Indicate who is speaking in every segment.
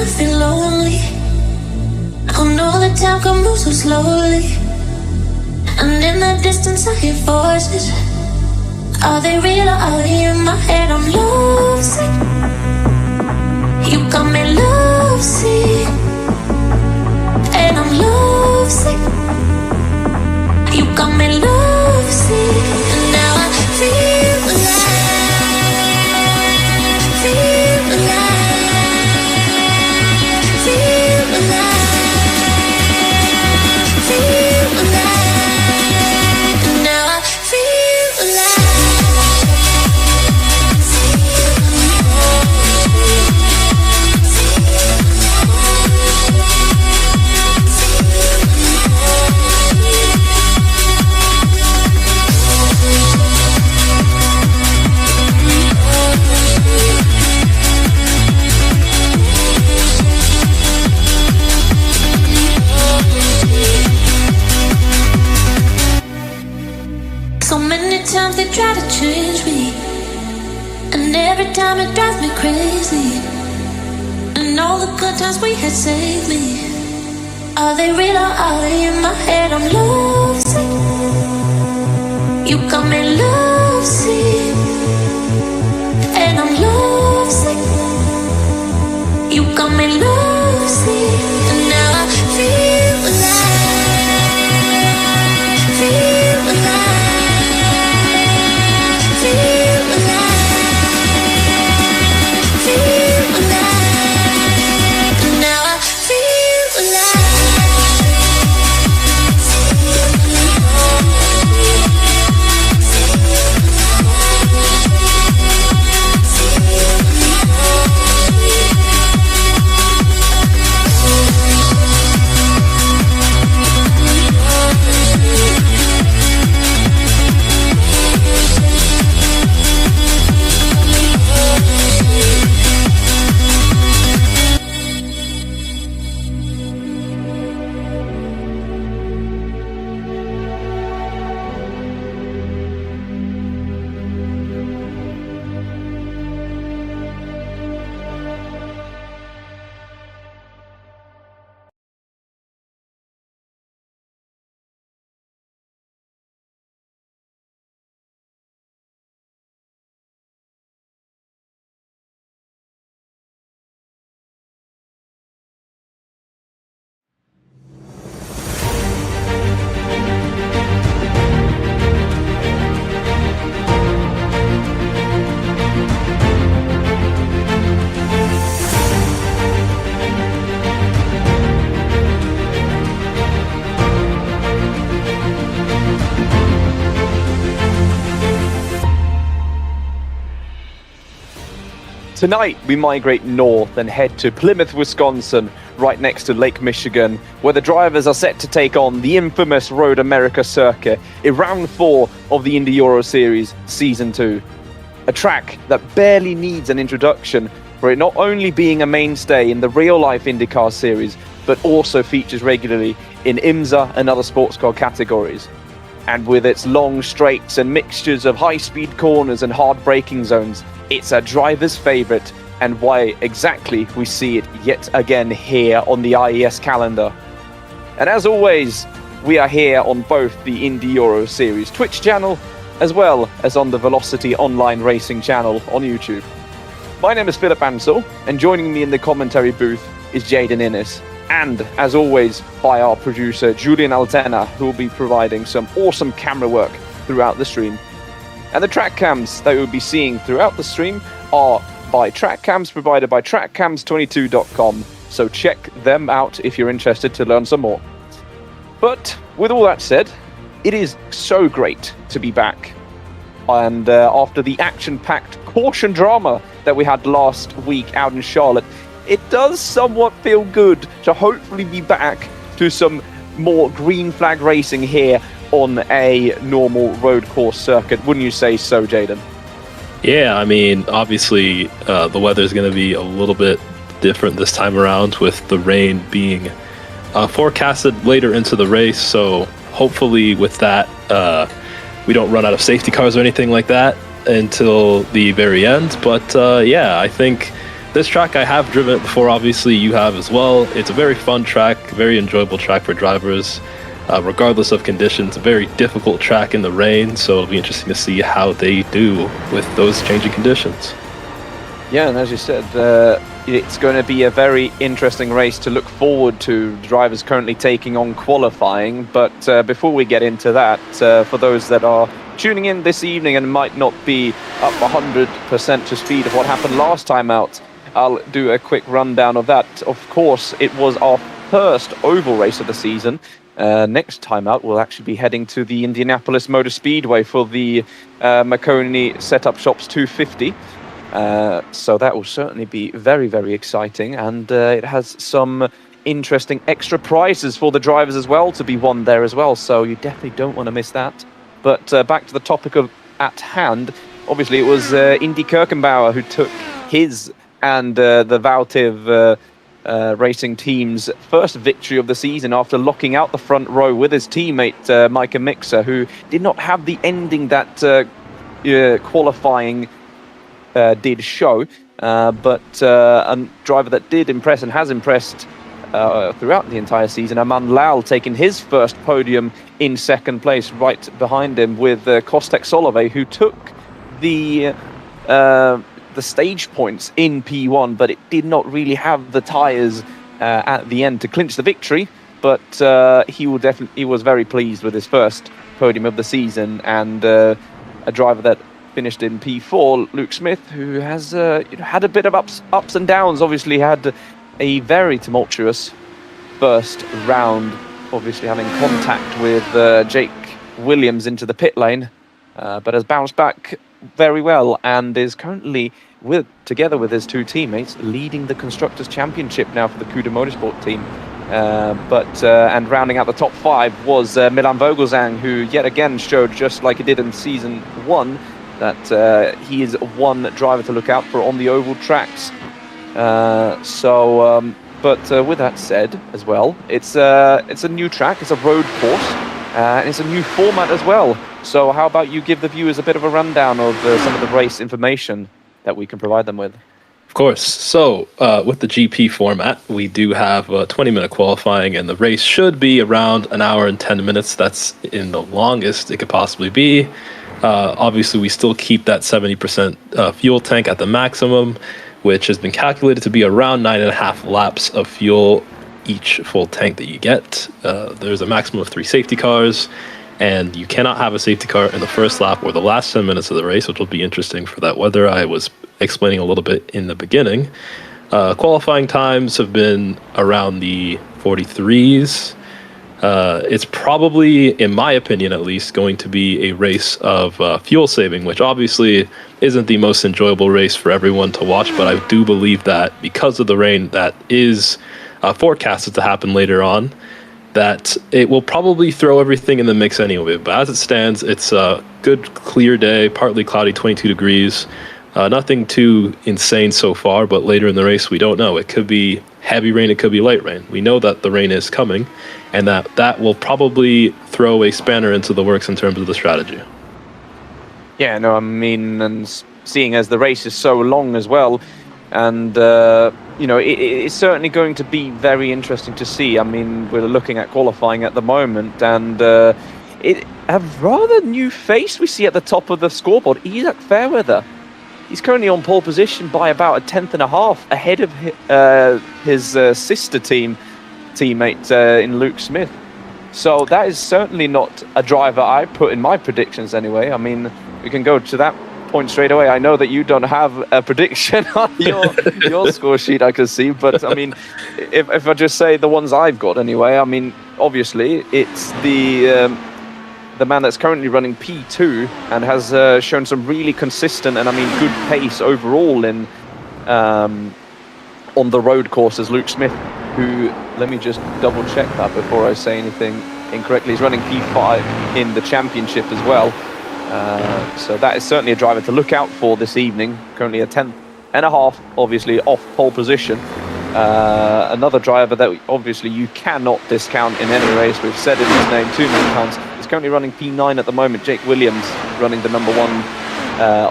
Speaker 1: I feel lonely. I know the time can move so slowly, and in the distance I hear voices. Are they real or are they in my head? I'm lovesick. You got me lovesick, and I'm lovesick. You got me lovesick, and now I feel alive, feel alive, feel alive, feel alive, and now I feel alive. So many times they try to change me, and every time it drives me crazy. And all the good times we had saved me. Are they real or are they in my head? I'm lovesick. You got me lovesick, and I'm lovesick. You got me lovesick, and now I feel alive, feel alive.
Speaker 2: Tonight, we migrate north and head to Plymouth, Wisconsin, right next to Lake Michigan, where the drivers are set to take on the infamous Road America circuit in round 4 of the Indy Euro Series Season 2. A track that barely needs an introduction for it not only being a mainstay in the real-life IndyCar series, but also features regularly in IMSA and other sports car categories. And with its long straights and mixtures of high-speed corners and hard braking zones, it's a driver's favourite, and why exactly we see it yet again here on the IES calendar. And as always, we are here on both the Indy Euro Series Twitch channel, as well as on the Velocity Online Racing channel on YouTube. My name is Philip Ansell, and joining me in the commentary booth is Jaeden Inniss, and as always by our producer Julien Altena, who will be providing some awesome camera work throughout the stream. And the track cams that you'll be seeing throughout the stream are by track cams provided by trackcams22.com, so check them out if you're interested to learn some more. But with all that said, it is so great to be back. And after the action-packed caution drama that we had last week out in Charlotte, it does somewhat feel good to hopefully be back to some more green flag racing here on a normal road course circuit. Wouldn't you say so, Jaeden?
Speaker 3: Yeah, I mean, obviously the weather is going to be a little bit different this time around, with the rain being forecasted later into the race. So hopefully with that, we don't run out of safety cars or anything like that until the very end. But yeah, I think This track, I have driven it before, obviously you have as well. It's a very fun track, very enjoyable track for drivers, regardless of conditions. A very difficult track in the rain, so it'll be interesting to see how they do with those changing conditions.
Speaker 2: Yeah, and as you said, it's going to be a very interesting race to look forward to. Drivers currently taking on qualifying, but before we get into that, for those that are tuning in this evening and might not be up 100% to speed of what happened last time out, I'll do a quick rundown of that. Of course, it was our first oval race of the season. Next time out, we'll actually be heading to the Indianapolis Motor Speedway for the Marconi Setup Shops 250. So that will certainly be very, very exciting, and it has some interesting extra prizes for the drivers as well to be won there as well, so you definitely don't want to miss that. But back to the topic at hand, obviously it was Indy Kirkenbauer who took his and the Vautiv racing team's first victory of the season after locking out the front row with his teammate Micah Mixer, who did not have the ending that qualifying did show, but a driver that did impress and has impressed throughout the entire season, Aman Lal, taking his first podium in second place, right behind him with Kostek Solove, who took the stage points in P1, but it did not really have the tyres at the end to clinch the victory. But he was very pleased with his first podium of the season, and a driver that finished in P4, Luke Smith, who has had a bit of ups and downs. Obviously had a very tumultuous first round, obviously having contact with Jake Williams into the pit lane, but has bounced back very well and is currently together with his two teammates leading the Constructors' Championship now for the Kuda Motorsport team. And rounding out the top five was Milan Vogelsang, who yet again showed, just like he did in season 1, that he is one driver to look out for on the oval tracks. But with that said as well, it's a new track, it's a road course, and it's a new format as well. So how about you give the viewers a bit of a rundown of some of the race information that we can provide them with?
Speaker 3: Of course. So with the GP format, we do have 20-minute qualifying, and the race should be around an hour and 10 minutes. That's in the longest it could possibly be. Obviously, we still keep that 70% fuel tank at the maximum, which has been calculated to be around 9.5 laps of fuel each full tank that you get. There's a maximum of 3 safety cars, and you cannot have a safety car in the first lap or the last 10 minutes of the race, which will be interesting for that weather I was explaining a little bit in the beginning. Qualifying times have been around the 43s. It's probably, in my opinion at least, going to be a race of fuel saving, which obviously isn't the most enjoyable race for everyone to watch, but I do believe that because of the rain that is forecasted to happen later on, that it will probably throw everything in the mix anyway. But as it stands, it's a good, clear day, partly cloudy, 22 degrees. Nothing too insane so far, but later in the race, we don't know. It could be heavy rain, it could be light rain. We know that the rain is coming, and that will probably throw a spanner into the works in terms of the strategy.
Speaker 2: Yeah, no, I mean, and seeing as the race is so long as well, and it's certainly going to be very interesting to see. I mean, we're looking at qualifying at the moment, and it a rather new face we see at the top of the scoreboard. Isaac Fairweather. He's currently on pole position by about a 10.5 ahead of his sister teammate in Luke Smith. So that is certainly not a driver I put in my predictions anyway. I mean, we can go to that point straight away. I know that you don't have a prediction on your score sheet, I can see, but I mean, if I just say the ones I've got anyway, I mean, obviously it's the man that's currently running P2 and has shown some really consistent and, I mean, good pace overall in on the road courses, Luke Smith, who, let me just double check that before I say anything incorrectly, he's running P5 in the championship as well. So that is certainly a driver to look out for this evening. Currently a 10.5, obviously off pole position. Another driver that obviously you cannot discount in any race. We've said it in his name too many times. He's currently running P9 at the moment. Jake Williams running the number 1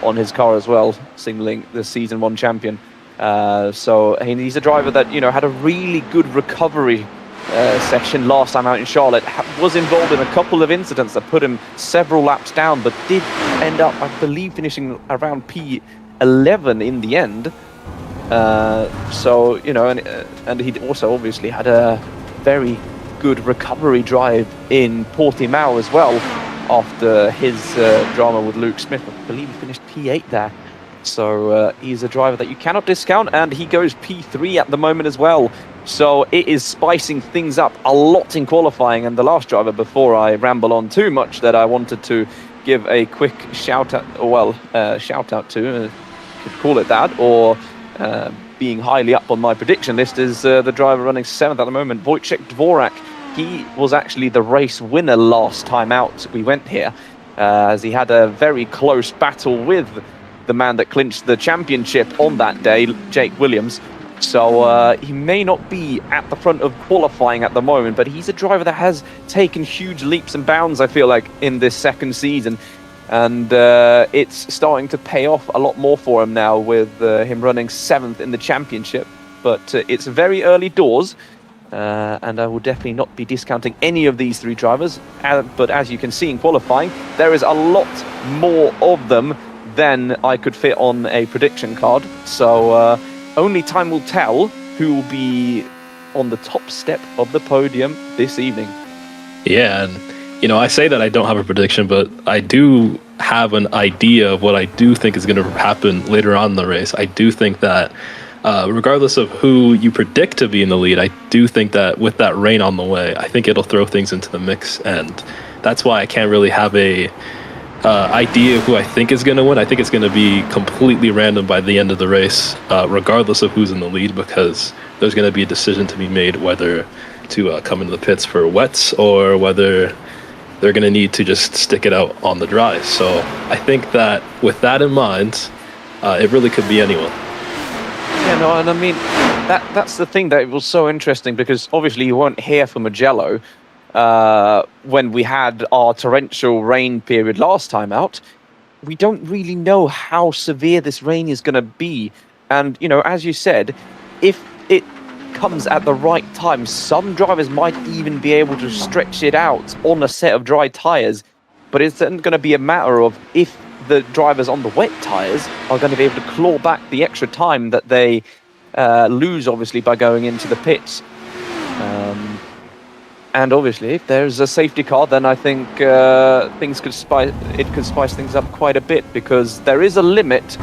Speaker 2: on his car as well, signaling the season 1 champion. So he's a driver that, you know, had a really good recovery session last time out in Charlotte. Was involved in a couple of incidents that put him several laps down, but did end up, I believe, finishing around P11 in the end. So, you know, and he also obviously had a very good recovery drive in Portimao as well after his drama with Luke Smith. I believe he finished P8 there. So he's a driver that you cannot discount, and he goes P3 at the moment as well. So it is spicing things up a lot in qualifying. And the last driver, before I ramble on too much, that I wanted to give a quick shout out, shout out to, could call it that, or being highly up on my prediction list, is the driver running 7th at the moment, Wojciech Dvorak. He was actually the race winner last time out we went here, as he had a very close battle with the man that clinched the championship on that day, Jake Williams. So he may not be at the front of qualifying at the moment, but he's a driver that has taken huge leaps and bounds, I feel like, in this second season. And it's starting to pay off a lot more for him now, with him running 7th in the championship. But it's very early doors, and I will definitely not be discounting any of these 3 drivers. But as you can see in qualifying, there is a lot more of them than I could fit on a prediction card. So only time will tell who will be on the top step of the podium this evening.
Speaker 3: Yeah, and you know, I say that I don't have a prediction, but I do have an idea of what I do think is going to happen later on in the race. I do think that regardless of who you predict to be in the lead, I do think that with that rain on the way, I think it'll throw things into the mix, and that's why I can't really have a idea of who I think is going to win. I think it's going to be completely random by the end of the race, regardless of who's in the lead, because there's going to be a decision to be made whether to come into the pits for wets or whether they're going to need to just stick it out on the dry. So I think that with that in mind, it really could be anyone.
Speaker 2: Yeah, no, and I mean, that's the thing that was so interesting, because obviously you weren't here for Mugello when we had our torrential rain period last time out. We don't really know how severe this rain is going to be. And, you know, as you said, if it comes at the right time, some drivers might even be able to stretch it out on a set of dry tyres. But it's then going to be a matter of if the drivers on the wet tyres are going to be able to claw back the extra time that they lose, obviously, by going into the pits. And obviously, if there's a safety car, then I think things could spice things up quite a bit, because there is a limit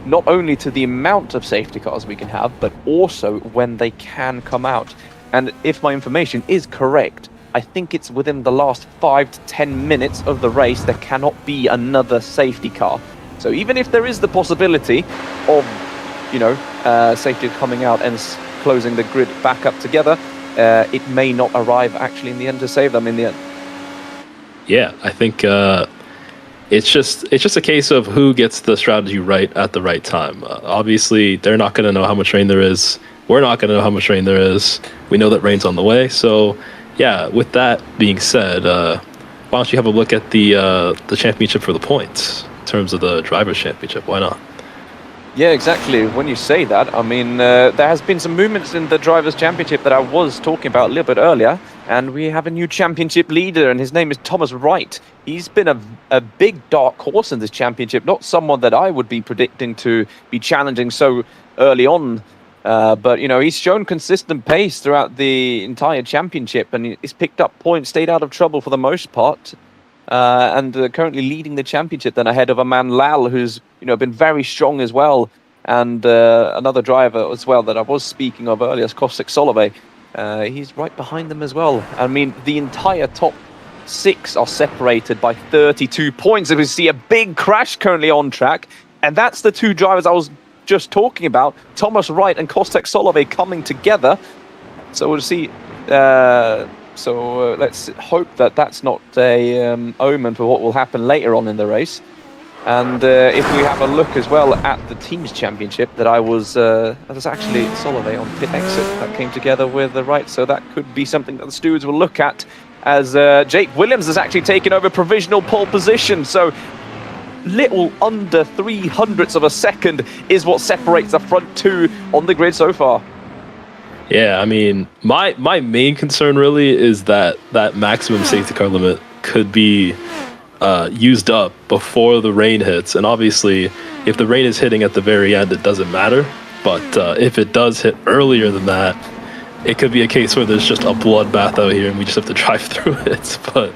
Speaker 2: not only to the amount of safety cars we can have, but also when they can come out. And if my information is correct, I think it's within the last 5 to 10 minutes of the race there cannot be another safety car. So even if there is the possibility of, you know, safety coming out and closing the grid back up together, it may not arrive actually in the end to save them in the end.
Speaker 3: Yeah, I think it's just a case of who gets the strategy right at the right time. Obviously, they're not going to know how much rain there is. We're not going to know how much rain there is. We know that rain's on the way. So, yeah, with that being said, why don't you have a look at the championship for the points in terms of the Drivers' Championship? Why not?
Speaker 2: Yeah, exactly. When you say that, I mean, there has been some movements in the Drivers' Championship that I was talking about a little bit earlier, and we have a new championship leader, and his name is Thomas Wright. He's been a big dark horse in this championship, not someone that I would be predicting to be challenging so early on, but, you know, he's shown consistent pace throughout the entire championship, and he's picked up points, stayed out of trouble for the most part. And currently leading the championship, then ahead of a man Lal, who's, you know, been very strong as well, and another driver as well that I was speaking of earlier, Kostek Solove. He's right behind them as well. I mean, the entire top 6 are separated by 32 points. And we see a big crash currently on track, and that's the 2 drivers I was just talking about, Thomas Wright and Kostek Solove, coming together. So we'll see. So let's hope that that's not a omen for what will happen later on in the race. And if we have a look as well at the Teams Championship, that was actually Solove on pit exit that came together with the Wright. So that could be something that the stewards will look at, as Jake Williams has actually taken over provisional pole position. So little under 300ths of a second is what separates the front two on the grid so far.
Speaker 3: Yeah, I mean, my main concern really is that maximum safety car limit could be used up before the rain hits. And obviously, if the rain is hitting at the very end, it doesn't matter. But if it does hit earlier than that, it could be a case where there's just a bloodbath out here and we just have to drive through it. But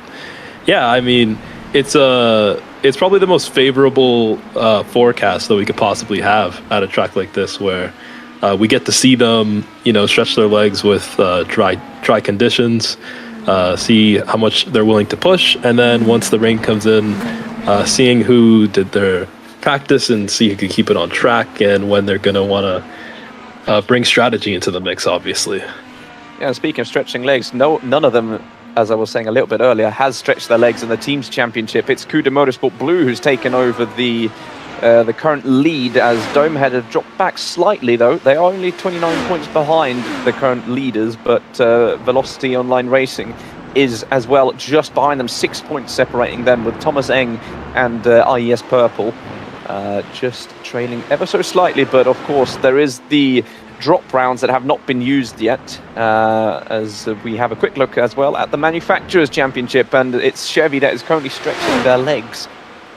Speaker 3: yeah, I mean, it's probably the most favorable forecast that we could possibly have at a track like this, where we get to see them, stretch their legs with dry conditions, see how much they're willing to push, and then once the rain comes in, seeing who did their practice and see who can keep it on track and when they're going to want to bring strategy into the mix, obviously.
Speaker 2: Yeah, speaking of stretching legs, none of them, as I was saying a little bit earlier, has stretched their legs in the Teams Championship. It's Cuda Motorsport Blue who's taken over the current lead, as Domehead have dropped back slightly, though. They are only 29 points behind the current leaders, but Velocity Online Racing is as well just behind them, 6 points separating them, with Thomas Eng and IES Purple just trailing ever so slightly. But of course, there is the drop rounds that have not been used yet, as we have a quick look as well at the Manufacturers Championship, and it's Chevy that is currently stretching their legs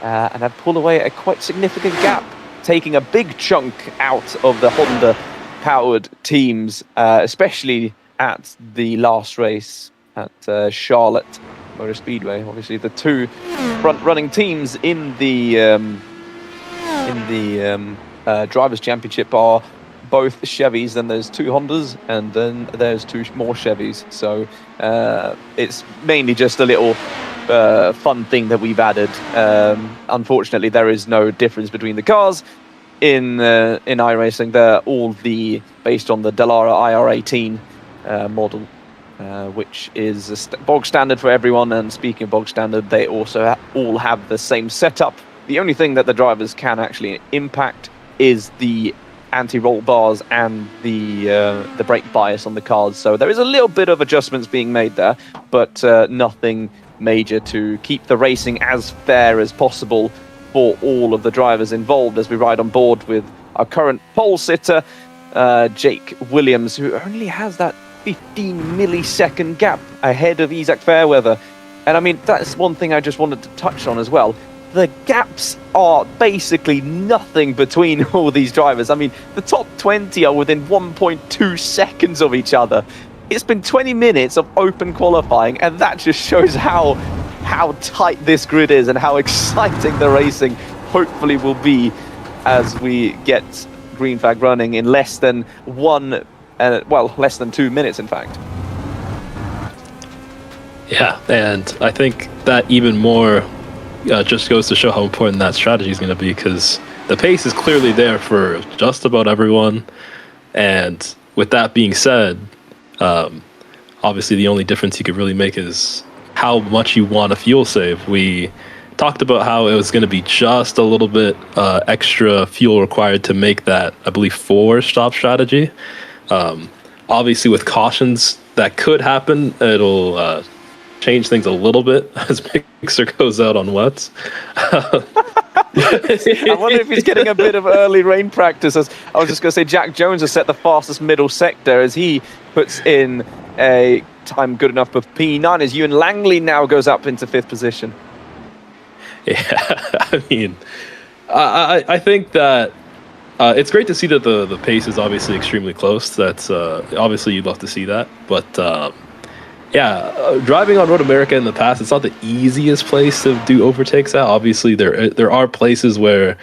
Speaker 2: and have pulled away a quite significant gap, taking a big chunk out of the Honda-powered teams, especially at the last race at Charlotte Motor Speedway. Obviously, the two front-running teams in the Drivers' Championship are both Chevys, then there's two Hondas, and then there's two more Chevys. So it's mainly just a little fun thing that we've added. Unfortunately, there is no difference between the cars in iRacing. They're all based on the Dallara IR18 model, which is a bog standard for everyone. And speaking of bog standard, they also all have the same setup. The only thing that the drivers can actually impact is the anti-roll bars and the brake bias on the cars. So there is a little bit of adjustments being made there, but nothing major to keep the racing as fair as possible for all of the drivers involved, as we ride on board with our current pole sitter, Jake Williams, who only has that 15 millisecond gap ahead of Isaac Fairweather. And I mean, that's one thing I just wanted to touch on as well. The gaps are basically nothing between all these drivers. I mean, the top 20 are within 1.2 seconds of each other. It's been 20 minutes of open qualifying, and that just shows how tight this grid is and how exciting the racing hopefully will be as we get green flag running in less than less than 2 minutes, in fact.
Speaker 3: Yeah, and I think that even more just goes to show how important that strategy is going to be, because the pace is clearly there for just about everyone. And with that being said, obviously the only difference you could really make is how much you want a fuel save. We talked about how it was going to be just a little bit extra fuel required to make that, I believe, 4-stop strategy. Obviously with cautions, that could happen. It'll change things a little bit as Mixer goes out on wets. I
Speaker 2: wonder if he's getting a bit of early rain practice. As I was just going to say, Jack Jones has set the fastest middle sector as he puts in a time good enough for P9, as Ewan Langley now goes up into 5th position.
Speaker 3: Yeah, I mean, I think that it's great to see that the pace is obviously extremely close. That's obviously you'd love to see that, but driving on Road America in the past, it's not the easiest place to do overtakes at. Obviously, there are places where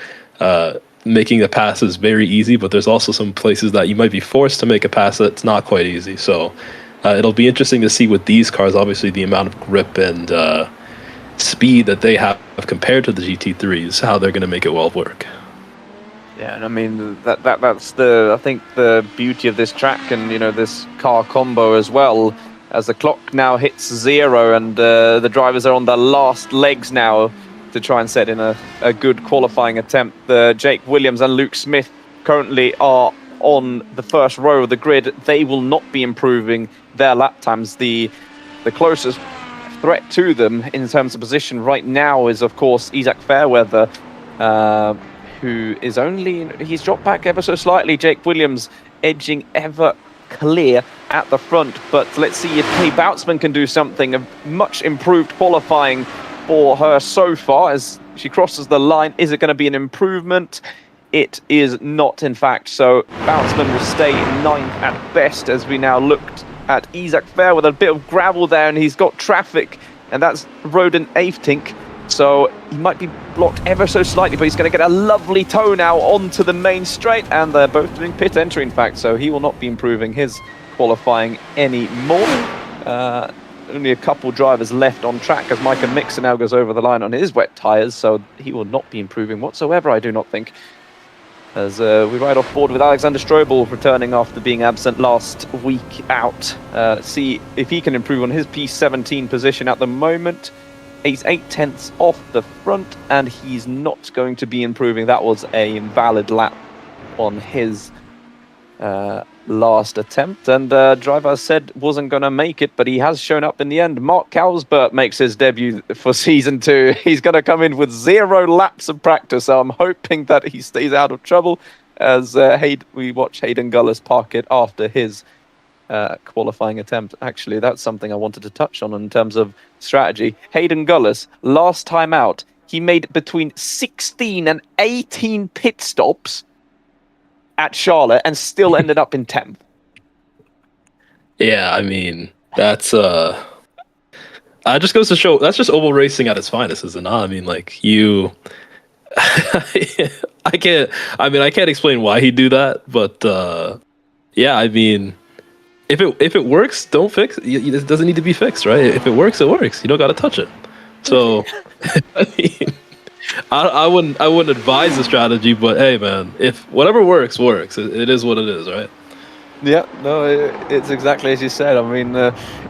Speaker 3: making a pass is very easy, but there's also some places that you might be forced to make a pass that's not quite easy. So it'll be interesting to see with these cars, obviously, the amount of grip and speed that they have compared to the GT3s, how they're going to make it well work.
Speaker 2: Yeah, and I mean, that's I think the beauty of this track and, this car combo as well. As the clock now hits 0 and the drivers are on their last legs now to try and set in a good qualifying attempt. Jake Williams and Luke Smith currently are on the first row of the grid. They will not be improving their lap times. The closest threat to them in terms of position right now is, of course, Isaac Fairweather, who is he's dropped back ever so slightly. Jake Williams edging ever clear at the front, but let's see if Kay Boutsman can do something. A much improved qualifying for her so far as she crosses the line. Is it going to be an improvement? It is not, in fact. So Boutsman will stay ninth at best as we now looked at Isaac Fair with a bit of gravel there, and he's got traffic, and that's Roden Aftink. So he might be blocked ever so slightly, but he's going to get a lovely toe now onto the main straight, and they're both doing pit entry, in fact, so he will not be improving his qualifying anymore. Only a couple drivers left on track as Micah Mixer now goes over the line on his wet tyres, so he will not be improving whatsoever, I do not think. As we ride off board with Alexander Strobel returning after being absent last week out. Let's see if he can improve on his P17 position at the moment. He's 8/10 off the front, and he's not going to be improving. That was a invalid lap on his last attempt, and driver said wasn't going to make it, but he has shown up in the end. Mark Kalsbert makes his debut for season 2. He's going to come in with 0 laps of practice, so I'm hoping that he stays out of trouble as we watch Hayden Gullis park it after his qualifying attempt. Actually, that's something I wanted to touch on in terms of strategy. Hayden Gullis, last time out, he made between 16 and 18 pit stops at Charlotte and still ended up in 10th.
Speaker 3: Yeah, I mean, that's just goes to show that's just oval racing at its finest, is it not? I mean, like, you I can't explain why he'd do that, but yeah, I mean, if it works, don't fix it. It doesn't need to be fixed, right? If it works, it works. You don't got to touch it. So, I mean, I wouldn't advise the strategy, but hey, man, if whatever works, it is what it is, right?
Speaker 2: Yeah, no, it's exactly as you said. I mean,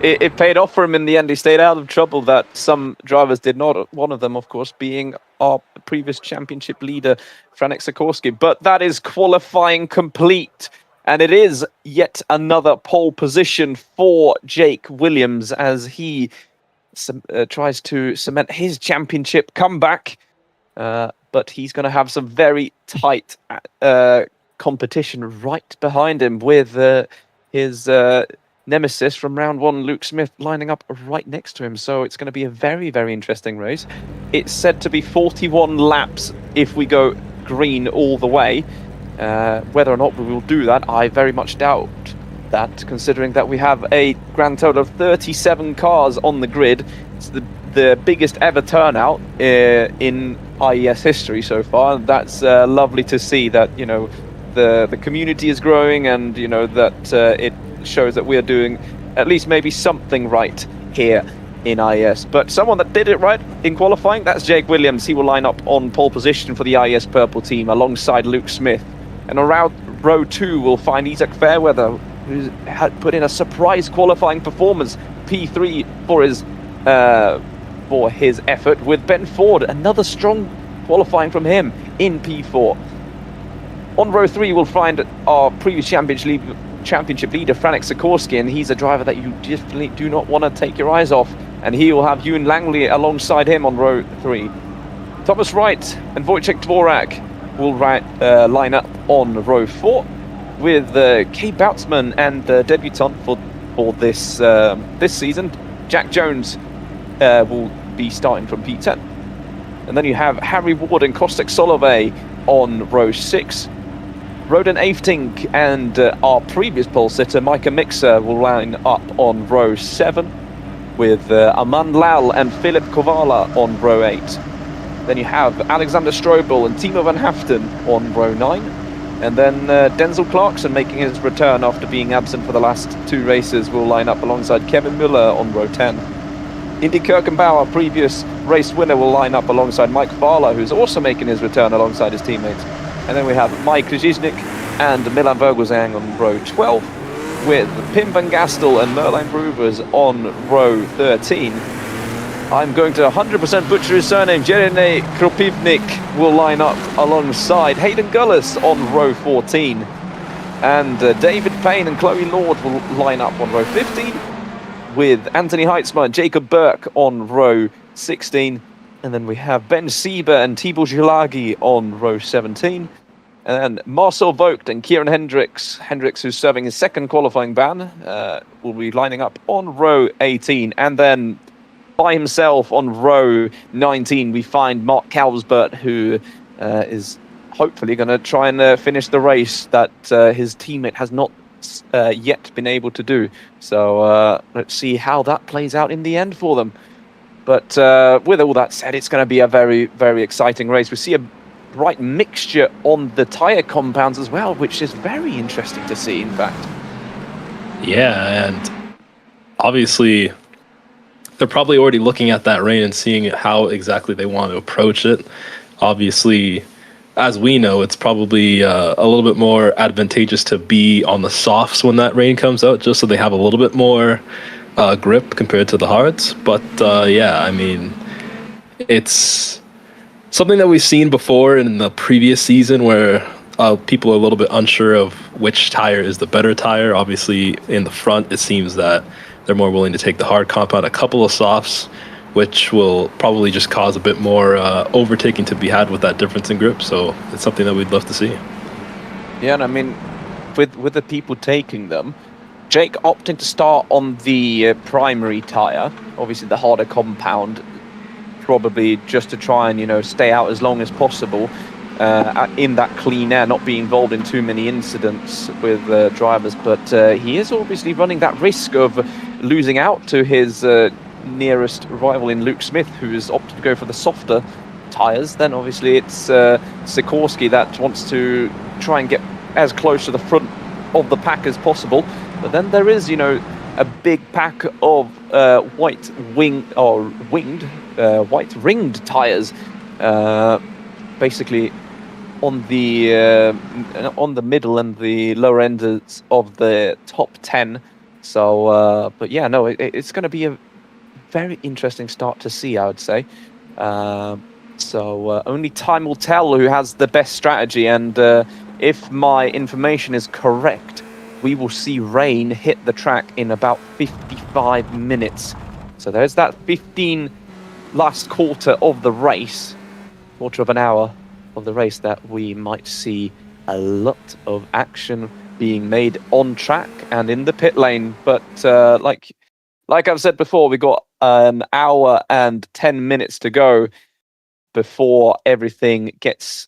Speaker 2: it paid off for him in the end. He stayed out of trouble that some drivers did not. One of them, of course, being our previous championship leader, Franek Sikorsky. But that is qualifying complete. And it is yet another pole position for Jake Williams as he tries to cement his championship comeback. But he's going to have some very tight competition right behind him with his nemesis from round 1, Luke Smith, lining up right next to him. So it's going to be a very, very interesting race. It's said to be 41 laps if we go green all the way. Whether or not we will do that, I very much doubt that, considering that we have a grand total of 37 cars on the grid. It's the biggest ever turnout in IES history so far. That's lovely to see that, you know, the community is growing, and, you know, that it shows that we are doing at least maybe something right here in IES. But someone that did it right in qualifying, that's Jake Williams. He will line up on pole position for the IES Purple team alongside Luke Smith. And around row 2, we'll find Isaac Fairweather, who had put in a surprise qualifying performance, P3 for his effort, with Ben Ford, another strong qualifying from him in P4. On row 3, we'll find our previous championship leader, Franek Sikorsky, and he's a driver that you definitely do not want to take your eyes off. And he will have Ewan Langley alongside him on row 3. Thomas Wright and Wojciech Dvorak will line up on row 4 with Kay Boutsman and the debutant for this season, Jack Jones, will be starting from P10. And then you have Harry Ward and Kostek Solovey on row 6. Roden Aftink and our previous pole sitter, Micah Mixer, will line up on row 7 with Aman Lal and Philip Kovala on row 8. Then you have Alexander Strobel and Timo van Haften on row 9. And then Denzel Clarkson, making his return after being absent for the last 2 races, will line up alongside Kevin Muller on row 10. Indy Kirkenbauer, previous race winner, will line up alongside Mike Farler, who's also making his return alongside his teammates. And then we have Mike Krzyznik and Milan Vogelsang on row 12, with Pim van Gastel and Merlijn Bruvers on row 13. I'm going to 100% butcher his surname. Jaeden Kropivnik will line up alongside Hayden Gullis on row 14. And David Payne and Chloe Lord will line up on row 15, with Anthony Heitzma and Jacob Burke on row 16. And then we have Ben Sieber and Tibor Gilagi on row 17. And then Marcel Vogt and Kieran Hendricks. Hendricks, who's serving his second qualifying ban, will be lining up on row 18. And then by himself on row 19, we find Mark Kalsbert, who is hopefully going to try and finish the race that his teammate has not yet been able to do. So let's see how that plays out in the end for them. But with all that said, it's going to be a very, very exciting race. We see a bright mixture on the tyre compounds as well, which is very interesting to see, in fact.
Speaker 3: Yeah, and obviously they're probably already looking at that rain and seeing how exactly they want to approach it. Obviously, as we know, it's probably a little bit more advantageous to be on the softs when that rain comes out, just so they have a little bit more grip compared to the hards. But yeah, I mean, it's something that we've seen before in the previous season where people are a little bit unsure of which tire is the better tire. Obviously, in the front, it seems that they're more willing to take the hard compound, a couple of softs, which will probably just cause a bit more overtaking to be had with that difference in grip. So it's something that we'd love to see.
Speaker 2: Yeah, and I mean, with the people taking them, Jake opting to start on the primary tyre, obviously the harder compound, probably just to try and, you know, stay out as long as possible in that clean air, not be involved in too many incidents with drivers. But he is obviously running that risk of losing out to his nearest rival in Luke Smith, who has opted to go for the softer tyres. Then obviously it's Sikorsky that wants to try and get as close to the front of the pack as possible. But then there is, you know, a big pack of white ringed tyres, basically on the middle and the lower ends of the top 10. So, but yeah, no, it's going to be a very interesting start to see, I would say. So only time will tell who has the best strategy, and if my information is correct, we will see rain hit the track in about 55 minutes. So there's that 15 last quarter of the race, quarter of an hour of the race, that we might see a lot of action being made on track and in the pit lane. But like I've said before, we got an hour and 10 minutes to go before everything gets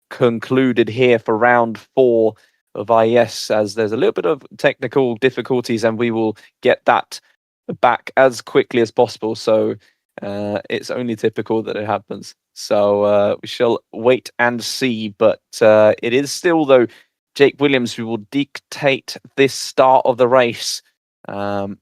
Speaker 2: concluded here for round 4 of IES, as there's a little bit of technical difficulties, and we will get that back as quickly as possible. So it's only typical that it happens. So we shall wait and see. But it is still, though, Jake Williams who will dictate this start of the race. We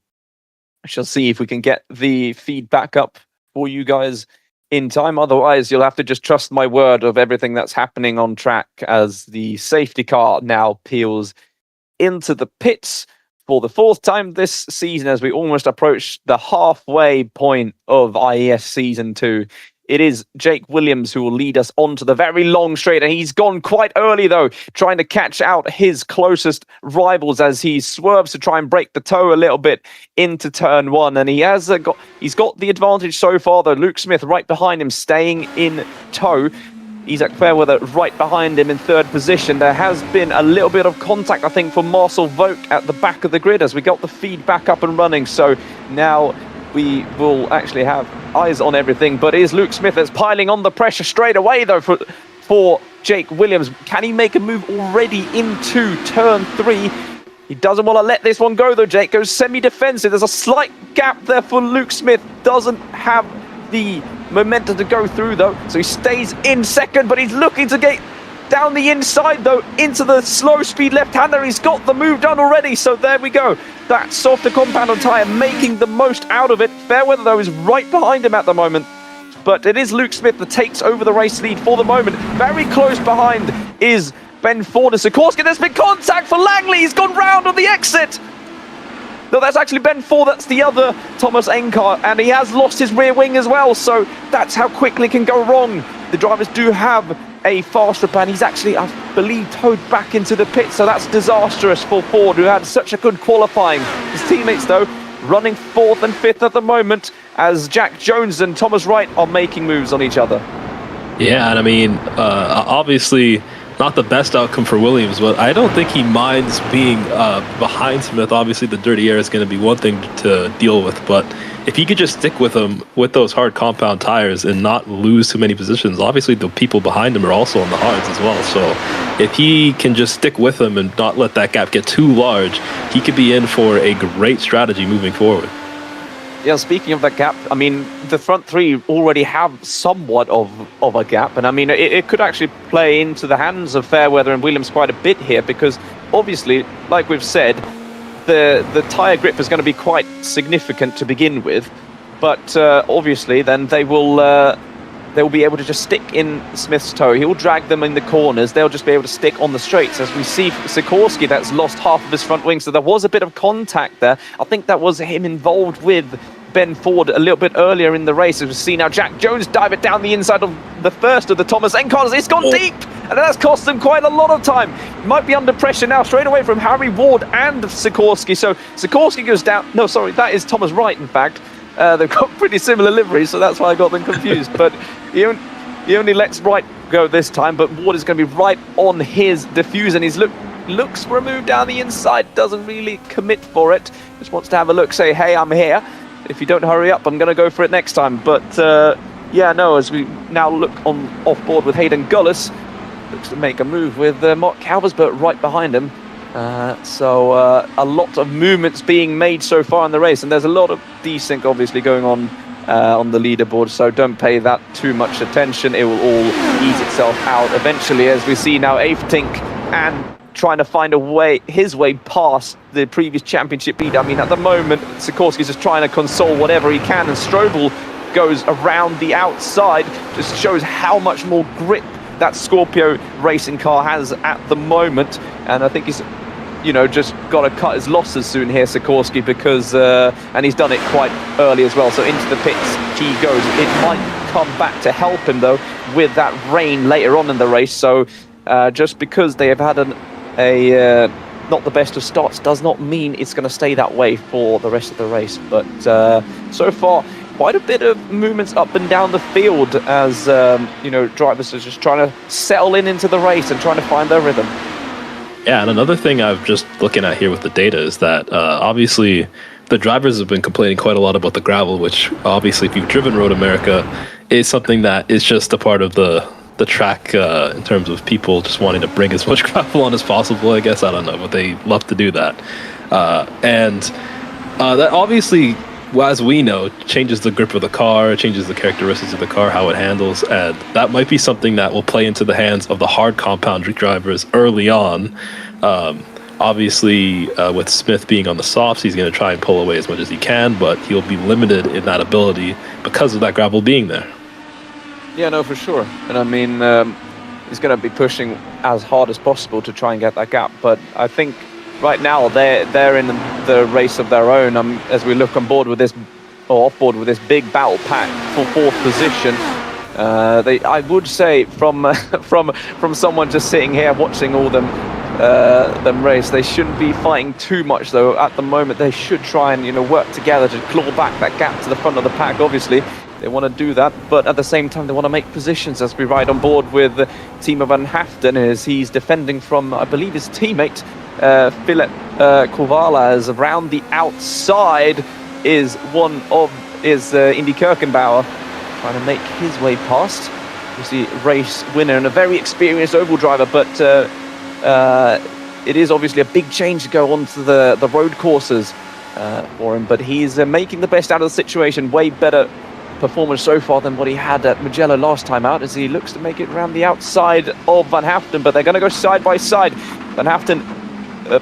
Speaker 2: shall see if we can get the feedback up for you guys in time. Otherwise, you'll have to just trust my word of everything that's happening on track, as the safety car now peels into the pits for the 4th time this season, as we almost approach the halfway point of IES Season 2. It is Jake Williams who will lead us onto the very long straight, and he's gone quite early, though, trying to catch out his closest rivals as he swerves to try and break the toe a little bit into turn 1. And he's got the advantage so far, though. Luke Smith right behind him, staying in tow. Isaac Fairweather right behind him in 3rd position. There has been a little bit of contact, I think, from Marcel Vogt at the back of the grid as we got the feedback up and running. So now we will actually have eyes on everything. But it is Luke Smith that's piling on the pressure straight away, though, for Jake Williams. Can he make a move already into turn 3? He doesn't want to let this one go, though. Jake goes semi-defensive. There's a slight gap there for Luke Smith. Doesn't have the momentum to go through, though, so he stays in 2nd, but he's looking to get down the inside, though, into the slow speed left-hander. He's got the move done already, so there we go. That softer compound on tyre making the most out of it. Fairweather, though, is right behind him at the moment, but it is Luke Smith that takes over the race lead for the moment. Very close behind is Ben Ford and Sikorsky. There's been contact for Langley. He's gone round on the exit. No, that's actually Ben Ford. That's the other Thomas Enkart, and he has lost his rear wing as well, so that's how quickly it can go wrong. The drivers do have a faster plan. He's actually, I believe, towed back into the pit, so that's disastrous for Ford, who had such a good qualifying. His teammates, though, running 4th and 5th at the moment as Jack Jones and Thomas Wright are making moves on each other.
Speaker 3: Yeah, and I mean, obviously not the best outcome for Williams, but I don't think he minds being behind Smith. Obviously, the dirty air is going to be one thing to deal with, but if he could just stick with him with those hard compound tires and not lose too many positions, obviously the people behind him are also on the hards as well. So if he can just stick with him and not let that gap get too large, he could be in for a great strategy moving forward.
Speaker 2: Yeah, speaking of that gap, I mean, the front three already have somewhat of a gap. And I mean, it could actually play into the hands of Fairweather and Williams quite a bit here because obviously, like we've said, the tyre grip is going to be quite significant to begin with. But obviously, then they will be able to just stick in Smith's toe. He'll drag them in the corners. They'll just be able to stick on the straights. As we see Sikorsky, that's lost half of his front wing. So there was a bit of contact there. I think that was him involved with Ben Ford a little bit earlier in the race. As we see now Jack Jones dive it down the inside of the first of the Thomas N cars. It's gone deep, and that's cost them quite a lot of time. Might be under pressure now straight away from Harry Ward and Sikorsky. So Sikorsky goes down. No, sorry, that is Thomas Wright, in fact. They've got pretty similar liveries, so that's why I got them confused. But he only lets Wright go this time, but Ward is going to be right on his diffuse, and he's looks for a move down the inside, doesn't really commit for it. Just wants to have a look, say, hey, I'm here. If you don't hurry up, I'm going to go for it next time. But yeah, no, as we now look off board with Hayden Gullis, looks to make a move with Mark Calversberg right behind him. So a lot of movements being made so far in the race, and there's a lot of desync obviously going on the leaderboard, so don't pay that too much attention. It will all ease itself out eventually, as we see now Aftink and trying to find his way past the previous championship leader. I mean, at the moment, Sikorsky's just trying to console whatever he can, and Strobel goes around the outside, just shows how much more grip that Scorpio racing car has at the moment. And I think he's, just got to cut his losses soon here, Sikorsky, because, and he's done it quite early as well. So into the pits he goes. It might come back to help him, though, with that rain later on in the race. So just because they have had not the best of starts does not mean it's going to stay that way for the rest of the race. But so far, quite a bit of movements up and down the field as, drivers are just trying to settle into the race and trying to find their rhythm.
Speaker 3: Yeah, and another thing I'm just looking at here with the data is that obviously the drivers have been complaining quite a lot about the gravel, which obviously if you've driven Road America is something that is just a part of the track in terms of people just wanting to bring as much gravel on as possible, I guess. I don't know, but they love to do that. And that obviously, as we know, changes the grip of the car, changes the characteristics of the car, how it handles, and that might be something that will play into the hands of the hard compound drivers early on. Obviously, with Smith being on the softs, he's going to try and pull away as much as he can, but he'll be limited in that ability because of that gravel being there.
Speaker 2: Yeah, no, for sure. And I mean, he's going to be pushing as hard as possible to try and get that gap, but I think right now they're in the race of their own. As we look on board with this, or off board with this big battle pack for 4th position, I would say from someone just sitting here watching all them race, they shouldn't be fighting too much though. At the moment, they should try and work together to claw back that gap to the front of the pack. Obviously, they want to do that, but at the same time, they want to make positions. As we ride on board with Timo van Haften, as he's defending from, I believe, his teammate. Philip Kovala, as around the outside is Indy Kirkenbauer trying to make his way past. You see, race winner and a very experienced oval driver, but it is obviously a big change to go onto the road courses for him. But he's making the best out of the situation. Way better performance so far than what he had at Mugello last time out, as he looks to make it around the outside of Van Haften. But they're going to go side by side. Van Haften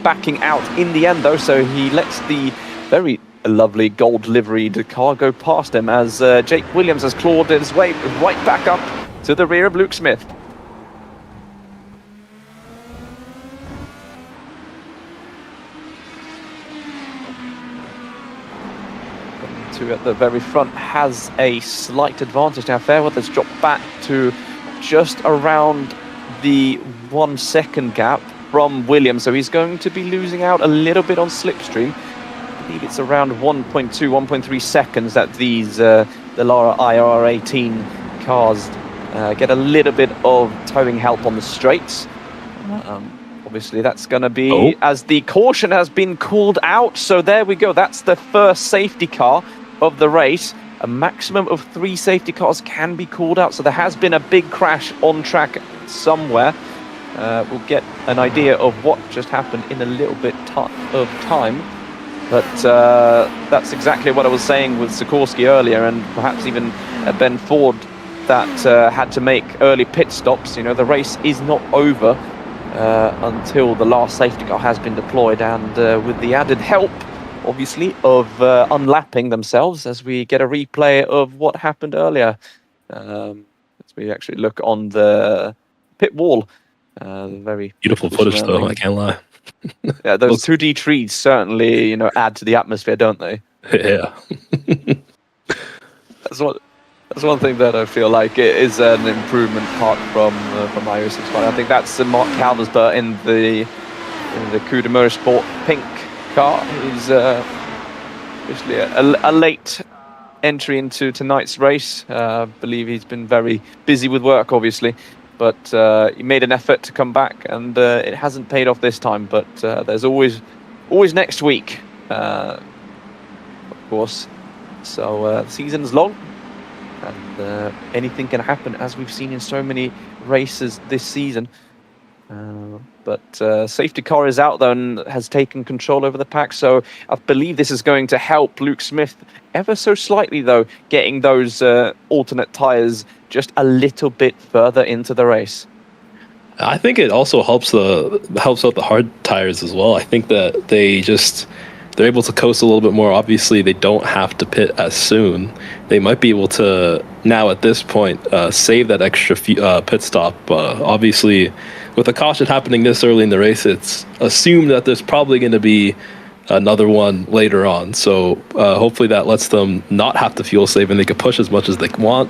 Speaker 2: backing out in the end, though, so he lets the very lovely gold liveried car go past him, as Jake Williams has clawed his way right back up to the rear of Luke Smith. Two at the very front has a slight advantage now. Fairweather's dropped back to just around the 1 second gap from Williams, so he's going to be losing out a little bit on slipstream. believe it's around 1.2, 1.3 seconds that these Dallara IR18 cars get a little bit of towing help on the straights. Obviously, that's going to be as the caution has been called out. So there we go. That's the first safety car of the race. A maximum of 3 safety cars can be called out. So there has been a big crash on track somewhere. We'll get an idea of what just happened in a little bit of time. But that's exactly what I was saying with Sikorsky earlier, and perhaps even Ben Ford, that had to make early pit stops. You know, the race is not over until the last safety car has been deployed, and with the added help, obviously, of unlapping themselves as we get a replay of what happened earlier. As we actually look on the pit wall. Very
Speaker 3: beautiful footage, though, I can't lie.
Speaker 2: Yeah, those 2D trees certainly, you know, add to the atmosphere, don't they?
Speaker 3: Yeah.
Speaker 2: That's one thing that I feel like it is an improvement apart from iRacing. I think that's Mark Calversberg in the Coup de Motorsport pink car. He's obviously a late entry into tonight's race. I believe he's been very busy with work, obviously, but he made an effort to come back, and it hasn't paid off this time. But there's always next week, of course. So the season's long. And anything can happen, as we've seen in so many races this season. But safety car is out, though, and has taken control over the pack. So I believe this is going to help Luke Smith ever so slightly, though, getting those alternate tyres just a little bit further into the race.
Speaker 3: I think it also helps out the hard tires as well. I think that they're able to coast a little bit more. Obviously, they don't have to pit as soon. They might be able to, now at this point, save that extra pit stop. Obviously, with the caution happening this early in the race, it's assumed that there's probably going to be another one later on. So hopefully that lets them not have to fuel save, and they can push as much as they want.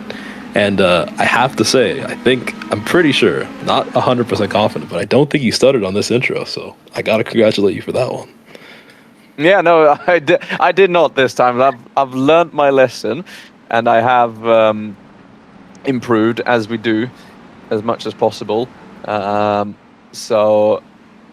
Speaker 3: And I have to say, I'm pretty sure, not 100% confident, but I don't think you stuttered on this intro. So I got to congratulate you for that one.
Speaker 2: Yeah, no, I did not this time. I've learned my lesson, and I have improved as we do, as much as possible. So,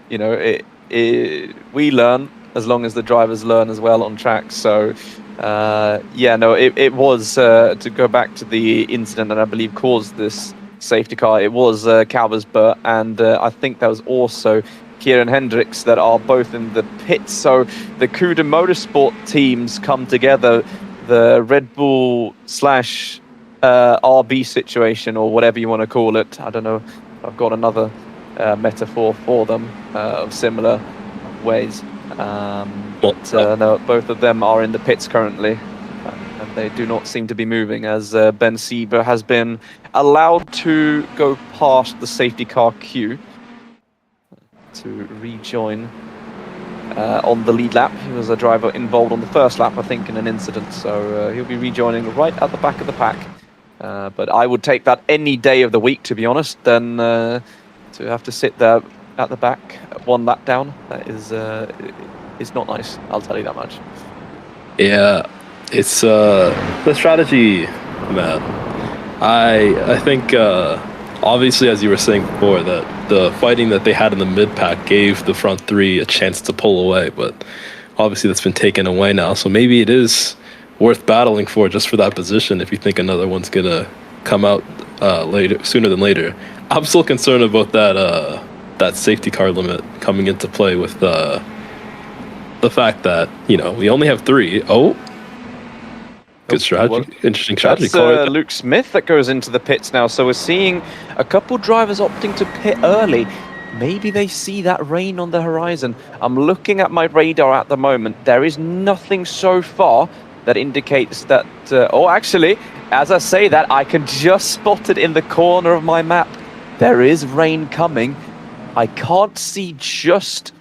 Speaker 2: you know, we learn as long as the drivers learn as well on track. So, yeah, no, it was to go back to the incident that I believe caused this safety car. It was Calversberg, and I think that was also Kieran Hendricks that are both in the pits. So the Coup de Motorsport teams come together, the Red Bull / RB situation, or whatever you want to call it. I don't know. I've got another metaphor for them of similar ways. But no, both of them are in the pits currently, and they do not seem to be moving, as Ben Sieber has been allowed to go past the safety car queue to rejoin on the lead lap. He was a driver involved on the first lap, I think, in an incident, so he'll be rejoining right at the back of the pack. But I would take that any day of the week, to be honest, than to have to sit there at the back, one lap down. That is not nice, I'll tell you that much.
Speaker 3: Yeah, it's the strategy, man. I think obviously, as you were saying before, that the fighting that they had in the mid-pack gave the front three a chance to pull away, but obviously that's been taken away now. So maybe it is worth battling for, just for that position, if you think another one's going to come out sooner than later. I'm still concerned about that safety car limit coming into play with the fact that, you know, we only have 3. Good strategy. Interesting strategy.
Speaker 2: That's Luke Smith that goes into the pits now. So we're seeing a couple drivers opting to pit early. Maybe they see that rain on the horizon. I'm looking at my radar at the moment. There is nothing so far that indicates that... actually, as I say that, I can just spot it in the corner of my map. There is rain coming. I can't see just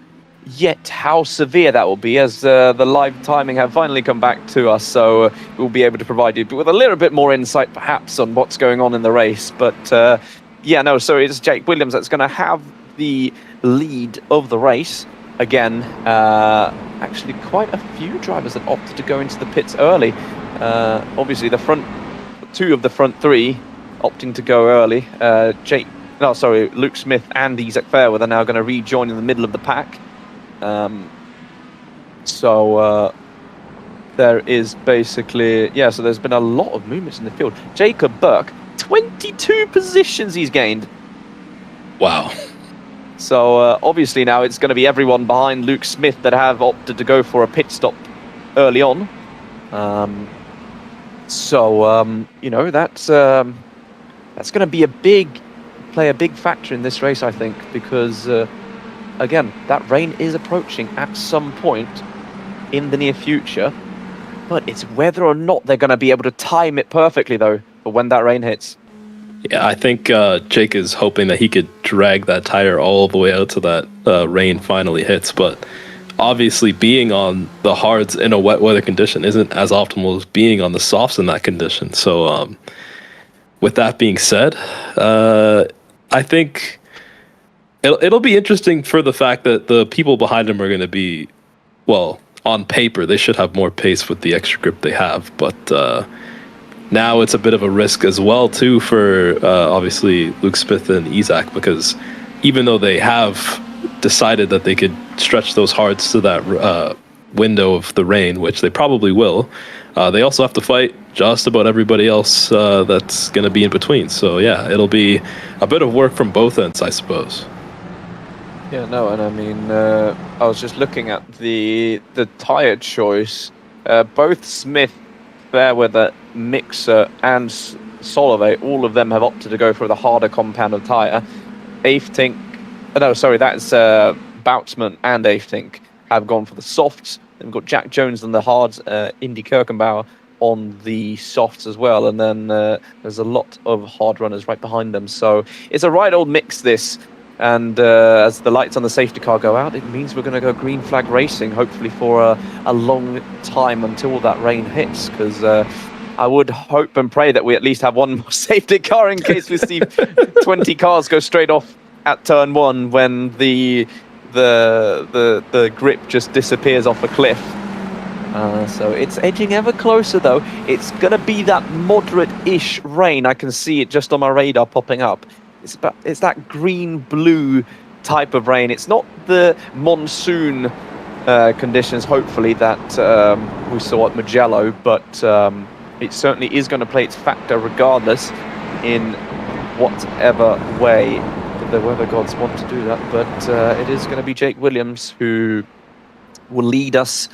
Speaker 2: yet how severe that will be, as the live timing have finally come back to us, so we'll be able to provide you with a little bit more insight perhaps on what's going on in the race. But yeah, no, so it's Jake Williams that's going to have the lead of the race. again, actually quite a few drivers that opted to go into the pits early. Obviously, two of the front three opting to go early. Luke Smith and Isaac Fairweather are now going to rejoin in the middle of the pack. There is basically, so there's been a lot of movements in the field. Jacob Burke, 22 positions he's gained.
Speaker 3: Wow.
Speaker 2: So obviously now it's going to be everyone behind Luke Smith that have opted to go for a pit stop early on. That's going to be play a big factor in this race, I think, because again, that rain is approaching at some point in the near future, but it's whether or not they're going to be able to time it perfectly, though, for when that rain hits.
Speaker 3: Yeah, I think Jake is hoping that he could drag that tire all the way out to that rain finally hits, but obviously being on the hards in a wet weather condition isn't as optimal as being on the softs in that condition. So with that being said, I think it'll be interesting for the fact that the people behind him are going to be, well, on paper, they should have more pace with the extra grip they have, but now it's a bit of a risk as well, too, for obviously Luke Smith and Isaac, because even though they have decided that they could stretch those hards to that window of the rain, which they probably will, they also have to fight just about everybody else that's going to be in between. So, yeah, it'll be a bit of work from both ends, I suppose.
Speaker 2: Yeah, no, and I mean, I was just looking at the tyre choice. Both Smith, Fairweather, Mixer, and Soloway, all of them have opted to go for the harder compound of tyre. That's Boutsman and Aftink have gone for the softs. Then we've got Jack Jones on the hards, Indy Kirkenbauer on the softs as well, and then there's a lot of hard runners right behind them. So it's a right old mix, this. And as the lights on the safety car go out, it means we're going to go green flag racing, hopefully for a long time until that rain hits, because I would hope and pray that we at least have one more safety car in case we see 20 cars go straight off at turn one when the grip just disappears off a cliff. So it's edging ever closer, though. It's going to be that moderate-ish rain. I can see it just on my radar popping up. It's that green-blue type of rain. It's not the monsoon conditions, hopefully, that we saw at Mugello, but it certainly is going to play its factor regardless in whatever way the weather gods want to do that. But it is going to be Jake Williams who will lead us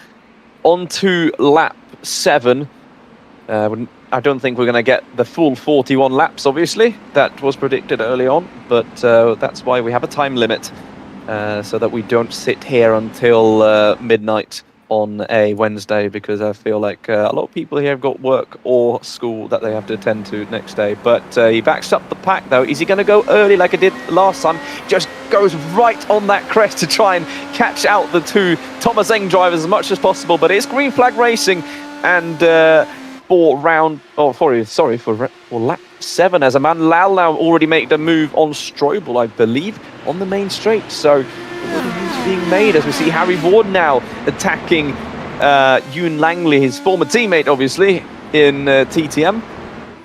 Speaker 2: onto lap 7. I don't think we're going to get the full 41 laps, obviously. That was predicted early on, but that's why we have a time limit, so that we don't sit here until midnight on a Wednesday, because I feel like a lot of people here have got work or school that they have to attend to next day. But he backs up the pack, though. Is he going to go early like I did last time? Just goes right on that crest to try and catch out the two Thomas Eng drivers as much as possible. But it's green flag racing, and for lap 7, as Aman Lal now already made the move on Strobel, I believe, on the main straight. So moves being made as we see Harry Ward now attacking Yoon Langley, his former teammate, obviously, in TTM.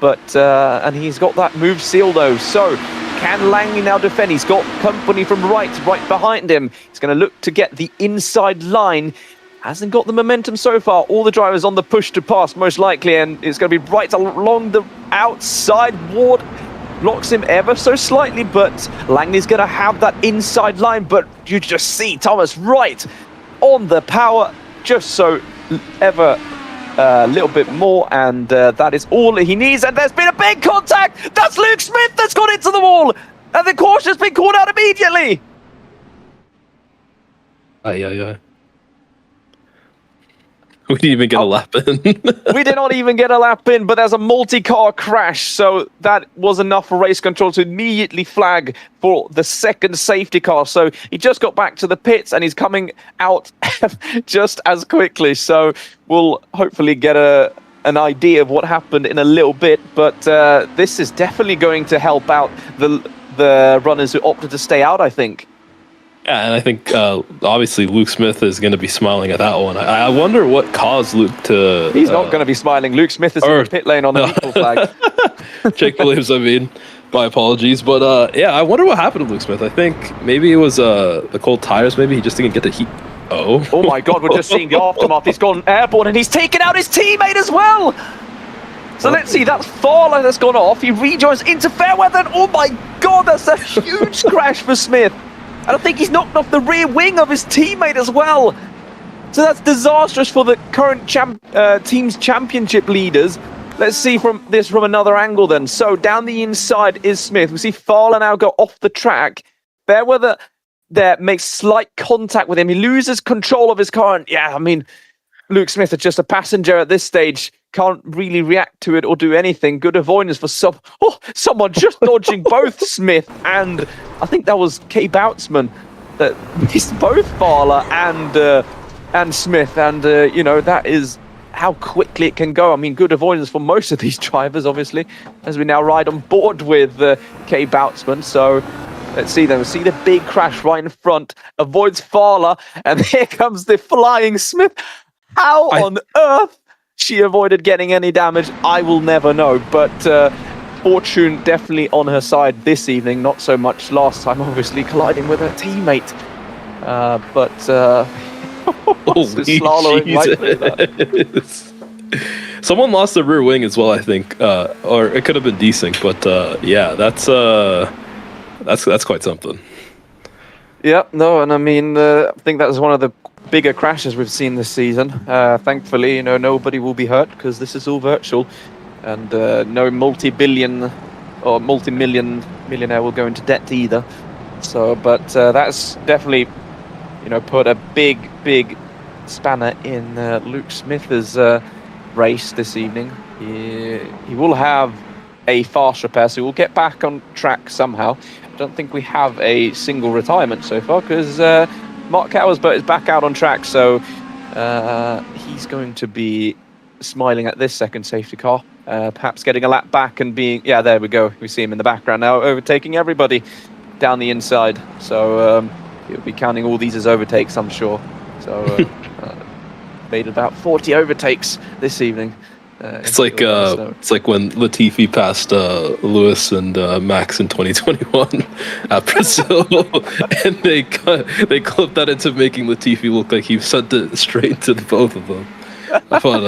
Speaker 2: But and he's got that move sealed, though. So can Langley now defend? He's got company from right behind him. He's going to look to get the inside line. Hasn't got the momentum so far. All the drivers on the push to pass, most likely, and it's going to be right along the outside. Ward blocks him ever so slightly, but Langley's going to have that inside line. But you just see Thomas right on the power, just so ever a little bit more, and that is all he needs. And there's been a big contact. That's Luke Smith that's got into the wall, and the caution's been called out immediately.
Speaker 3: Yeah. We didn't even get a lap in.
Speaker 2: We did not even get a lap in, but there's a multi-car crash, so that was enough for race control to immediately flag for the second safety car. So he just got back to the pits, and he's coming out just as quickly. So we'll hopefully get an idea of what happened in a little bit, but this is definitely going to help out the runners who opted to stay out, I think.
Speaker 3: Yeah, and I think obviously Luke Smith is going to be smiling at that one. I wonder what caused Luke to...
Speaker 2: He's not going to be smiling. Luke Smith is in the pit lane on the neutral flag.
Speaker 3: Jake Williams, I mean. My apologies. But yeah, I wonder what happened to Luke Smith. I think maybe it was the cold tires. Maybe he just didn't get the heat. Oh
Speaker 2: my God, we're just seeing the aftermath. He's gone airborne and he's taken out his teammate as well. So let's see, that's Fowler that's gone off. He rejoins into fair weather. Oh my God, that's a huge crash for Smith. And I think he's knocked off the rear wing of his teammate as well. So that's disastrous for the current team's championship leaders. Let's see from another angle then. So down the inside is Smith. We see Fowler now go off the track. Fairweather there makes slight contact with him. He loses control of his car. And yeah, I mean, Luke Smith is just a passenger at this stage. Can't really react to it or do anything. Good avoidance for someone just dodging both Smith and I think that was K Boutsman that missed both Fowler and Smith. And, you know, that is how quickly it can go. I mean, good avoidance for most of these drivers, obviously, as we now ride on board with K Boutsman. So let's see them. We see the big crash right in front. Avoids Fowler. And here comes the flying Smith. How on earth she avoided getting any damage, I will never know. But fortune definitely on her side this evening. Not so much last time, obviously, colliding with her teammate.
Speaker 3: Someone lost the rear wing as well, I think, or it could have been desync. But yeah, that's quite something.
Speaker 2: Yeah, no, and I mean, I think that was one of the bigger crashes we've seen this season. Thankfully, you know, nobody will be hurt because this is all virtual, and no multi-billion or multi-millionaire will go into debt either. So, but that's definitely, you know, put a big spanner in Luke Smith's race this evening. He will have a fast repair, so we'll get back on track somehow. I don't think we have a single retirement so far because Mark Cowhersbert is back out on track, so he's going to be smiling at this second safety car, perhaps getting a lap back and being... Yeah, there we go. We see him in the background now, overtaking everybody down the inside. So he'll be counting all these as overtakes, I'm sure. So made about 40 overtakes this evening.
Speaker 3: It's like when Latifi passed Lewis and Max in 2021 at Brazil, and they clipped that into making Latifi look like he sent it straight to both of them. I thought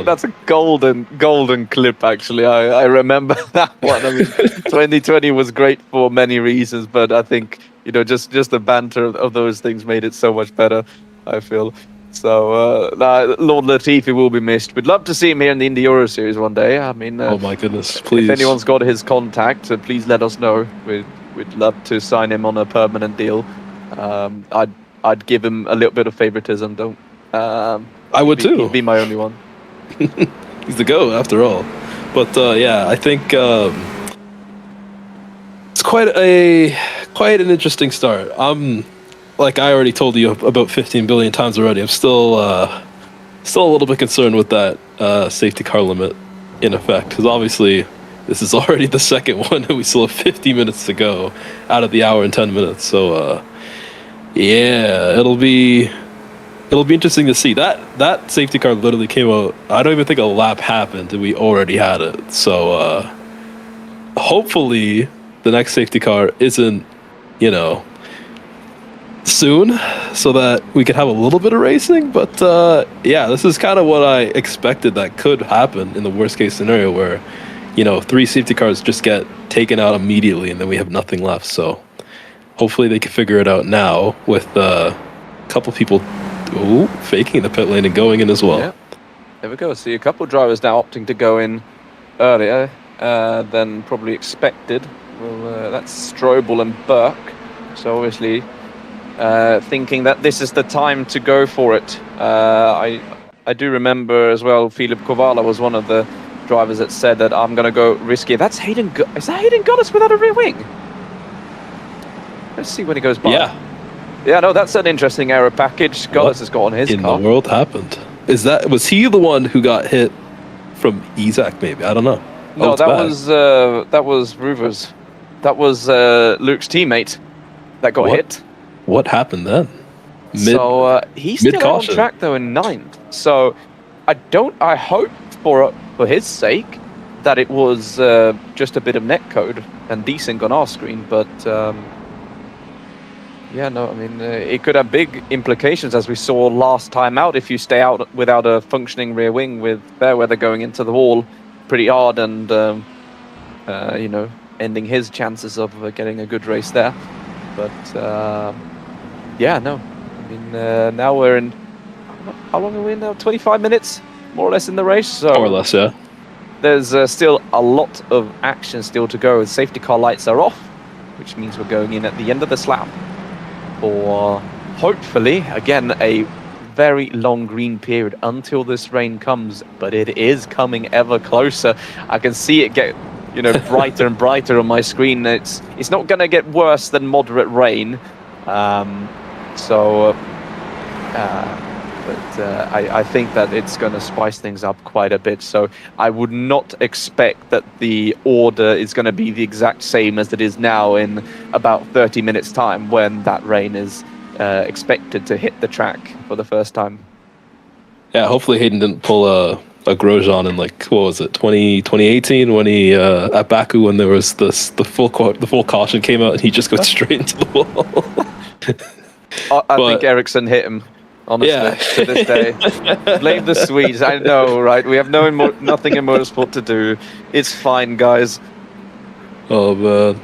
Speaker 2: that's a golden clip. Actually, I remember that one. I mean, 2020 was great for many reasons, but I think, you know, just the banter of those things made it so much better, I feel. So, Lord Latifi will be missed. We'd love to see him here in the Indy Euro Series one day. I mean,
Speaker 3: oh my goodness, please.
Speaker 2: If anyone's got his contact, please let us know. We'd love to sign him on a permanent deal. I'd give him a little bit of favoritism. Don't.
Speaker 3: I would too.
Speaker 2: He'd be my only one.
Speaker 3: He's the GOAT after all. But yeah, I think it's quite an interesting start. Like I already told you about 15 billion times already, I'm still a little bit concerned with that safety car limit in effect, because obviously this is already the second one and we still have 50 minutes to go out of the hour and 10 minutes. So yeah, it'll be interesting to see. That safety car literally came out, I don't even think a lap happened and we already had it. So hopefully the next safety car isn't, you know, soon, so that we could have a little bit of racing. But yeah, this is kind of what I expected that could happen in the worst case scenario, where, you know, 3 safety cars just get taken out immediately and then we have nothing left. So hopefully they can figure it out now with a couple people faking the pit lane and going in as well.
Speaker 2: Yeah. There we go. See a couple of drivers now opting to go in earlier than probably expected. Well, that's Strobel and Burke. So obviously thinking that this is the time to go for it. I do remember as well, Filip Kovala was one of the drivers that said that I'm going to go risky. That's Hayden. Is that Hayden Goddess without a rear wing? Let's see when he goes by. Yeah, no, that's an interesting error package. Goddess has got on his car.
Speaker 3: In the world happened? Was he the one who got hit from Isaac? Maybe, I don't know.
Speaker 2: No, that was Ruvers. That was Luke's teammate. that got hit.
Speaker 3: What happened then?
Speaker 2: He's still on track though in 9th. So I hope for his sake that it was just a bit of netcode and desync on our screen, but it could have big implications, as we saw last time out. If you stay out without a functioning rear wing with fair weather going into the wall pretty hard and ending his chances of getting a good race there. But now we're in, how long are we in now? 25 minutes more or less in the race. So
Speaker 3: more or less, yeah.
Speaker 2: There's still a lot of action still to go. The safety car lights are off, which means we're going in at the end of this lap for hopefully again a very long green period until this rain comes, but it is coming ever closer. I can see it get brighter and brighter on my screen. It's not going to get worse than moderate rain, I think that it's going to spice things up quite a bit. So I would not expect that the order is going to be the exact same as it is now in about 30 minutes time, when that rain is expected to hit the track for the first time.
Speaker 3: Yeah, hopefully Jaeden didn't pull a Grosjean in 2018 when he at Baku, when there was the full caution came out and he just goes straight into the wall.
Speaker 2: I think Ericsson hit him. Honestly, to this day. Blame the Swedes. I know, right? We have nothing in motorsport to do. It's fine, guys.
Speaker 3: Oh, man.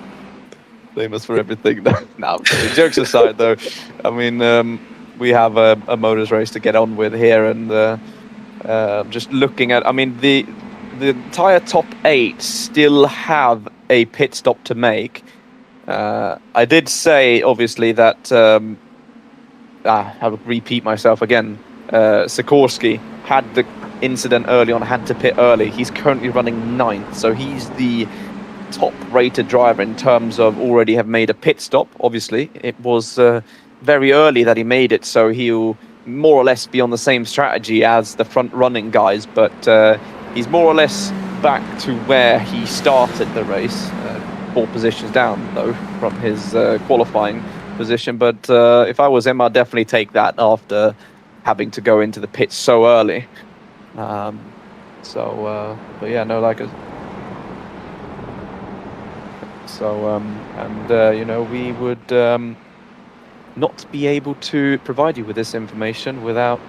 Speaker 2: Blame us for everything. No, jokes aside, though. I mean, we have a motors race to get on with here, and just looking at... I mean, the entire top 8 still have a pit stop to make. I did say, obviously, that... I'll repeat myself again. Sikorsky had the incident early on, had to pit early. He's currently running 9th, so he's the top-rated driver in terms of already have made a pit stop. Obviously, it was very early that he made it, so he'll more or less be on the same strategy as the front-running guys, but he's more or less back to where he started the race, 4 positions down, though, from his qualifying position. But if I was him, I'd definitely take that after having to go into the pits so early. But yeah, no, like a... we would not be able to provide you with this information without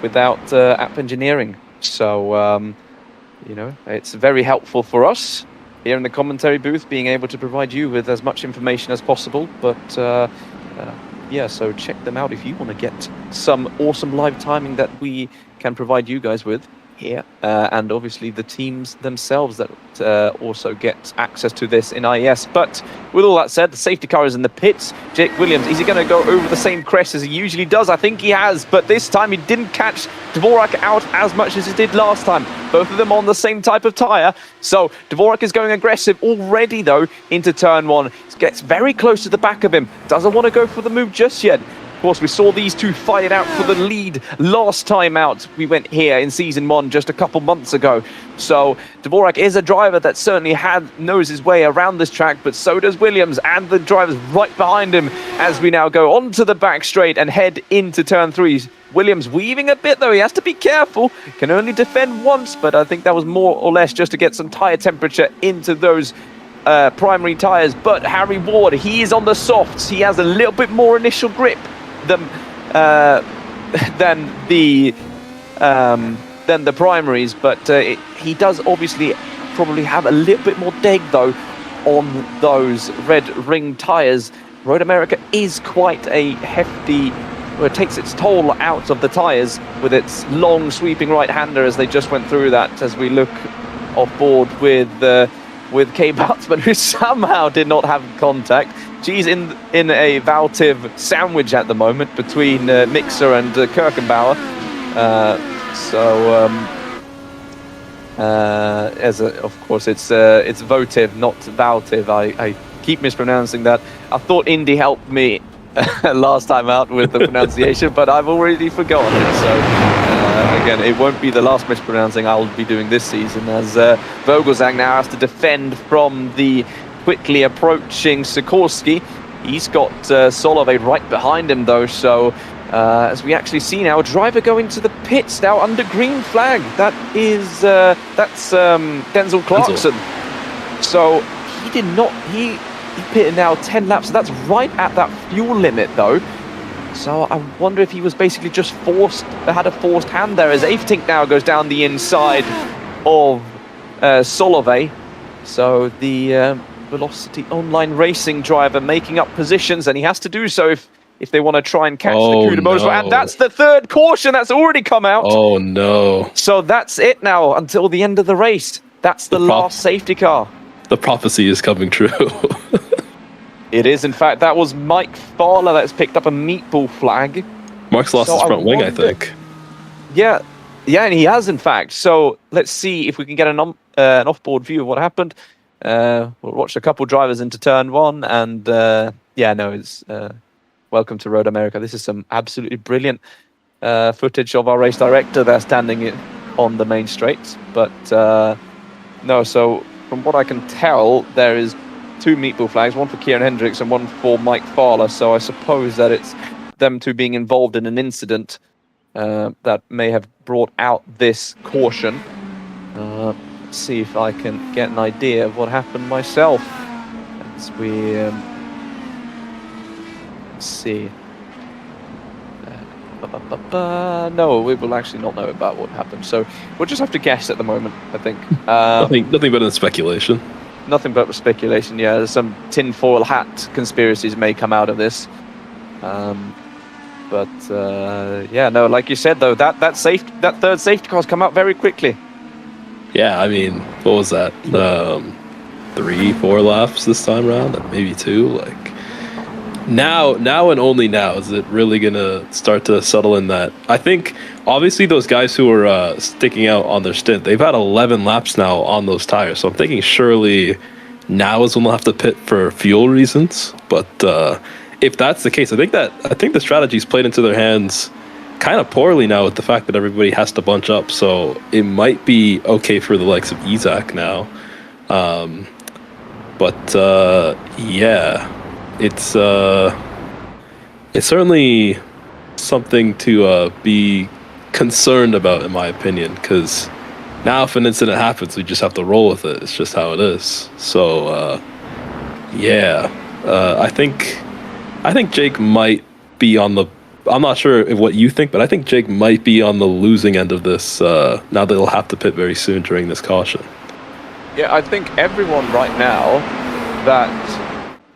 Speaker 2: without app engineering. So it's very helpful for us here in the commentary booth, being able to provide you with as much information as possible. But so check them out if you want to get some awesome live timing that we can provide you guys with here, and obviously the teams themselves that also get access to this in IES. But with all that said, the safety car is in the pits. Jake Williams, is he going to go over the same crest as he usually does? I think he has, but this time he didn't catch Dvorak out as much as he did last time. Both of them on the same type of tyre. So Dvorak is going aggressive already, though, into turn 1. He gets very close to the back of him. Doesn't want to go for the move just yet. Of course, we saw these two fight it out for the lead last time out. We went here in Season 1 just a couple months ago. So Dvorak is a driver that certainly knows his way around this track, but so does Williams and the drivers right behind him as we now go onto the back straight and head into turn 3. Williams weaving a bit, though. He has to be careful. Can only defend once, but I think that was more or less just to get some tyre temperature into those primary tyres. But Harry Ward, he is on the softs. He has a little bit more initial grip than the primaries, but he does obviously probably have a little bit more deg, though, on those red ring tyres. Road America is quite a hefty... Well, it takes its toll out of the tyres with its long sweeping right-hander as they just went through that, as we look off board with Kay Butzman, who somehow did not have contact. She's in a Valtiv sandwich at the moment between Mixer and Kirkenbauer. Of course, it's Votiv, not Valtiv. I keep mispronouncing that. I thought Indy helped me last time out with the pronunciation, but I've already forgotten it. So again, it won't be the last mispronouncing I'll be doing this season, as Vogelsang now has to defend from the quickly approaching Sikorsky. He's got Solovey right behind him though, so as we actually see now, a driver going to the pits now under green flag. That's Denzel Clarkson. So he did not, he pitted now 10 laps, so that's right at that fuel limit though. So I wonder if he was basically just had a forced hand there, as Aفتink now goes down the inside of Solovey. So the Velocity Online Racing driver making up positions, and he has to do so if they want to try and catch the CUDA Motorsport. And that's the third caution that's already come out.
Speaker 3: Oh no.
Speaker 2: So that's it now until the end of the race. That's the last safety car.
Speaker 3: The prophecy is coming true.
Speaker 2: It is, in fact. That was Mike Fowler that's picked up a meatball flag.
Speaker 3: Mark's lost his front wing, I think.
Speaker 2: Yeah, and he has, in fact. So let's see if we can get an off-board view of what happened. We'll watch a couple drivers into turn one, and it's welcome to Road America. This is some absolutely brilliant footage of our race director there standing on the main straight. But so from what I can tell, there is 2 meatball flags, one for Kieran Hendricks and one for Mike Fowler. So I suppose that it's them two being involved in an incident that may have brought out this caution. Let's see if I can get an idea of what happened myself. As we let's see. No, we will actually not know about what happened. So we'll just have to guess at the moment, I think.
Speaker 3: Nothing but speculation.
Speaker 2: Nothing but speculation, yeah. There's some tinfoil hat conspiracies may come out of this. Like you said, though, that third safety car's come out very quickly.
Speaker 3: Yeah, I mean, what was that? 3-4 laps this time around? Maybe 2? Like, now and only now is it really going to start to settle in that. I think, obviously, those guys who are sticking out on their stint, they've had 11 laps now on those tires. So I'm thinking surely now is when they'll have to pit for fuel reasons. But if that's the case, I think the strategy's played into their hands kind of poorly now with the fact that everybody has to bunch up. So it might be okay for the likes of Isaac now. It's certainly something to be concerned about, in my opinion, because now if an incident happens, we just have to roll with it. It's just how it is. So I think Jake might be on the, I'm not sure what you think, but I think Jake might be on the losing end of this now that he'll have to pit very soon during this caution.
Speaker 2: Yeah, I think everyone right now that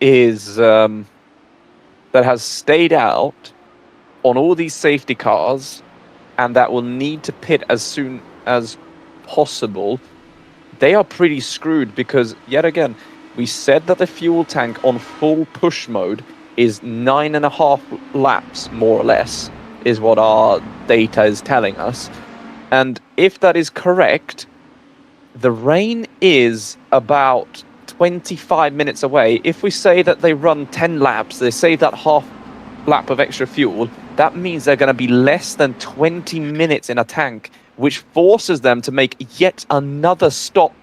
Speaker 2: is that has stayed out on all these safety cars and that will need to pit as soon as possible, they are pretty screwed, because yet again, we said that the fuel tank on full push mode is 9.5 laps, more or less, is what our data is telling us. And if that is correct, the rain is about 25 minutes away. If we say that they run 10 laps, they save that half lap of extra fuel, that means they're going to be less than 20 minutes in a tank, which forces them to make yet another stop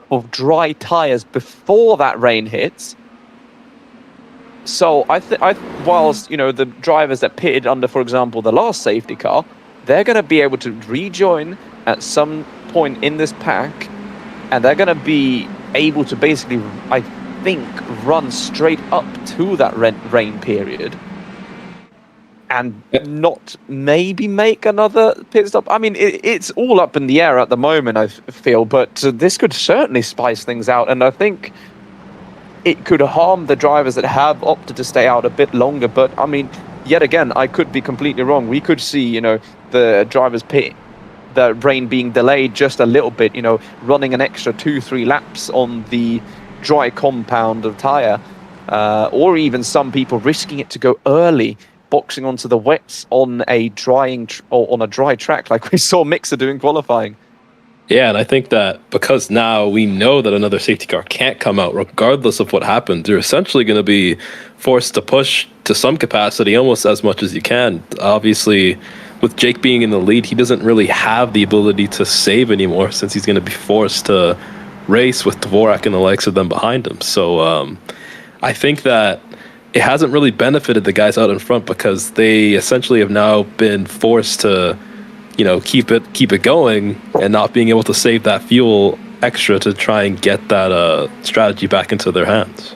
Speaker 2: of dry tires before that rain hits. So whilst, the drivers that pitted under, for example, the last safety car, they're going to be able to rejoin at some point in this pack, and they're going to be able to basically, I think, run straight up to that rain period and not maybe make another pit stop. I mean, it's all up in the air at the moment, I feel, but this could certainly spice things out, and I think it could harm the drivers that have opted to stay out a bit longer. But I mean, yet again, I could be completely wrong. We could see, the drivers pit, the rain being delayed just a little bit, running an extra 2-3 laps on the dry compound of tyre, or even some people risking it to go early, boxing onto the wets on a dry track like we saw Mixer doing qualifying.
Speaker 3: Yeah, and I think that because now we know that another safety car can't come out regardless of what happens, you're essentially going to be forced to push to some capacity almost as much as you can. Obviously, with Jake being in the lead, he doesn't really have the ability to save anymore, since he's going to be forced to race with Dvorak and the likes of them behind him. So I think that it hasn't really benefited the guys out in front because they essentially have now been forced to, keep it going and not being able to save that fuel extra to try and get that strategy back into their hands.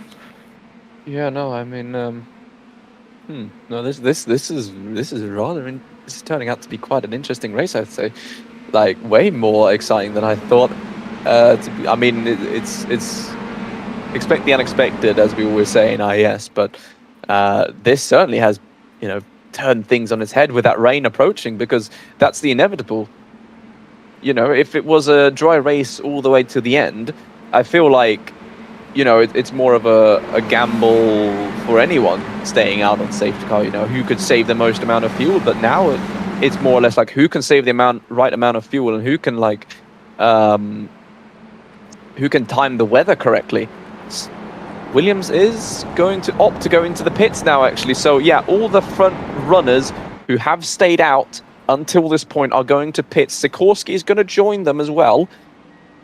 Speaker 2: Yeah, no, I mean, no, this is rather this is turning out to be quite an interesting race, I'd say. Like, way more exciting than I thought. I mean, it's expect the unexpected, as we always say in IES, but this certainly has, turned things on its head with that rain approaching, because that's the inevitable. If it was a dry race all the way to the end, I feel like, it's more of a gamble for anyone staying out on safety car, who could save the most amount of fuel. But now it's more or less like who can save the right amount of fuel and who can time the weather correctly. Williams is going to opt to go into the pits now, actually. So yeah, all the front runners who have stayed out until this point are going to pits. Sikorsky is going to join them as well.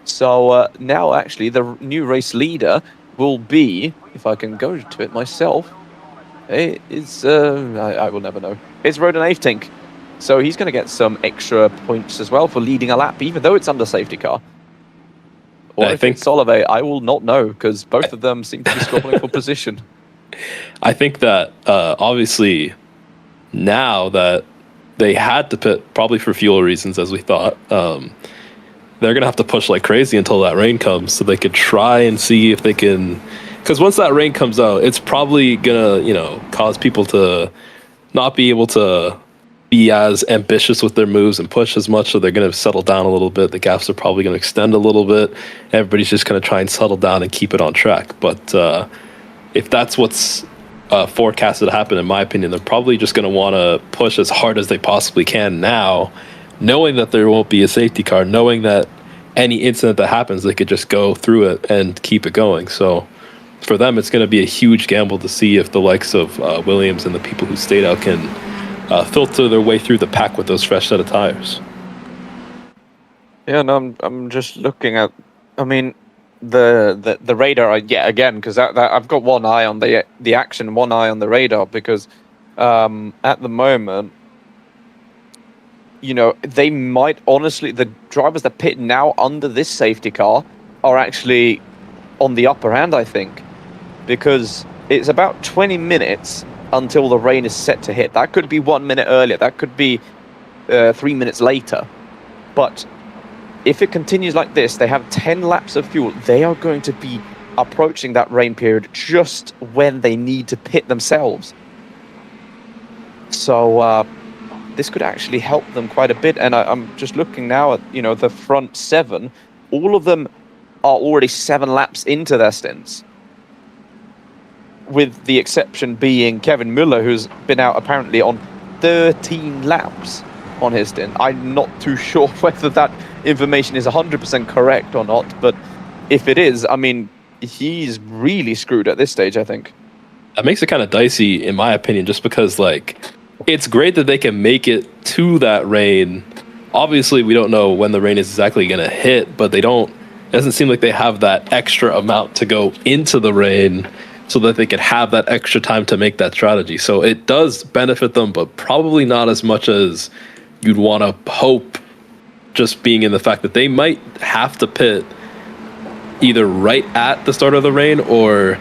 Speaker 2: So now, actually, the new race leader will be, if I can go to it myself, I will never know. It's Rodan Aftink. So he's going to get some extra points as well for leading a lap, even though it's under safety car. Or if it's Solveig, I will not know, because both of them seem to be struggling for position.
Speaker 3: I think that, obviously, now that they had to pit, probably for fuel reasons, as we thought, they're going to have to push like crazy until that rain comes so they could try and see if they can... Because once that rain comes out, it's probably going to, cause people to not be able to be as ambitious with their moves and push as much, so they're going to settle down a little bit. The gaps are probably going to extend a little bit. Everybody's just going to try and settle down and keep it on track. But if that's what's forecasted to happen, in my opinion, they're probably just going to want to push as hard as they possibly can now, knowing that there won't be a safety car, knowing that any incident that happens, they could just go through it and keep it going. So for them, it's going to be a huge gamble to see if the likes of Williams and the people who stayed out can filter their way through the pack with those fresh set of tires.
Speaker 2: Yeah, no, I'm just looking at, I mean, the radar, again, because I've got one eye on the action, one eye on the radar, because at the moment, they might honestly, the drivers that pit now under this safety car are actually on the upper hand, I think, because it's about 20 minutes until the rain is set to hit. That could be 1 minute earlier. That could be 3 minutes later. But if it continues like this, they have 10 laps of fuel. They are going to be approaching that rain period just when they need to pit themselves. So this could actually help them quite a bit. And I'm just looking now at, the front 7. All of them are already 7 laps into their stints, with the exception being Kevin Müller, who's been out apparently on 13 laps on his stint. I'm not too sure whether that information is 100% correct or not, but if it is, I mean, he's really screwed at this stage, I think.
Speaker 3: That makes it kind of dicey, in my opinion, just because, it's great that they can make it to that rain. Obviously, we don't know when the rain is exactly going to hit, but it doesn't seem like they have that extra amount to go into the rain so that they could have that extra time to make that strategy. So it does benefit them, but probably not as much as you'd want to hope, just being in the fact that they might have to pit either right at the start of the rain or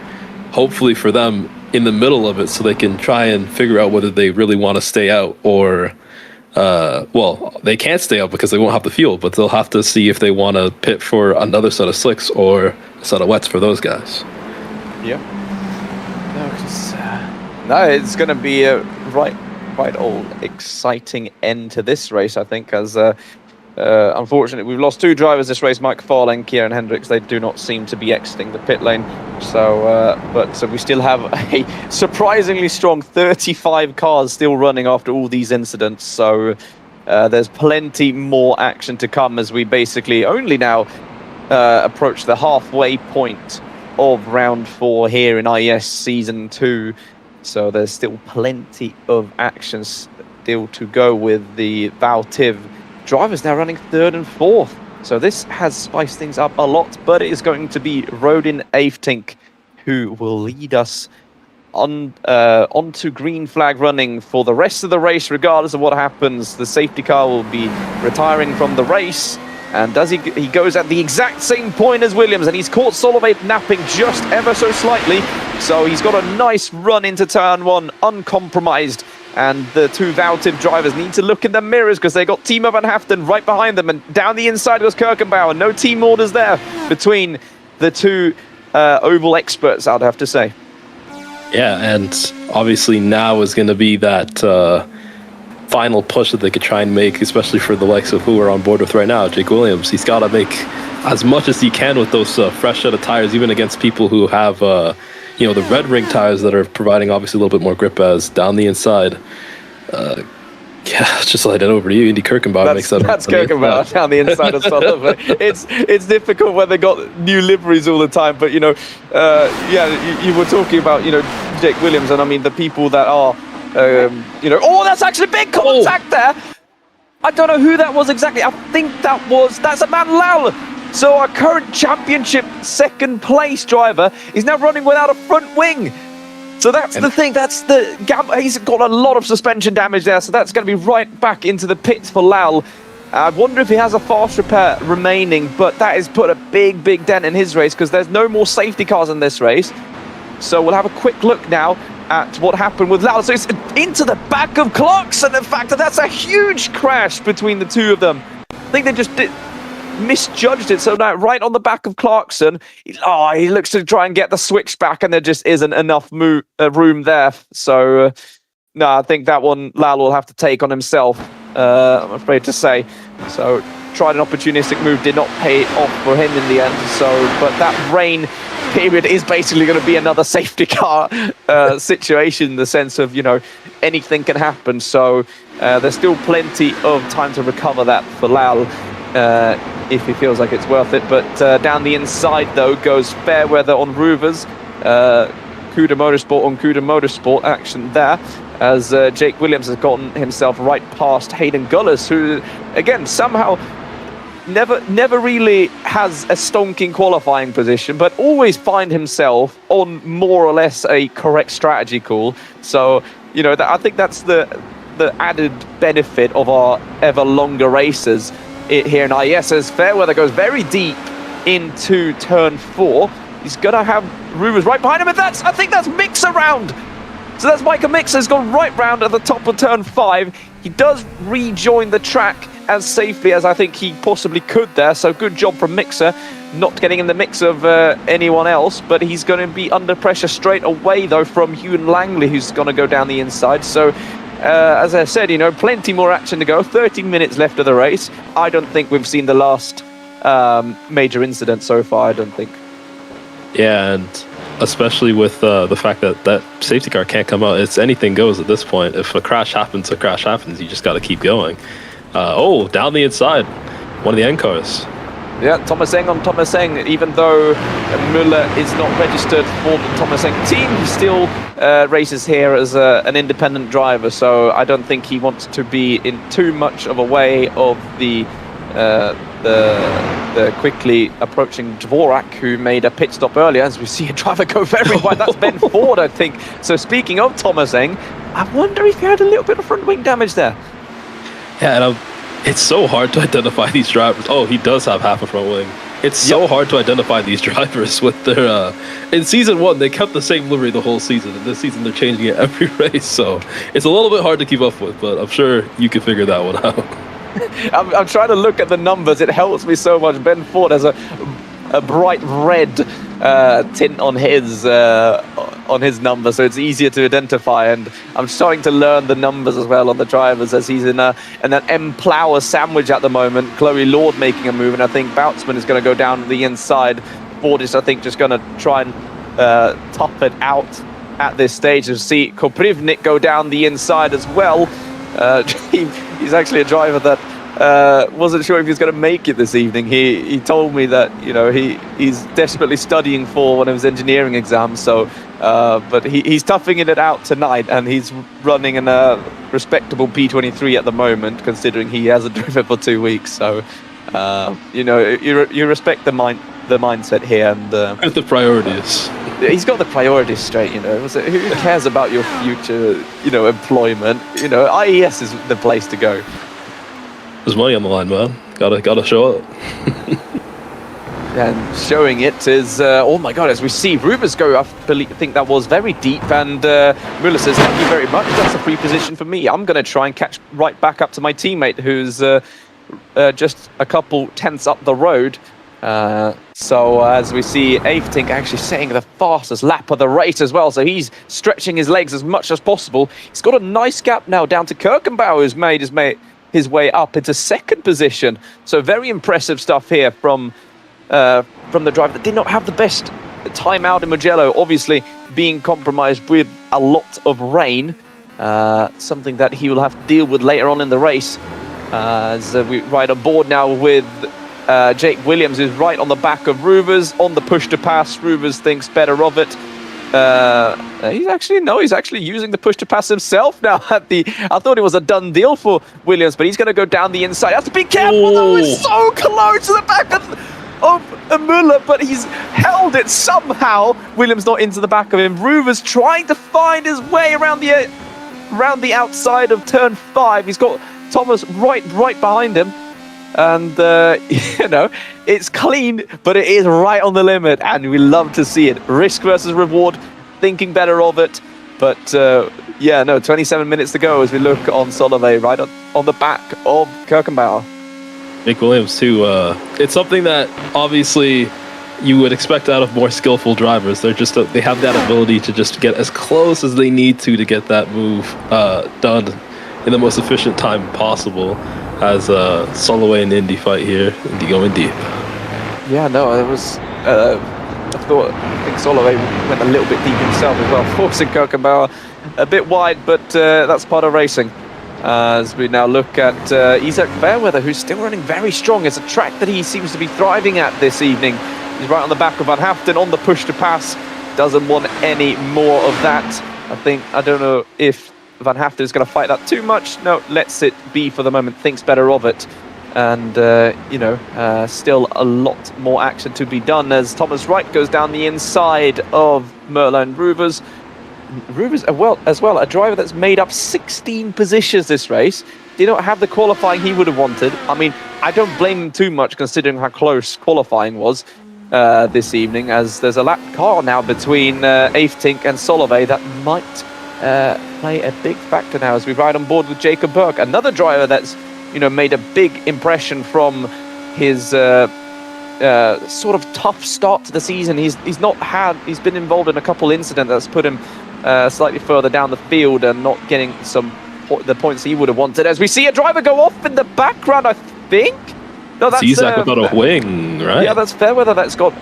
Speaker 3: hopefully for them in the middle of it, so they can try and figure out whether they really want to stay out or they can't stay out because they won't have the fuel, but they'll have to see if they want to pit for another set of slicks or a set of wets for those guys.
Speaker 2: Yeah. No, it's going to be a quite old exciting end to this race, I think, as unfortunately we've lost 2 drivers this race, Mike Farley and Kieran Hendricks. They do not seem to be exiting the pit lane, so we still have a surprisingly strong 35 cars still running after all these incidents, so there's plenty more action to come as we basically only now approach the halfway point of round 4 here in IES Season 2. So there's still plenty of action still to go with the Valtiv drivers now running 3rd and 4th So this has spiced things up a lot, but it is going to be Rodin Aftink who will lead us onto green flag running for the rest of the race, regardless of what happens. The safety car will be retiring from the race, and he goes at the exact same point as Williams, and he's caught Solveig napping just ever so slightly, so he's got a nice run into turn 1, uncompromised. And the two Voutiv drivers need to look in the mirrors because they got Timo van Haften right behind them, and down the inside goes Kirkenbauer. No team orders there between the two oval experts, I'd have to say.
Speaker 3: Yeah, and obviously now is going to be that final push that they could try and make, especially for the likes of who we're on board with right now, Jake Williams. He's got to make as much as he can with those fresh set of tires, even against people who have, the red ring tires that are providing obviously a little bit more grip as down the inside. Just slide it over to you. Indy Kirkenbauer makes that.
Speaker 2: That's Kirkenbauer down the inside of Sullivan. It's difficult when they got new liveries all the time, but you were talking about Jake Williams, and I mean the people that are that's actually big contact there. I don't know who that was exactly. I think that's a man Lal. So our current championship second place driver is now running without a front wing. So that's the thing, he's got a lot of suspension damage there, so that's going to be right back into the pits for Lal. I wonder if he has a fast repair remaining, but that has put a big, big dent in his race because there's no more safety cars in this race. So we'll have a quick look now at what happened with Lal. So it's into the back of Clarkson. In fact, that's a huge crash between the two of them. I think they just misjudged it, so now right on the back of Clarkson, he looks to try and get the switch back, and there just isn't enough room there. So I think that one Lal will have to take on himself, I'm afraid to say. So tried an opportunistic move, did not pay off for him in the end. So, but that rain period is basically going to be another safety car situation, in the sense of anything can happen. So there's still plenty of time to recover that for Lal, if he feels like it's worth it. But down the inside, though, goes Fairweather on Roovers. Cuda Motorsport on Cuda Motorsport action there, as Jake Williams has gotten himself right past Hayden Gullis, who, again, somehow never really has a stonking qualifying position, but always find himself on more or less a correct strategy call. So, I think that's the added benefit of our ever longer races here in IES, as Fairweather goes very deep into turn 4. He's gonna have Rubens right behind him, and I think that's Mixer round. So that's Micah Mixer's gone right round at the top of turn 5. He does rejoin the track as safely as I think he possibly could there. So good job from Mixer, not getting in the mix of anyone else, but he's going to be under pressure straight away though from Ewan Langley, who's going to go down the inside. So as I said, plenty more action to go. 13 minutes left of the race. I don't think we've seen the last major incident so far, I don't think.
Speaker 3: Yeah, and especially with the fact that safety car can't come out. It's anything goes at this point. If a crash happens, a crash happens. You just got to keep going. Down the inside, one of the end cars.
Speaker 2: Yeah, Thomas Eng on Thomas Eng. Even though Müller is not registered for the Thomas Eng team, he still races here as an independent driver. So I don't think he wants to be in too much of a way of the quickly approaching Dvorak, who made a pit stop earlier, as we see a driver go very wide. That's Ben Ford, I think. So speaking of Thomas Eng, I wonder if he had a little bit of front wing damage there.
Speaker 3: Yeah, and it's so hard to identify these drivers. Oh, he does have half a front wing. It's so hard to identify these drivers with their... in Season 1, they kept the same livery the whole season, and this season they're changing it every race, so it's a little bit hard to keep up with, but I'm sure you can figure that one out.
Speaker 2: I'm trying to look at the numbers. It helps me so much. Ben Ford has a bright red tint on his number, so it's easier to identify. And I'm starting to learn the numbers as well on the drivers, as he's in an M Plower sandwich at the moment. Chloe Lord making a move, and I think Boutsman is going to go down the inside. Ford is, I think, just going to try and top it out at this stage. And see Koprivnik go down the inside as well. He's actually a driver that wasn't sure if he was going to make it this evening. He told me that he's desperately studying for one of his engineering exams. So, but he's toughing it out tonight, and he's running in a respectable P23 at the moment, considering he hasn't driven for 2 weeks. So, You respect the mindset here, and
Speaker 3: The priorities.
Speaker 2: he's got the priorities straight. Who cares about your future, employment? IES is the place to go.
Speaker 3: There's money on the line, man. Gotta show up.
Speaker 2: And showing it is, oh my god, as we see Rubens go, I think that was very deep, and Müller says, thank you very much, that's a free position for me. I'm going to try and catch right back up to my teammate, who's just a couple tenths up the road. So as we see Aftink actually setting the fastest lap of the race as well, so he's stretching his legs as much as possible. He's got a nice gap now down to Kirkenbauer, who's made his way up into second position. So very impressive stuff here from the driver that did not have the best time out in Mugello, obviously being compromised with a lot of rain, something that he will have to deal with later on in the race. As we ride on board now with Jake Williams, who's right on the back of Ruvers on the push to pass. Ruvers thinks better of it. He's actually using the push to pass himself now. I thought it was a done deal for Williams, but he's going to go down the inside. Has to be careful though. It's so close to the back of Müller, but he's held it somehow. Williams not into the back of him. Ruvers trying to find his way around the outside of turn 5. He's got Thomas right behind him. And, it's clean, but it is right on the limit, and we love to see it. Risk versus reward, thinking better of it. But, 27 minutes to go as we look on Solveig, right on the back of Kirkenbauer.
Speaker 3: Nick Williams, too. It's something that, obviously, you would expect out of more skillful drivers. They have that ability to just get as close as they need to get that move done in the most efficient time possible. As Solveig and Indy fight here, Indy going deep.
Speaker 2: Yeah, no, it was. I think Solveig went a little bit deep himself as well, forcing Kirkenbauer a bit wide, but that's part of racing. As we now look at Isaac Fairweather, who's still running very strong. It's a track that he seems to be thriving at this evening. He's right on the back of Van Haften on the push to pass. Doesn't want any more of that. I don't know if Van Haften is going to fight that too much. No, lets it be for the moment. Thinks better of it. And, still a lot more action to be done as Thomas Wright goes down the inside of Merlin Ruvers. Ruvers, as well, a driver that's made up 16 positions this race. Did not have the qualifying he would have wanted. I mean, I don't blame him too much considering how close qualifying was this evening, as there's a lap car now between Aftink and Solveig that might play a big factor now as we ride on board with Jacob Burke, another driver that's made a big impression from his sort of tough start to the season. He's been involved in a couple incidents that's put him slightly further down the field and not getting the points he would have wanted. As we see a driver go off in the background, I think. No, that's
Speaker 3: Zizak without a wing, right?
Speaker 2: Yeah, that's Fairweather that's got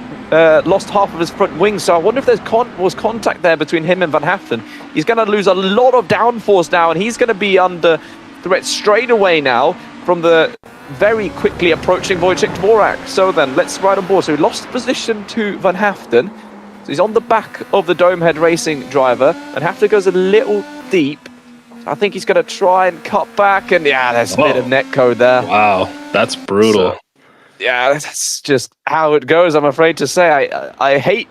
Speaker 2: lost half of his front wing. So I wonder if was contact there between him and Van Haften. He's going to lose a lot of downforce now, and he's going to be under threat straight away now from the very quickly approaching Wojciech Dvorak. So then, let's ride on board. So he lost position to Van Haften. So he's on the back of the Domehead Racing driver. Van Haften goes a little deep. I think he's going to try and cut back, and there's a bit of netcode there.
Speaker 3: Wow, that's brutal.
Speaker 2: So, that's just how it goes, I'm afraid to say. I hate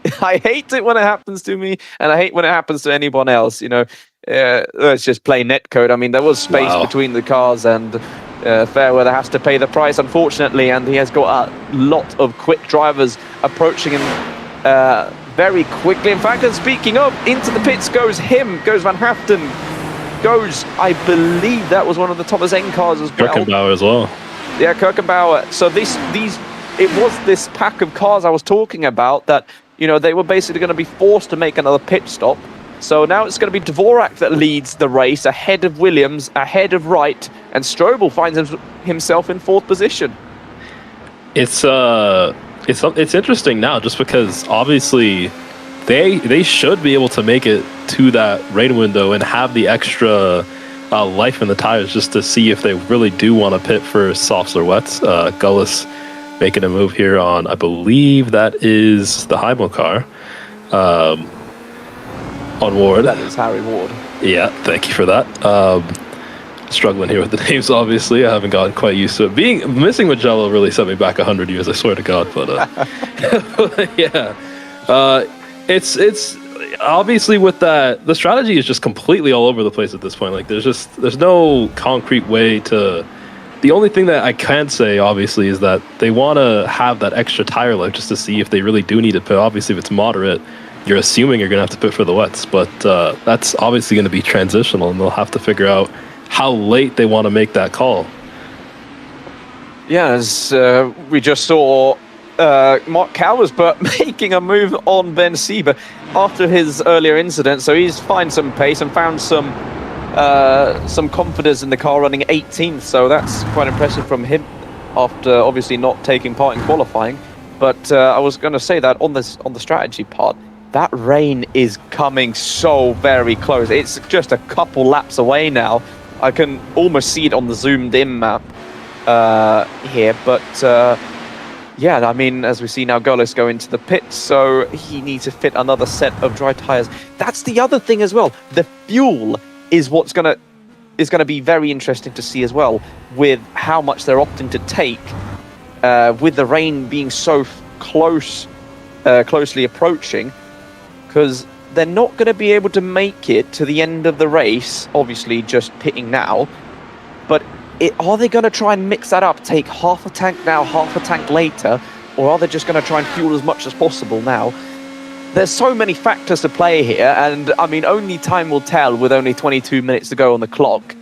Speaker 2: it when it happens to me, and I hate when it happens to anyone else. Let's just play netcode. I mean, there was space between the cars, and Fairweather has to pay the price, unfortunately, and he has got a lot of quick drivers approaching him very quickly. In fact, and speaking of, into the pits goes Van Haften. I believe that was one of the Thomas N cars as well.
Speaker 3: Kirkenbauer as well.
Speaker 2: Yeah, Kirkenbauer. So it was this pack of cars I was talking about that, they were basically going to be forced to make another pit stop. So now it's going to be Dvorak that leads the race ahead of Williams, ahead of Wright, and Strobel finds himself in 4th position.
Speaker 3: It's interesting now just because obviously they should be able to make it to that rain window and have the extra life in the tires just to see if they really do want to pit for softs or wets. Gullis making a move here on, I believe that is the Heimo car. On Ward.
Speaker 2: That is Harry Ward.
Speaker 3: Yeah, thank you for that. struggling here with the names, obviously. I haven't gotten quite used to it. Missing Magello really set me back 100 years, I swear to God. But yeah, it's obviously with that, the strategy is just completely all over the place at this point. Like there's no concrete way to. The only thing that I can say, obviously, is that they want to have that extra tire life just to see if they really do need to pit. Obviously, if it's moderate, you're assuming you're going to have to pit for the wets, but that's obviously going to be transitional, and they'll have to figure out how late they want to make that call.
Speaker 2: Yeah, as we just saw Mark Cowers, but making a move on Ben Sieber after his earlier incident, so he's found some pace and found some confidence in the car, running 18th, so that's quite impressive from him after obviously not taking part in qualifying. But I was going to say that on the strategy part, that rain is coming so very close. It's just a couple laps away now. I can almost see it on the zoomed in map here, but yeah, I mean, as we see now, Golis go into the pits, so he needs to fit another set of dry tires. That's the other thing as well. The fuel is what's gonna be very interesting to see as well, with how much they're opting to take, with the rain being so closely approaching, because they're not going to be able to make it to the end of the race, obviously just pitting now, but are they going to try and mix that up, take half a tank now, half a tank later, or are they just going to try and fuel as much as possible now? There's so many factors to play here, and I mean, only time will tell with only 22 minutes to go on the clock,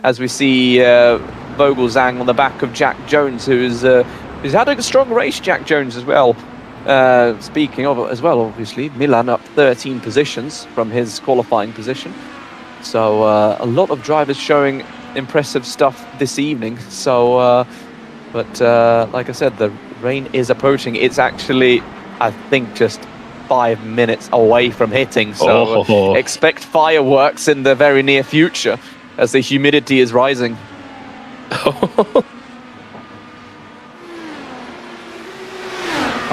Speaker 2: as we see Vogelzang on the back of Jack Jones, who's had a strong race, Jack Jones, as well. Speaking of it as well, obviously, Milan up 13 positions from his qualifying position. So a lot of drivers showing impressive stuff this evening. So, but like I said, the rain is approaching. It's actually, I think, just 5 minutes away from hitting, so expect fireworks in the very near future as the humidity is rising.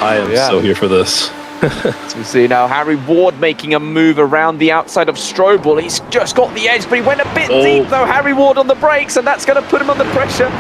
Speaker 3: I am so here for this.
Speaker 2: So we see now Harry Ward making a move around the outside of Strobel. He's just got the edge, but he went a bit deep though, Harry Ward on the brakes, and that's going to put him under pressure.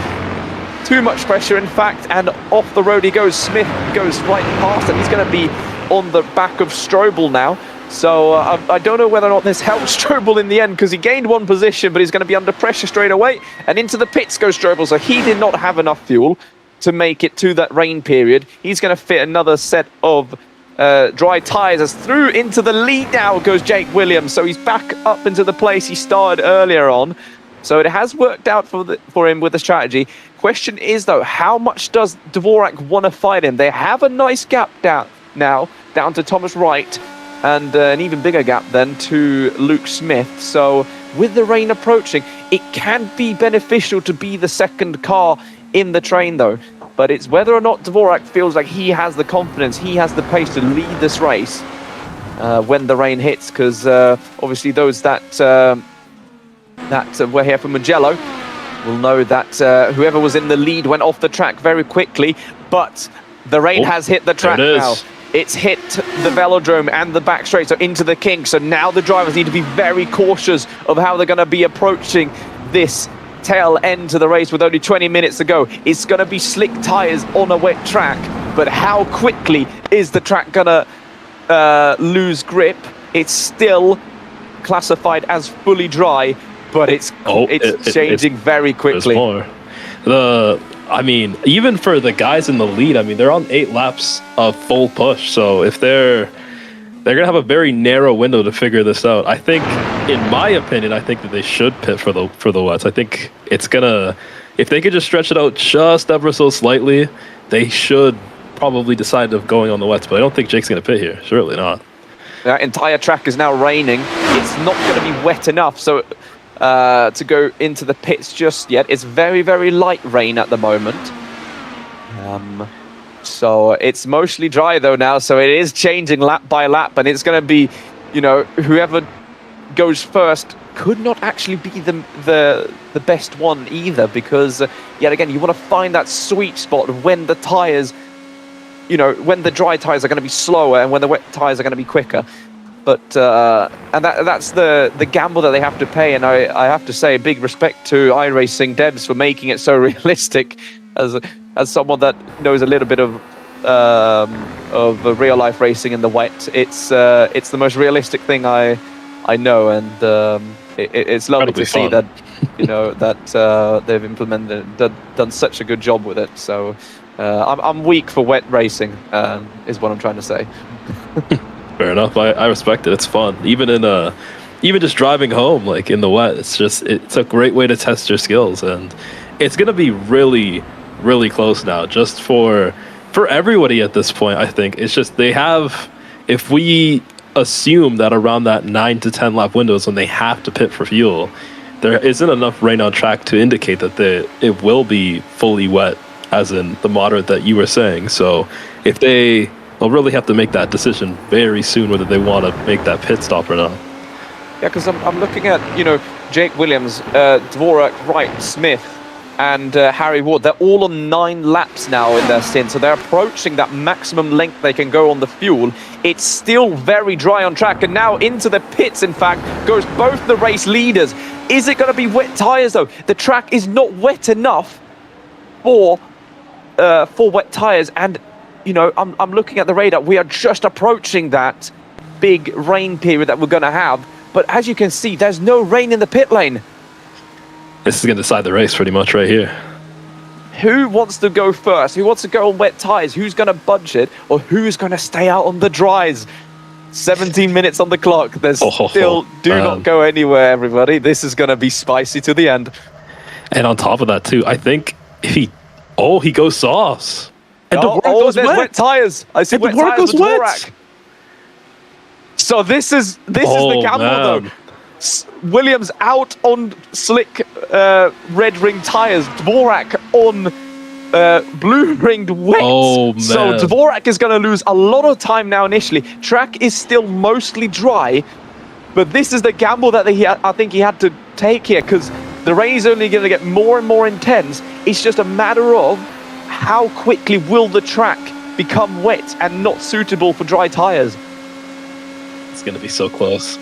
Speaker 2: Too much pressure, in fact, and off the road he goes. Smith goes right past, and he's going to be on the back of Strobel now. So I don't know whether or not this helps Strobel in the end, because he gained one position, but he's going to be under pressure straight away. And into the pits goes Strobel, so he did not have enough fuel to make it to that rain period. He's going to fit another set of dry tyres, as through into the lead now goes Jake Williams. So he's back up into the place he started earlier on. So it has worked out for him with the strategy. Question is, though, how much does Dvorak want to fight him? They have a nice gap down to Thomas Wright, and an even bigger gap then to Luke Smith. So with the rain approaching, it can be beneficial to be the second car in the train, though. But it's whether or not Dvorak feels like he has the confidence, he has the pace to lead this race when the rain hits, because obviously those that were here from Mugello will know that whoever was in the lead went off the track very quickly, but the rain has hit the track now. It's hit the velodrome and the back straight, so into the kink. So now the drivers need to be very cautious of how they're going to be approaching this tail end to the race with only 20 minutes to go. It's going to be slick tyres on a wet track, but how quickly is the track going to lose grip? It's still classified as fully dry, but it's changing very quickly.
Speaker 3: I mean, even for the guys in the lead, I mean, they're on 8 laps of full push. So if they're going to have a very narrow window to figure this out. I think, in my opinion, I think that they should pit for the wets. I think it's going to, if they could just stretch it out just ever so slightly, they should probably decide of going on the wets. But I don't think Jake's going to pit here. Surely not.
Speaker 2: That entire track is now raining. It's not going to be wet enough. So to go into the pits just yet. It's very, very light rain at the moment. So it's mostly dry though now, so it is changing lap by lap, and it's going to be, you know, whoever goes first could not actually be the best one either, because yet again, you want to find that sweet spot of when the tires, you know, when the dry tires are going to be slower and when the wet tires are going to be quicker. But and that's the gamble that they have to pay. And I have to say, big respect to iRacing devs for making it so realistic. As someone that knows a little bit of real life racing in the wet, it's the most realistic thing I know, and it's lovely to see that that they've done such a good job with it. So I'm weak for wet racing, is what I'm trying to say.
Speaker 3: Fair enough. I respect it. It's fun, even just driving home like in the wet. It's a great way to test your skills, and it's gonna be really, really close now, just for everybody at this point. I think it's just they have, if we assume that around that 9 to 10 lap windows when they have to pit for fuel, there isn't enough rain on track to indicate that it will be fully wet, as in the moderate that you were saying. So if they'll really have to make that decision very soon whether they want to make that pit stop or not.
Speaker 2: Yeah, because I'm looking at, Jake Williams, Dvorak, Wright, Smith, and Harry Ward. They're all on 9 laps now in their stint, so they're approaching that maximum length they can go on the fuel. It's still very dry on track, and now into the pits, in fact, goes both the race leaders. Is it going to be wet tyres, though? The track is not wet enough for wet tyres, and, I'm looking at the radar. We are just approaching that big rain period that we're going to have, but as you can see, there's no rain in the pit lane.
Speaker 3: This is going to decide the race pretty much right here.
Speaker 2: Who wants to go first? Who wants to go on wet tyres? Who's going to budget? Or who's going to stay out on the dries? 17 minutes on the clock. There's still... Do not go anywhere, everybody. This is going to be spicy to the end.
Speaker 3: And on top of that, too, I think if he goes sauce. And
Speaker 2: there's wet tyres. I see wet tyres with Dvorak. So this is the gamble, though. Williams out on slick red ring tyres, Dvorak on blue ringed wet.
Speaker 3: Oh, man.
Speaker 2: So Dvorak is going to lose a lot of time now initially. Track is still mostly dry, but this is the gamble that I think he had to take here, because the rain is only going to get more and more intense. It's just a matter of how quickly will the track become wet and not suitable for dry tyres.
Speaker 3: It's going to be so close.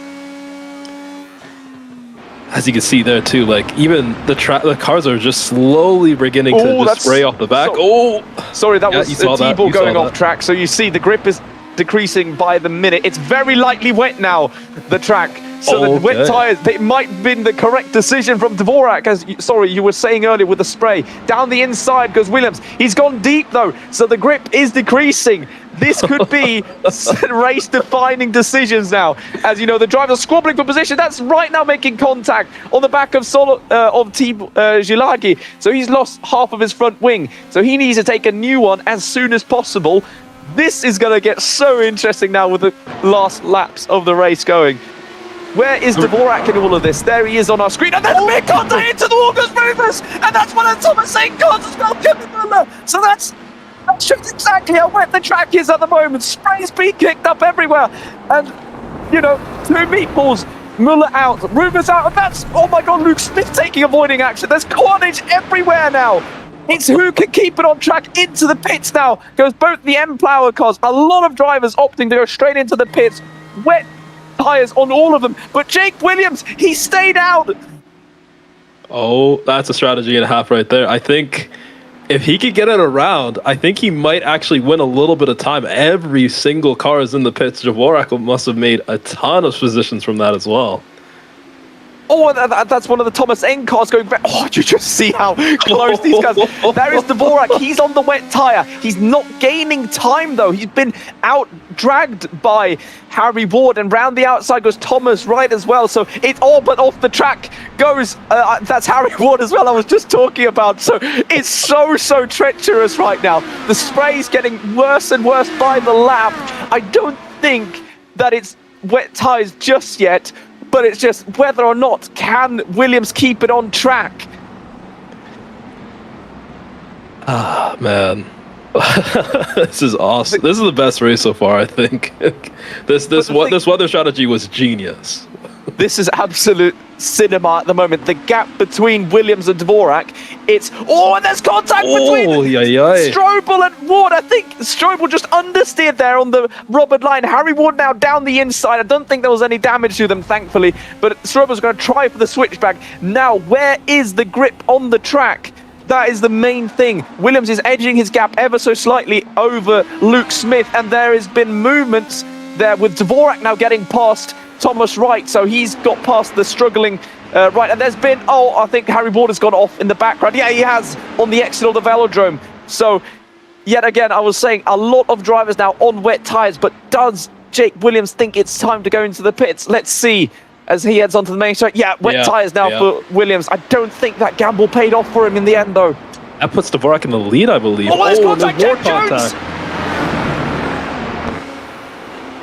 Speaker 3: As you can see there too, like even the cars are just slowly beginning to just spray off the back.
Speaker 2: Sorry, that was a T-ball going off track. So you see the grip is decreasing by the minute. It's very lightly wet now, the track. So the wet tyres, they might have been the correct decision from Dvorak, as you were saying earlier with the spray. Down the inside goes Williams. He's gone deep though, so the grip is decreasing. This could be race-defining decisions now. As you know, the driver's squabbling for position. That's right now making contact on the back of Gilagi. So he's lost half of his front wing. So he needs to take a new one as soon as possible. This is going to get so interesting now with the last laps of the race going. Where is Dvorak in all of this? There he is on our screen. And there's big contact into the August movers. And that's one of Thomas St. Cons as well. So that shows exactly how wet the track is at the moment. Spray's being kicked up everywhere. And, 2 meatballs. Muller out. Rubens out. And that's, oh my God, Luke Smith taking avoiding action. There's carnage everywhere now. It's who can keep it on track into the pits now. Goes both the M-Plower cars. A lot of drivers opting to go straight into the pits. Wet tyres on all of them. But Jake Williams, he stayed out.
Speaker 3: Oh, that's a strategy and a half right there. I think if he could get it around, I think he might actually win a little bit of time. Every single car is in the pits. Dvorak must have made a ton of positions from that as well.
Speaker 2: Oh, that's one of the Thomas N cars going back. Oh, you just see how close these guys. There is Dvorak. He's on the wet tyre. He's not gaining time, though. He's been out-dragged by Harry Ward, and round the outside goes Thomas Wright as well. So it's all but off the track goes. That's Harry Ward as well I was just talking about. So it's so treacherous right now. The spray's getting worse and worse by the lap. I don't think that it's wet tyres just yet, but it's just whether or not can Williams keep it on track.
Speaker 3: Ah, man. This is awesome. This is the best race so far, I think. This weather strategy was genius.
Speaker 2: This is absolute cinema at the moment. The gap between Williams and Dvorak and there's contact between Strobel and Ward. I think Strobel just understeered there on the rubbered line. Harry Ward now down the inside. I don't think there was any damage to them, thankfully, but Strobel's going to try for the switchback. Now, where is the grip on the track? That is the main thing. Williams is edging his gap ever so slightly over Luke Smith, and there has been movements there with Dvorak now getting past Thomas Wright, so he's got past the struggling Right, and there's been, I think Harry Ward has gone off in the background. Yeah, he has on the exit of the velodrome. So, yet again, I was saying a lot of drivers now on wet tyres, but does Jake Williams think it's time to go into the pits? Let's see as he heads onto the main straight. Yeah, wet tyres now for Williams. I don't think that gamble paid off for him in the end, though.
Speaker 3: That puts Dvorak in the lead, I believe.
Speaker 2: Oh, there's contact, Jack Jones!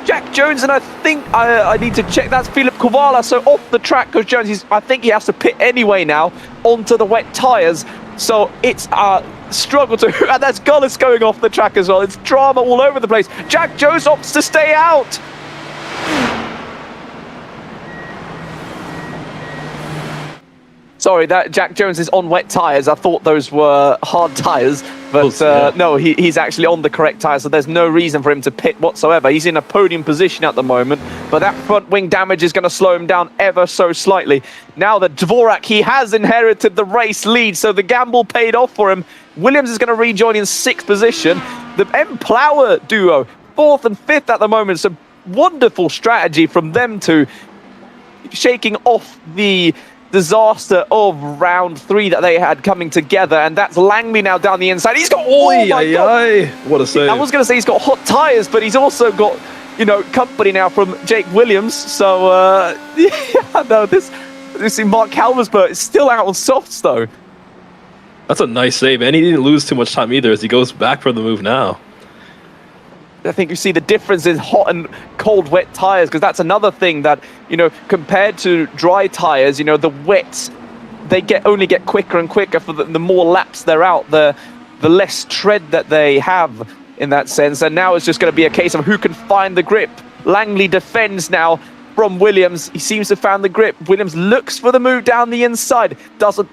Speaker 2: Jack Jones, and I think I need to check. That's Philip Kovala. So off the track goes Jones. I think he has to pit anyway now onto the wet tyres. So it's a struggle to... And that's Gullis going off the track as well. It's drama all over the place. Jack Jones opts to stay out. Sorry, that Jack Jones is on wet tyres. I thought those were hard tyres, but no, he's actually on the correct tyres, so there's no reason for him to pit whatsoever. He's in a podium position at the moment, but that front wing damage is going to slow him down ever so slightly. Now that Dvorak, he has inherited the race lead, so the gamble paid off for him. Williams is going to rejoin in 6th position. The M-Plower duo, 4th and 5th at the moment, so wonderful strategy from them two, shaking off the disaster of round 3 that they had coming together, and that's Langley now down the inside. He's got
Speaker 3: what a save.
Speaker 2: I was going to say he's got hot tyres, but he's also got, you know, company now from Jake Williams. So yeah, no, this Mark Halversberg is still out on softs though.
Speaker 3: That's a nice save, and he didn't lose too much time either as he goes back for the move now.
Speaker 2: I think you see the difference in hot and cold wet tyres, because that's another thing that, you know, compared to dry tyres, you know, the wets, they only get quicker and quicker for the more laps they're out, the less tread that they have in that sense. And now it's just going to be a case of who can find the grip. Langley defends now from Williams. He seems to have found the grip. Williams looks for the move down the inside. Doesn't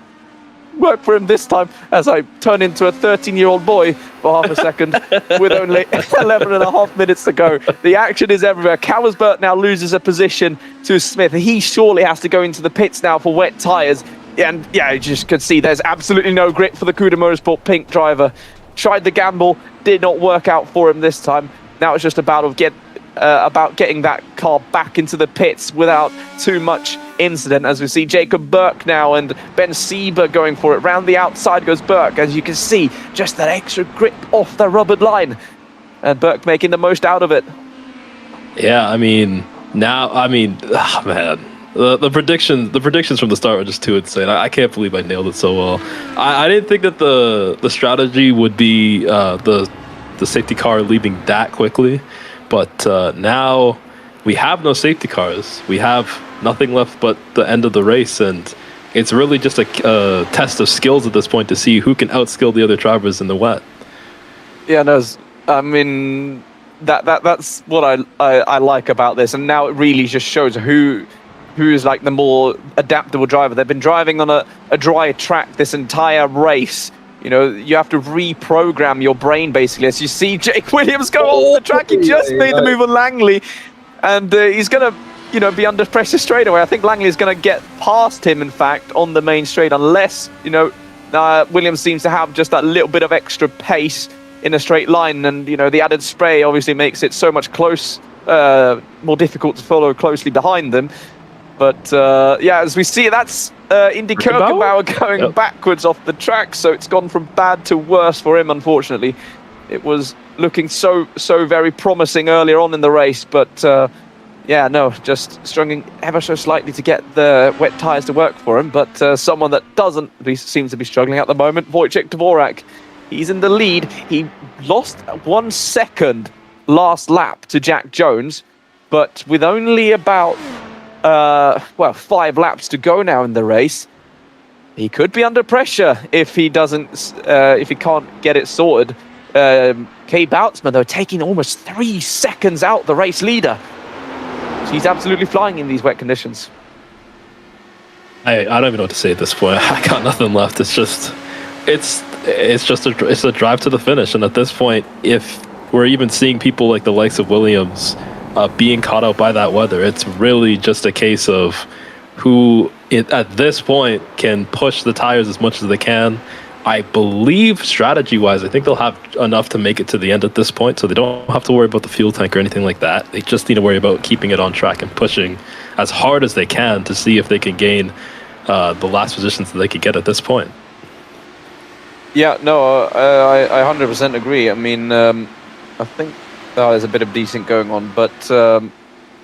Speaker 2: work for him this time, as I turn into a 13-year-old boy for half a second with only 11 and a half minutes to go. The action is everywhere. Halversberg now loses a position to Smith. He surely has to go into the pits now for wet tyres. And yeah, you just could see there's absolutely no grip for the Cuda Motorsport pink driver. Tried the gamble, did not work out for him this time. Now it's just about getting that car back into the pits without too much incident, as we see Jacob Burke now and Ben Sieber going for it. Round the outside goes Burke, as you can see, just that extra grip off the rubbered line, and Burke making the most out of it.
Speaker 3: Yeah, I mean, man, the predictions from the start were just too insane. I can't believe I nailed it so well. I didn't think that the strategy would be the safety car leaving that quickly. But now we have no safety cars. We have nothing left but the end of the race, and it's really just a test of skills at this point to see who can outskill the other drivers in the wet.
Speaker 2: Yeah, no, I mean that's what I like about this, and now it really just shows who is like the more adaptable driver. They've been driving on a dry track this entire race. You know, you have to reprogram your brain, basically. As you see Jake Williams go off the track, he just made the move on Langley. And he's going to, you know, be under pressure straight away. I think Langley is going to get past him, in fact, on the main straight, unless, you know, Williams seems to have just that little bit of extra pace in a straight line. And, you know, the added spray obviously makes it so much more difficult to follow closely behind them. But, yeah, as we see, that's Indy Kirkenbauer going backwards off the track, so it's gone from bad to worse for him, unfortunately. It was looking so very promising earlier on in the race, but, yeah, no, just struggling ever so slightly to get the wet tyres to work for him. But someone that seems to be struggling at the moment, Wojciech Dvorak, he's in the lead. He lost 1 second last lap to Jack Jones, but with only about... 5 laps to go now in the race. He could be under pressure if he can't get it sorted. Kay Boutsman, though, taking almost 3 seconds out the race leader. He's absolutely flying in these wet conditions.
Speaker 3: I don't even know what to say at this point. I got nothing left. It's just it's just a drive to the finish, and at this point, if we're even seeing people like the likes of Williams being caught out by that weather, it's really just a case of who at this point can push the tires as much as they can. I believe strategy-wise, I think they'll have enough to make it to the end at this point, so they don't have to worry about the fuel tank or anything like that. They just need to worry about keeping it on track and pushing as hard as they can to see if they can gain the last positions that they could get at this point.
Speaker 2: Yeah, no, I 100% agree. I mean, I think there's a bit of decent going on, but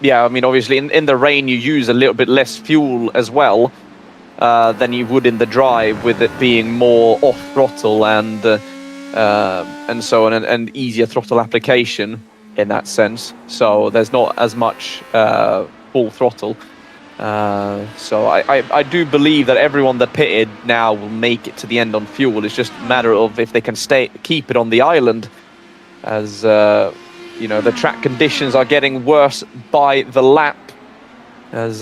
Speaker 2: yeah, I mean, obviously in the rain you use a little bit less fuel as well than you would in the drive, with it being more off throttle and so on, and easier throttle application in that sense. So there's not as much full throttle. So I do believe that everyone that pitted now will make it to the end on fuel. It's just a matter of if they can keep it on the island, as you know, the track conditions are getting worse by the lap, as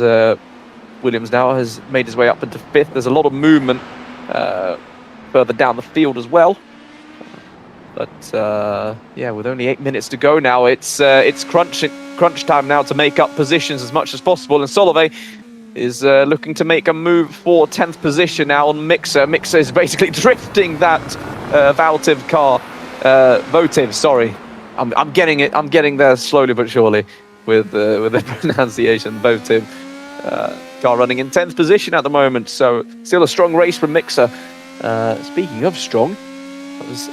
Speaker 2: Williams now has made his way up into 5th. There's a lot of movement further down the field as well. But yeah, with only 8 minutes to go now, it's crunch time now to make up positions as much as possible. And Solovey is looking to make a move for 10th position now on Mixer. Mixer is basically drifting that Votive car. Votive, sorry. I'm getting it. I'm getting there slowly but surely with the pronunciation. Votive car running in 10th position at the moment. So still a strong race from Mixer. Speaking of strong,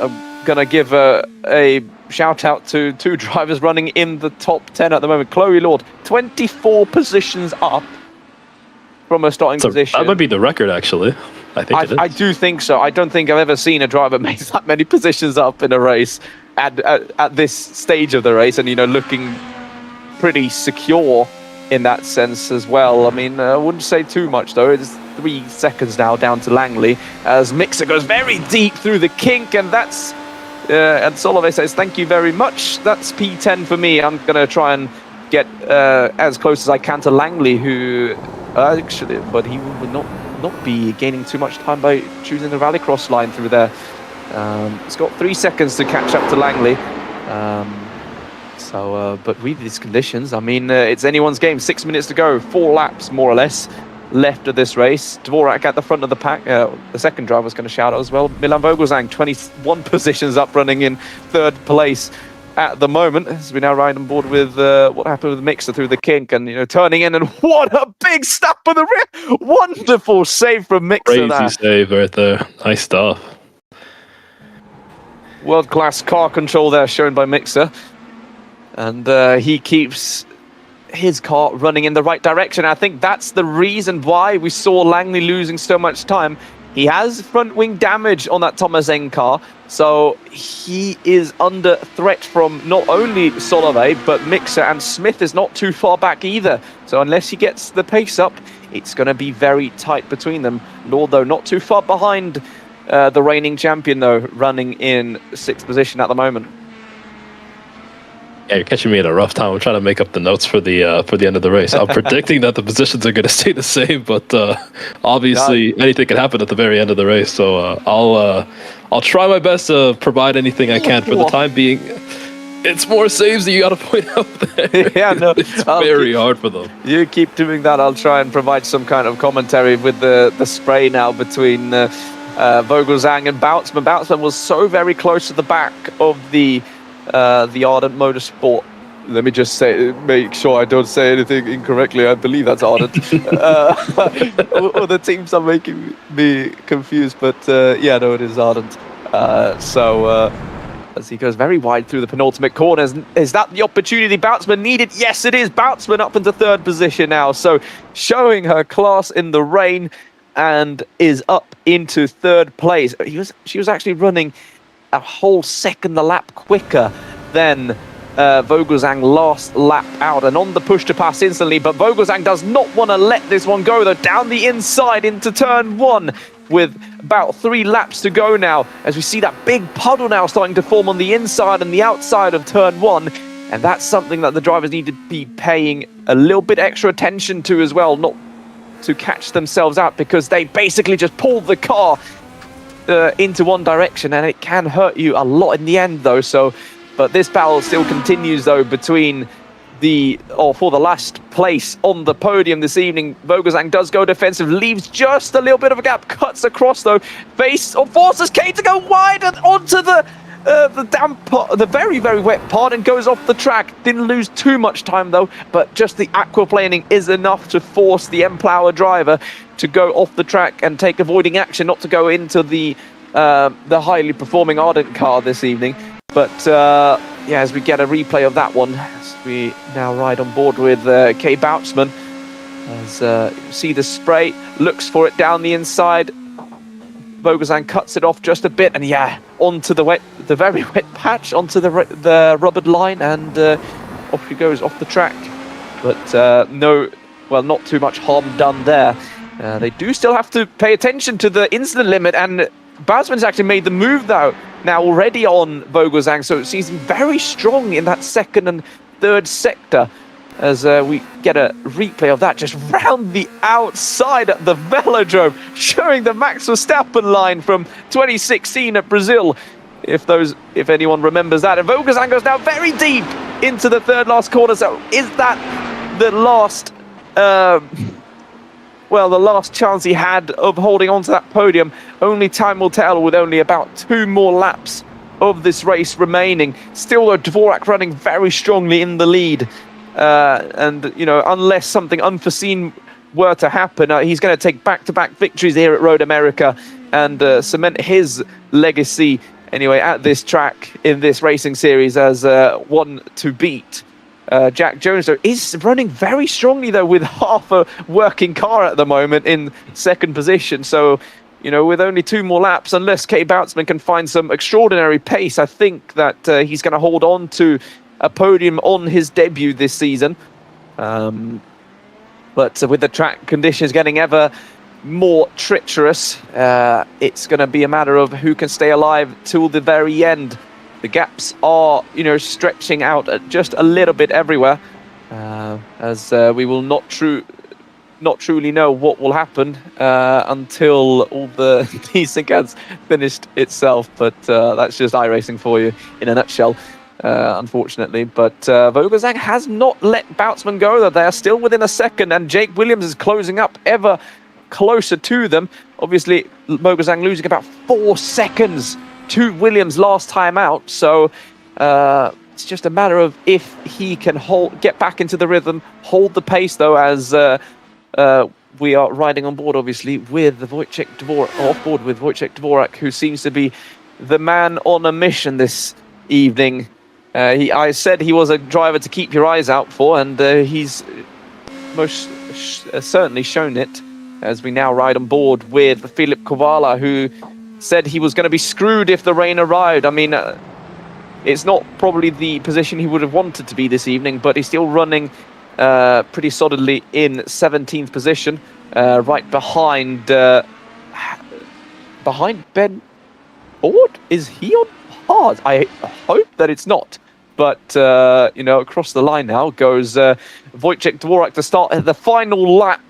Speaker 2: I'm going to give a shout out to 2 drivers running in the top 10 at the moment. Chloe Lord, 24 positions up from a starting position.
Speaker 3: That might be the record, actually. I do think so. I don't think I've ever seen a driver make that many positions up in a race at this stage of the race, and, you know, looking pretty secure in that sense as well. I mean, I wouldn't say too much, though. It's 3 seconds now down to Langley as Mixer goes very deep through the kink, and that's and Solovey says, thank you very much. That's P10 for me. I'm going to try and get as close as I can to Langley, who actually, but he would not be gaining too much time by choosing the rallycross line through there. He's got 3 seconds to catch up to Langley. But with these conditions, I mean, it's anyone's game. 6 minutes to go, 4 laps more or less left of this race. Dvorak at the front of the pack. The second driver was going to shout out as well. Milan Vogelsang, 21 positions up, running in 3rd place at the moment, as we now ride on board with what happened with Mixer through the kink, and, you know, turning in, and what a big snap of the rear. Wonderful save from Mixer. Crazy save right there. Nice stuff.
Speaker 2: World-class car control there shown by Mixer, and he keeps his car running in the right direction. I think that's the reason why we saw Langley losing so much time. He has front wing damage on that Thomas Eng car, so he is under threat from not only Solovey, but Mixer, and Smith is not too far back either. So unless he gets the pace up, it's going to be very tight between them. Lord, though, not too far behind the reigning champion, though, running in 6th position at the moment.
Speaker 3: Yeah, you're catching me at a rough time. I'm trying to make up the notes for the end of the race. I'm predicting that the positions are going to stay the same, but obviously anything can happen at the very end of the race. So I'll try my best to provide anything I can for the time being. It's more saves that you got to point out there. Yeah, no, it's very hard for them.
Speaker 2: You keep doing that. I'll try and provide some kind of commentary with the spray now between Vogelsang and Boutsman. Boutsman was so very close to the back of the Ardent Motorsport. Let me just make sure I don't say anything incorrectly. I believe that's Ardent. Or the teams are making me confused, but yeah, no, it is Ardent. As he goes very wide through the penultimate corners, is that the opportunity Boutsman needed? Yes, it is. Boutsman up into 3rd position now, so showing her class in the rain, and is up into 3rd place. She was actually running a whole second a lap quicker than Vogelsang last lap out, and on the push to pass instantly, but Vogelsang does not want to let this one go, though, down the inside into turn 1 with about 3 laps to go now, as we see that big puddle now starting to form on the inside and the outside of turn 1, and that's something that the drivers need to be paying a little bit extra attention to as well, not to catch themselves out, because they basically just pulled the car into one direction, and it can hurt you a lot in the end, though. So, but this battle still continues, though, between for the last place on the podium this evening. Vogelsang does go defensive, leaves just a little bit of a gap, cuts across, though, forces Kane to go wide and onto the damp part, the very, very wet part, and goes off the track. Didn't lose too much time, though, but just the aquaplaning is enough to force the M-Plower driver to go off the track and take avoiding action, not to go into the highly performing Ardent car this evening. But yeah, as we get a replay of that one, as we now ride on board with Kay Boutsman, as you see the spray, looks for it down the inside. Vogelsang cuts it off just a bit, and yeah, onto the very wet patch, onto the rubbered line, and off he goes off the track. But not too much harm done there. They do still have to pay attention to the incident limit, and Boutsman's actually made the move though now already on Vogelsang, so it seems very strong in that second and third sector. As we get a replay of that just round the outside at the velodrome, showing the Max Verstappen line from 2016 at Brazil, if anyone remembers that. And Vogelsang goes now very deep into the third last corner. So is that the last the last chance he had of holding on to that podium? Only time will tell, with only about 2 more laps of this race remaining. Still, though, Dvorak running very strongly in the lead. And, unless something unforeseen were to happen, he's going to take back-to-back victories here at Road America and cement his legacy, anyway, at this track in this racing series as one to beat. Jack Jones, though, is running very strongly, though, with half a working car at the moment in second position. So, with only 2 more laps, unless Kay Boutsman can find some extraordinary pace, I think that he's going to hold on to a podium on his debut this season. But with the track conditions getting ever more treacherous, it's going to be a matter of who can stay alive till the very end. The gaps are, stretching out just a little bit everywhere, as we will not truly know what will happen until all the decent has finished itself. But that's just iRacing for you in a nutshell. Unfortunately, but Vogelsang has not let Boutsman go, though. They are still within a second, and Jake Williams is closing up ever closer to them. Obviously, Vogelsang losing about 4 seconds to Williams last time out, so it's just a matter of if he can get back into the rhythm, hold the pace, though, as we are riding on board, obviously, with Wojciech Dvorak, who seems to be the man on a mission this evening. I said he was a driver to keep your eyes out for, and he's most certainly shown it, as we now ride on board with Filip Kovala, who said he was going to be screwed if the rain arrived. I mean, it's not probably the position he would have wanted to be this evening, but he's still running pretty solidly in 17th position, right behind Ben Ord. Is he on hard? I hope that it's not. But, across the line now goes Wojciech Dvorak to start the final lap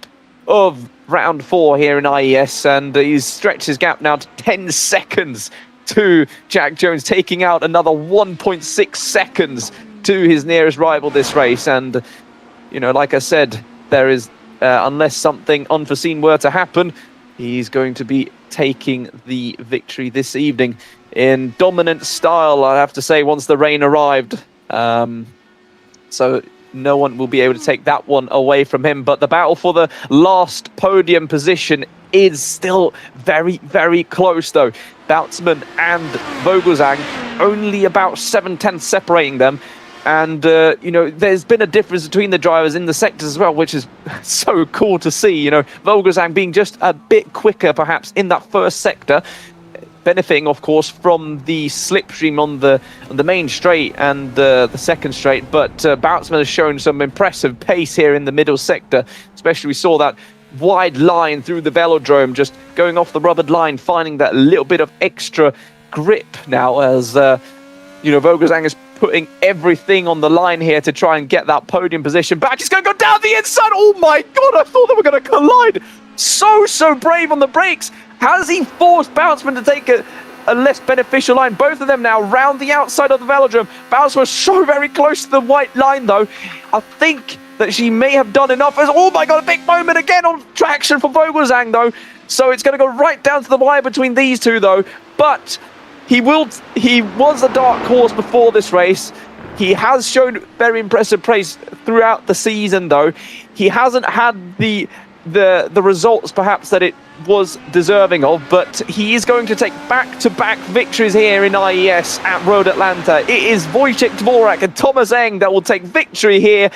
Speaker 2: of round 4 here in IES, and he's stretched his gap now to 10 seconds to Jack Jones, taking out another 1.6 seconds to his nearest rival this race. And, like I said, there is, unless something unforeseen were to happen, he's going to be taking the victory this evening in dominant style, I have to say, once the rain arrived. So no one will be able to take that one away from him. But the battle for the last podium position is still very, very close, though. Boutsman and Vogelsang, only about 7/10 separating them. And, there's been a difference between the drivers in the sectors as well, which is so cool to see. Vogelsang being just a bit quicker, perhaps, in that first sector, benefiting, of course, from the slipstream on the main straight and the second straight. But Boutsman has shown some impressive pace here in the middle sector. Especially, we saw that wide line through the velodrome, just going off the rubbered line, finding that little bit of extra grip now, as Vogelsang is putting everything on the line here to try and get that podium position back. He's going to go down the inside. Oh my god, I thought they were going to collide. so brave on the brakes. Has he forced Bounceman to take a less beneficial line? Both of them now round the outside of the velodrome. Bounceman was so very close to the white line, though. I think that she may have done enough. Oh my god, a big moment again on traction for Vogelsang, though. So it's going to go right down to the wire between these two, though. But he was a dark horse before this race. He has shown very impressive pace throughout the season, though. He hasn't had the results perhaps that it was deserving of, but he is going to take back-to-back victories here in IES at Road Atlanta. It is Wojciech Dvorak and Thomas Eng that will take victory here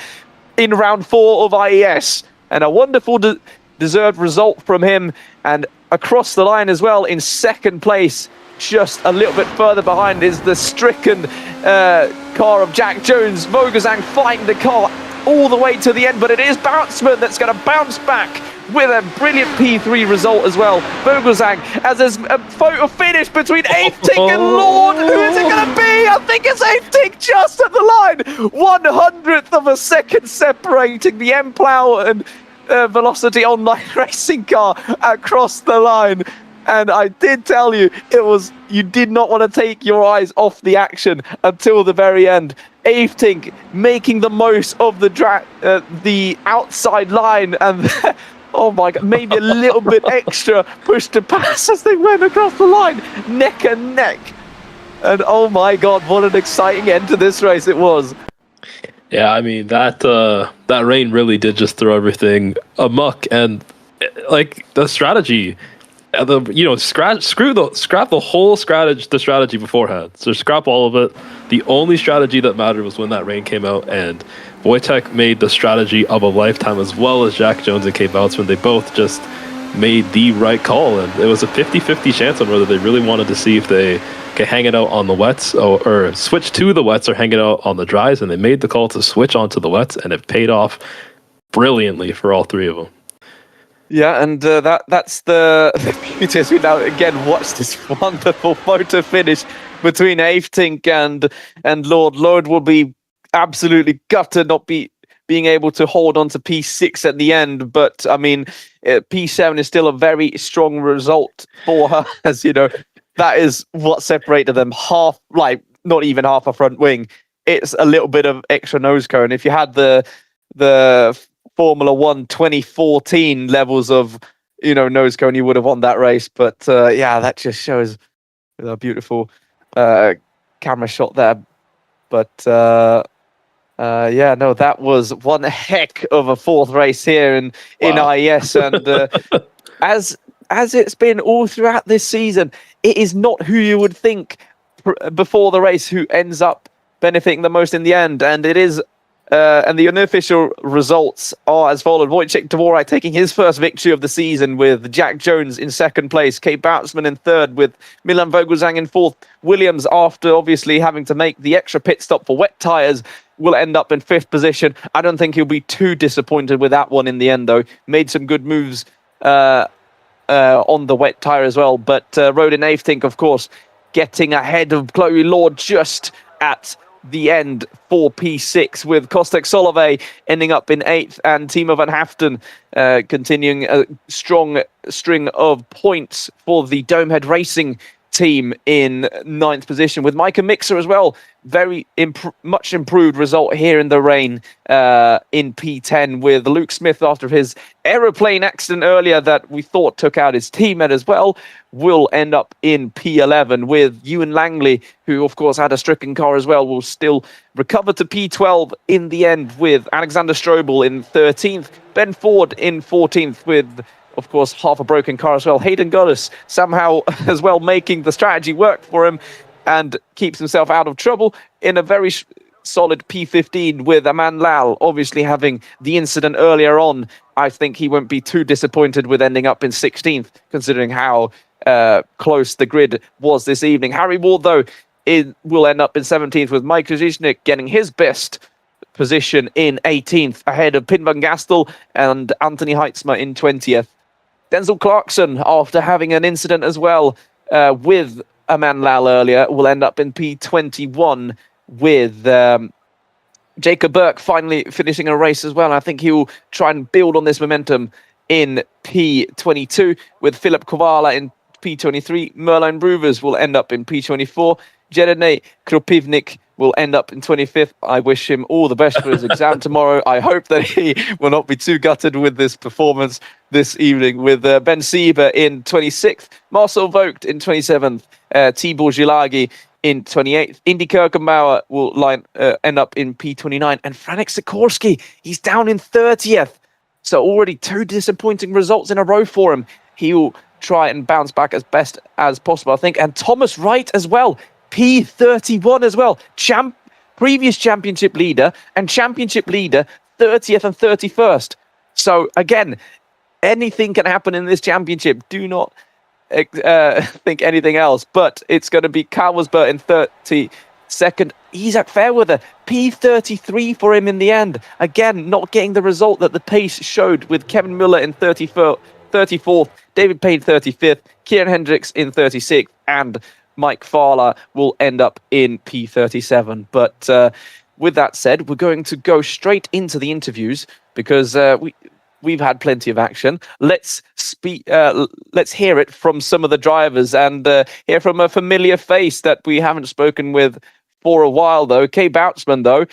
Speaker 2: in round 4 of IES, and a wonderful deserved result from him. And across the line as well in second place, just a little bit further behind, is the stricken car of Jack Jones. Vogelsang fighting the car all the way to the end, but it is Bounceman that's going to bounce back with a brilliant P3 result as well. Vogelsang, as there's a photo finish between Aefting and Lord. Who is it going to be? I think it's Aefting just at the line. 100th of a second separating the M-Plow and Velocity Online Racing car across the line. And I did tell you, you did not want to take your eyes off the action until the very end. Aefting making the most of the outside line, and oh my god, maybe a little bit extra push to pass as they went across the line, neck and neck. And oh my god, what an exciting end to this race it was.
Speaker 3: Yeah, I mean, that rain really did just throw everything amok, and like the strategy. Scrap the whole strategy beforehand. So scrap all of it. The only strategy that mattered was when that rain came out, and Wojtek made the strategy of a lifetime, as well as Jack Jones and Kate Boutsman. They both just made the right call, and it was a 50-50 chance on whether they really wanted to see if they could hang it out on the wets or switch to the wets or hang it out on the dries, and they made the call to switch onto the wets, and it paid off brilliantly for all three of them.
Speaker 2: Yeah, and that's the beauty as we now again watch this wonderful photo finish between Aefting and Lord. Lord will be absolutely gutted not being able to hold on to P6 at the end, but I mean, P7 is still a very strong result for her, as you know. That is what separated them not even half a front wing. It's a little bit of extra nose cone. If you had the Formula 1 2014 levels of, nose cone, you would have won that race. But yeah, that just shows a beautiful camera shot there. But that was one heck of a fourth race here in IES. And as it's been all throughout this season, it is not who you would think before the race who ends up benefiting the most in the end. And it is and the unofficial results are as follows. Wojciech Dvorak taking his first victory of the season with Jack Jones in second place, Kate Boutsman in third with Milan Vogelsang in fourth. Williams, after obviously having to make the extra pit stop for wet tyres, will end up in fifth position. I don't think he'll be too disappointed with that one in the end, though. Made some good moves on the wet tyre as well. But Rodin Aefting, of course, getting ahead of Chloe Lord just at the end for P6, with Kostek Solove ending up in 8th and Timo van Haften continuing a strong string of points for the Domehead Racing team in 9th position, with Micah Mixer as well. Very much improved result here in the rain in P10, with Luke Smith, after his aeroplane accident earlier that we thought took out his teammate as well, will end up in P11, with Ewan Langley, who of course had a stricken car as well, will still recover to P12 in the end, with Alexander Strobel in 13th, Ben Ford in 14th, with of course half a broken car as well. Hayden Gullis somehow as well making the strategy work for him and keeps himself out of trouble in a very solid P15, with Aman Lal obviously having the incident earlier on. I think he won't be too disappointed with ending up in 16th, considering how close the grid was this evening. Harry Ward, though, will end up in 17th, with Mike Krzyznik getting his best position in 18th, ahead of Pin van Gastel and Anthony Heitzma in 20th. Denzel Clarkson, after having an incident as well with Aman Lal earlier, will end up in P21, with Jacob Burke finally finishing a race as well. I think he will try and build on this momentum in P22, with Philip Kovala in P23. Merlin Bruvers will end up in P24. Jaeden Kropivnik will end up in 25th. I wish him all the best for his exam tomorrow. I hope that he will not be too gutted with this performance this evening, with Ben Sieber in 26th, Marcel Vogt in 27th, Tibor Gilagi in 28th. Indy Kirkenbauer will end up in P29, and Franek Sikorsky, he's down in 30th. So already 2 disappointing results in a row for him. He will try and bounce back as best as possible, I think. And Thomas Wright as well, P31 as well. Previous championship leader and championship leader, 30th and 31st. So again, anything can happen in this championship. Do not think anything else. But it's going to be Kalversberg in 32nd. Isaac Fairweather, P33 for him in the end. Again, not getting the result that the pace showed, with Kevin Muller in 34th, David Payne 35th, Kieran Hendricks in 36th, and Mike Fowler will end up in P37. But with that said, we're going to go straight into the interviews, because we've had plenty of action. Let's hear it from some of the drivers, and hear from a familiar face that we haven't spoken with for a while, though. Kay Bouchman, though,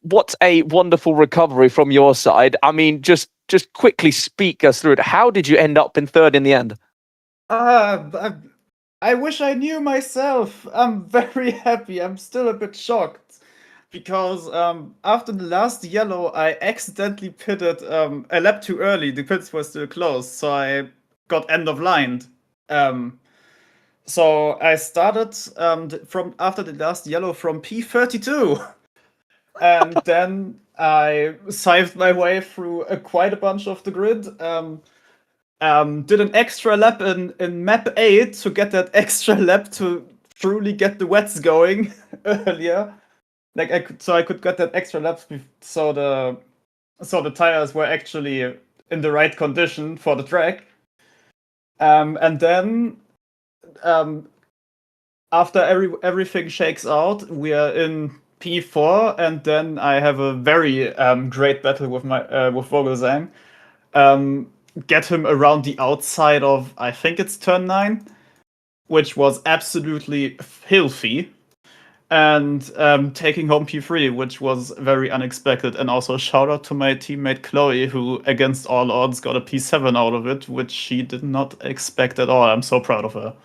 Speaker 2: what a wonderful recovery from your side. I mean, just quickly speak us through it. How did you end up in third in the end?
Speaker 4: I wish I knew myself. I'm very happy. I'm still a bit shocked, because after the last yellow, I accidentally pitted a lap too early. The pits were still closed, so I got end of lined. So I started from after the last yellow from P32, and then I scythed my way through quite a bunch of the grid. Did an extra lap in map 8 to get that extra lap to truly get the wets going earlier. Like I could get that extra lap so the tires were actually in the right condition for the track. And then after everything shakes out, we are in P4, and then I have a very great battle with Vogelsang. Get him around the outside of, I think it's turn 9, which was absolutely filthy, and taking home P3, which was very unexpected. And also shout out to my teammate Chloe, who against all odds got a P7 out of it, which she did not expect at all. I'm so proud of her.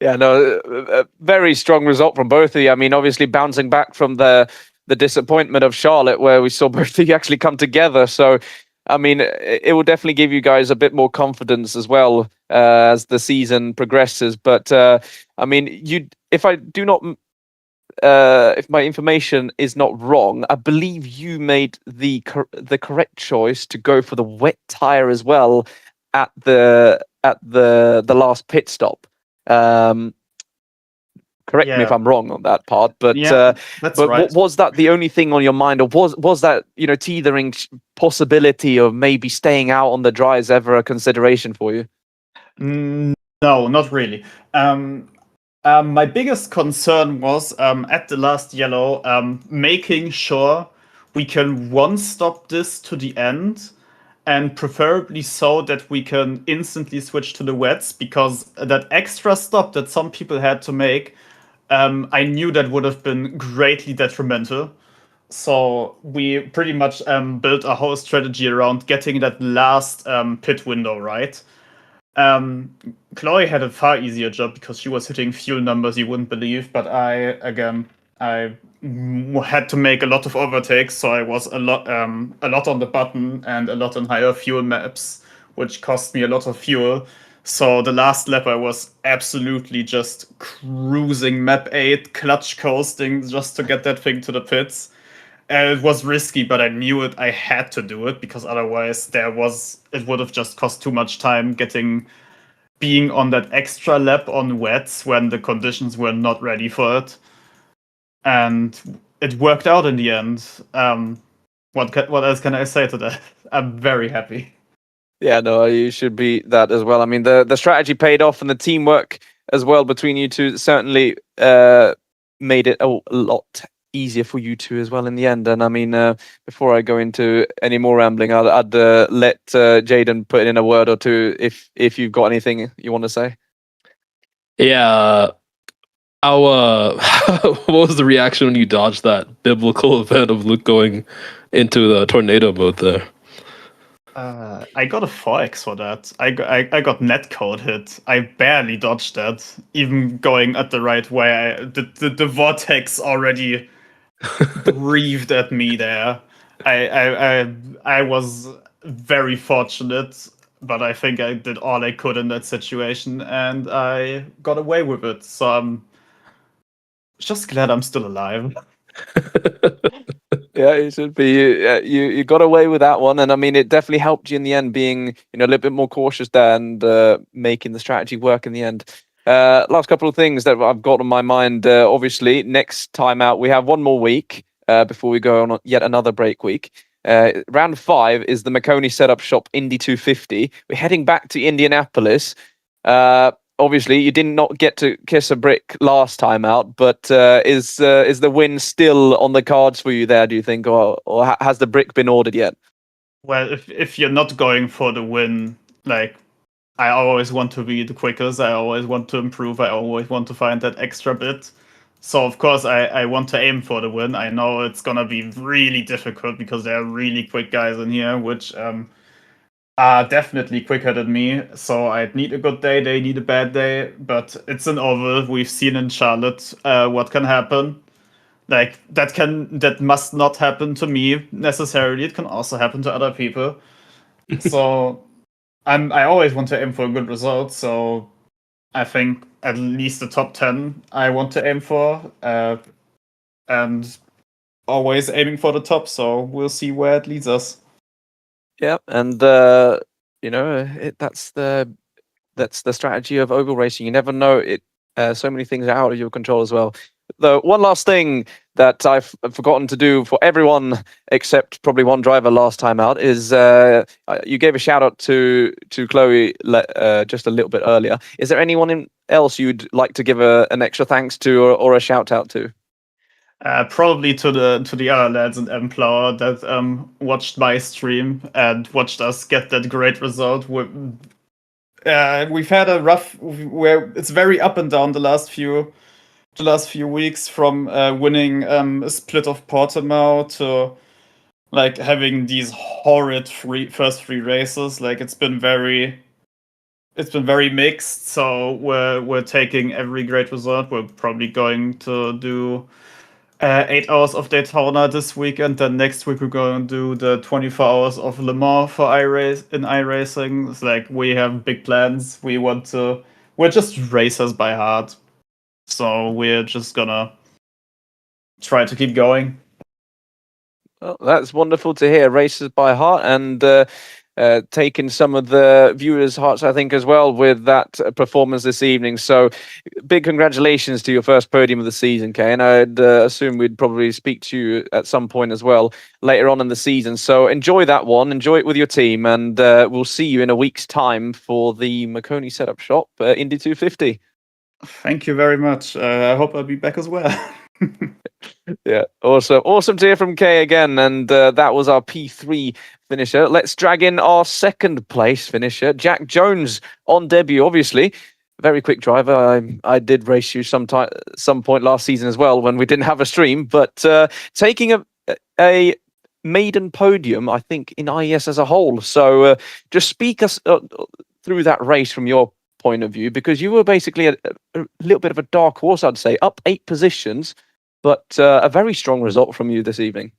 Speaker 2: Yeah, no, a very strong result from both of you. I mean, obviously bouncing back from the disappointment of Charlotte, where we saw both of you actually come together. So, I mean, it will definitely give you guys a bit more confidence as well as the season progresses. But I mean, if my information is not wrong, I believe you made the correct choice to go for the wet tire as well at the last pit stop. Correct me if I'm wrong on that part, but right. Was that the only thing on your mind, or was that teetering possibility of maybe staying out on the dries ever a consideration for you?
Speaker 4: No, not really. My biggest concern was at the last yellow, making sure we can one-stop this to the end, and preferably so that we can instantly switch to the wets, because that extra stop that some people had to make, I knew that would have been greatly detrimental. So we pretty much built a whole strategy around getting that last pit window right. Chloe had a far easier job because she was hitting fuel numbers you wouldn't believe, but I had to make a lot of overtakes, so I was a lot on the button and a lot on higher fuel maps, which cost me a lot of fuel. So the last lap I was absolutely just cruising map 8, clutch coasting just to get that thing to the pits. And it was risky, but I knew it. I had to do it, because otherwise it would have just cost too much time being on that extra lap on wets when the conditions were not ready for it. And it worked out in the end. What else can I say to that? I'm very happy.
Speaker 2: Yeah, no, you should be that as well. I mean, the strategy paid off, and the teamwork as well between you two certainly made it a lot easier for you two as well in the end. And I mean, before I go into any more rambling, I'd let Jaeden put in a word or two if you've got anything you want to say.
Speaker 3: Yeah. How what was the reaction when you dodged that biblical event of Luke going into the tornado mode there?
Speaker 4: I got a 4x for that. I got netcode hit. I barely dodged that, even going at the right way. The vortex already breathed at me there. I was very fortunate, but I think I did all I could in that situation, and I got away with it. So I'm just glad I'm still alive.
Speaker 2: Yeah, it should be. You got away with that one, and I mean, it definitely helped you in the end, being a little bit more cautious there and making the strategy work in the end. Last couple of things that I've got on my mind. Obviously, next time out, we have one more week before we go on yet another break week. Round 5 is the Makoni Setup Shop Indy 250. We're heading back to Indianapolis. Obviously, you did not get to kiss a brick last time out, but is the win still on the cards for you there, do you think, or has the brick been ordered yet?
Speaker 4: Well, if you're not going for the win, like, I always want to be the quickest, I always want to improve, I always want to find that extra bit. So, of course, I want to aim for the win. I know it's going to be really difficult because there are really quick guys in here, which are definitely quicker than me. So I'd need a good day, they need a bad day, but it's an oval. We've seen in Charlotte what can happen. Like, that must not happen to me necessarily. It can also happen to other people. So I always want to aim for a good result. So I think at least the top 10 I want to aim for, and always aiming for the top. So we'll see where it leads us.
Speaker 2: Yeah, and that's the strategy of oval racing. You never know it. So many things are out of your control as well. Though one last thing that I've forgotten to do for everyone except probably one driver last time out is you gave a shout out to Chloe just a little bit earlier. Is there anyone else you'd like to give an extra thanks to or a shout out to?
Speaker 4: Probably to the other lads in Emplower that watched my stream and watched us get that great result. We've had a rough, where it's very up and down the last few weeks, from winning a split of Portimao to like having these horrid first three races. Like, it's been very mixed. So we're taking every great result. We're probably going to do 8 hours of Daytona this weekend. Then next week we're going to do the 24 hours of Le Mans for iRacing. It's like, we have big plans. We're just racers by heart. So we're just gonna try to keep going.
Speaker 2: Well, that's wonderful to hear. Racers by heart, and taking some of the viewers' hearts, I think, as well, with that performance this evening. So big congratulations to your first podium of the season, Kay. And I'd assume we'd probably speak to you at some point as well later on in the season. So enjoy that one. Enjoy it with your team. And we'll see you in a week's time for the Makoni Setup Shop Indy 250.
Speaker 4: Thank you very much. I hope I'll be back as well.
Speaker 2: Yeah, awesome to hear from Kay again. And that was our P3 finisher. Let's drag in our second place finisher, Jack Jones, on debut. Obviously, very quick driver. I did race you some point last season as well when we didn't have a stream, but taking a maiden podium, I think, in IES as a whole. So just speak us through that race from your point of view, because you were basically a little bit of a dark horse, I'd say, up 8 positions, but a very strong result from you this evening.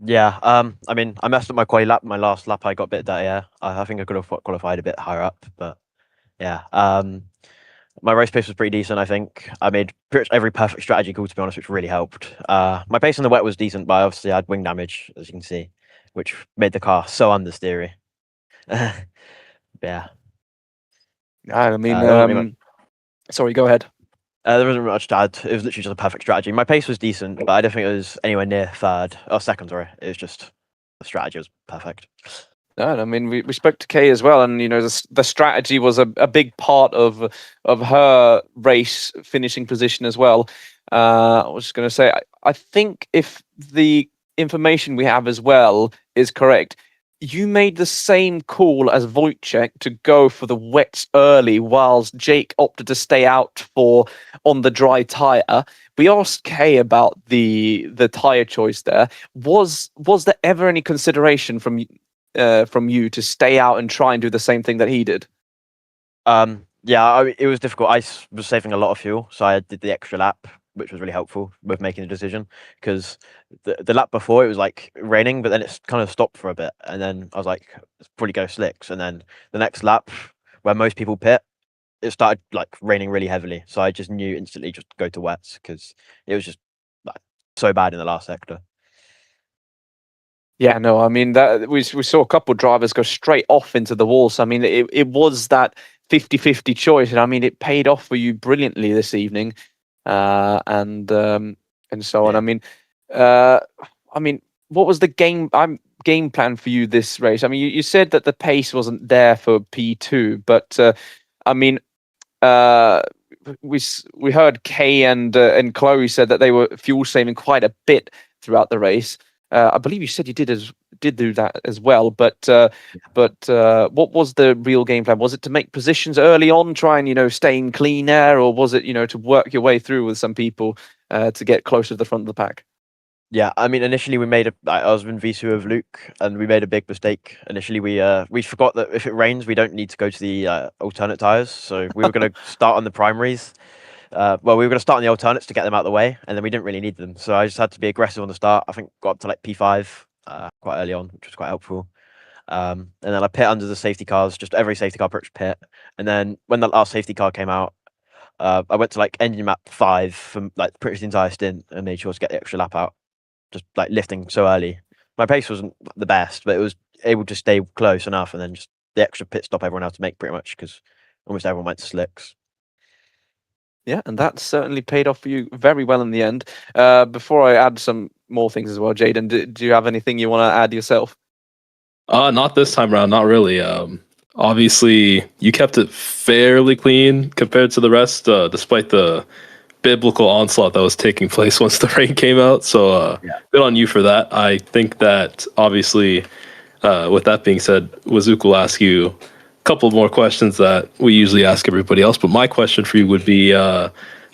Speaker 5: Yeah, I mean, I messed up my quali lap. My last lap, I got a bit dirtier. I think I could have qualified a bit higher up, but yeah. My race pace was pretty decent, I think. I made pretty much every perfect strategy call, to be honest, which really helped. My pace on the wet was decent, but obviously I had wing damage, as you can see, which made the car so understeery. Yeah.
Speaker 2: I mean, sorry, go ahead.
Speaker 5: There wasn't much to add. It was literally just a perfect strategy. My pace was decent, but I don't think it was anywhere near third or second. Sorry, it was just the strategy was perfect.
Speaker 2: No, I mean we spoke to Kay as well, and the strategy was a big part of her race finishing position as well. I was just going to say, I think if the information we have as well is correct, you made the same call as Wojciech to go for the wets early, whilst Jake opted to stay out on the dry tire. We asked Kay about the tire choice there. Was there ever any consideration from you to stay out and try and do the same thing that he did?
Speaker 5: Yeah, it was difficult. I was saving a lot of fuel, so I did the extra lap, which was really helpful with making the decision. Because the lap before it was like raining, but then it's kind of stopped for a bit, and then I was like, let's probably go slicks. And then the next lap, where most people pit, it started like raining really heavily, so I just knew instantly just go to wets because it was just like so bad in the last sector.
Speaker 2: Yeah, no, I mean that we saw a couple of drivers go straight off into the wall. So I mean, it was that 50-50 choice, and I mean it paid off for you brilliantly this evening, and so on.
Speaker 5: Yeah.
Speaker 2: I mean, what was the game plan for you this race? I mean, you said that the pace wasn't there for P2, but I mean, we heard Kay and Chloe said that they were fuel saving quite a bit throughout the race. I believe you said you did do that as well, but what was the real game plan? Was it to make positions early on, try and stay in clean air, or was it to work your way through with some people to get closer to the front of the pack?
Speaker 5: Yeah, I mean, initially I was in V2 with Luke, and we made a big mistake. Initially, we forgot that if it rains, we don't need to go to the alternate tires. So we were going to start on the primaries. We were going to start on the alternates to get them out of the way, and then we didn't really need them. So I just had to be aggressive on the start. I think got up to like P5 quite early on, which was quite helpful. And then I pit under the safety cars, just every safety car approach pit. And then when the last safety car came out, I went to like engine map 5 for like pretty much the entire stint and made sure to get the extra lap out, just like lifting so early. My pace wasn't the best, but it was able to stay close enough, and then just the extra pit stop everyone had to make pretty much because almost everyone went to slicks.
Speaker 2: Yeah, and that certainly paid off for you very well in the end. Before I add some more things as well, Jaeden, do you have anything you want to add yourself?
Speaker 3: Not this time around, not really. Obviously, you kept it fairly clean compared to the rest, despite the biblical onslaught that was taking place once the rain came out. So good on you for that. I think that obviously, with that being said, Wazook will ask you a couple more questions that we usually ask everybody else. But my question for you would be,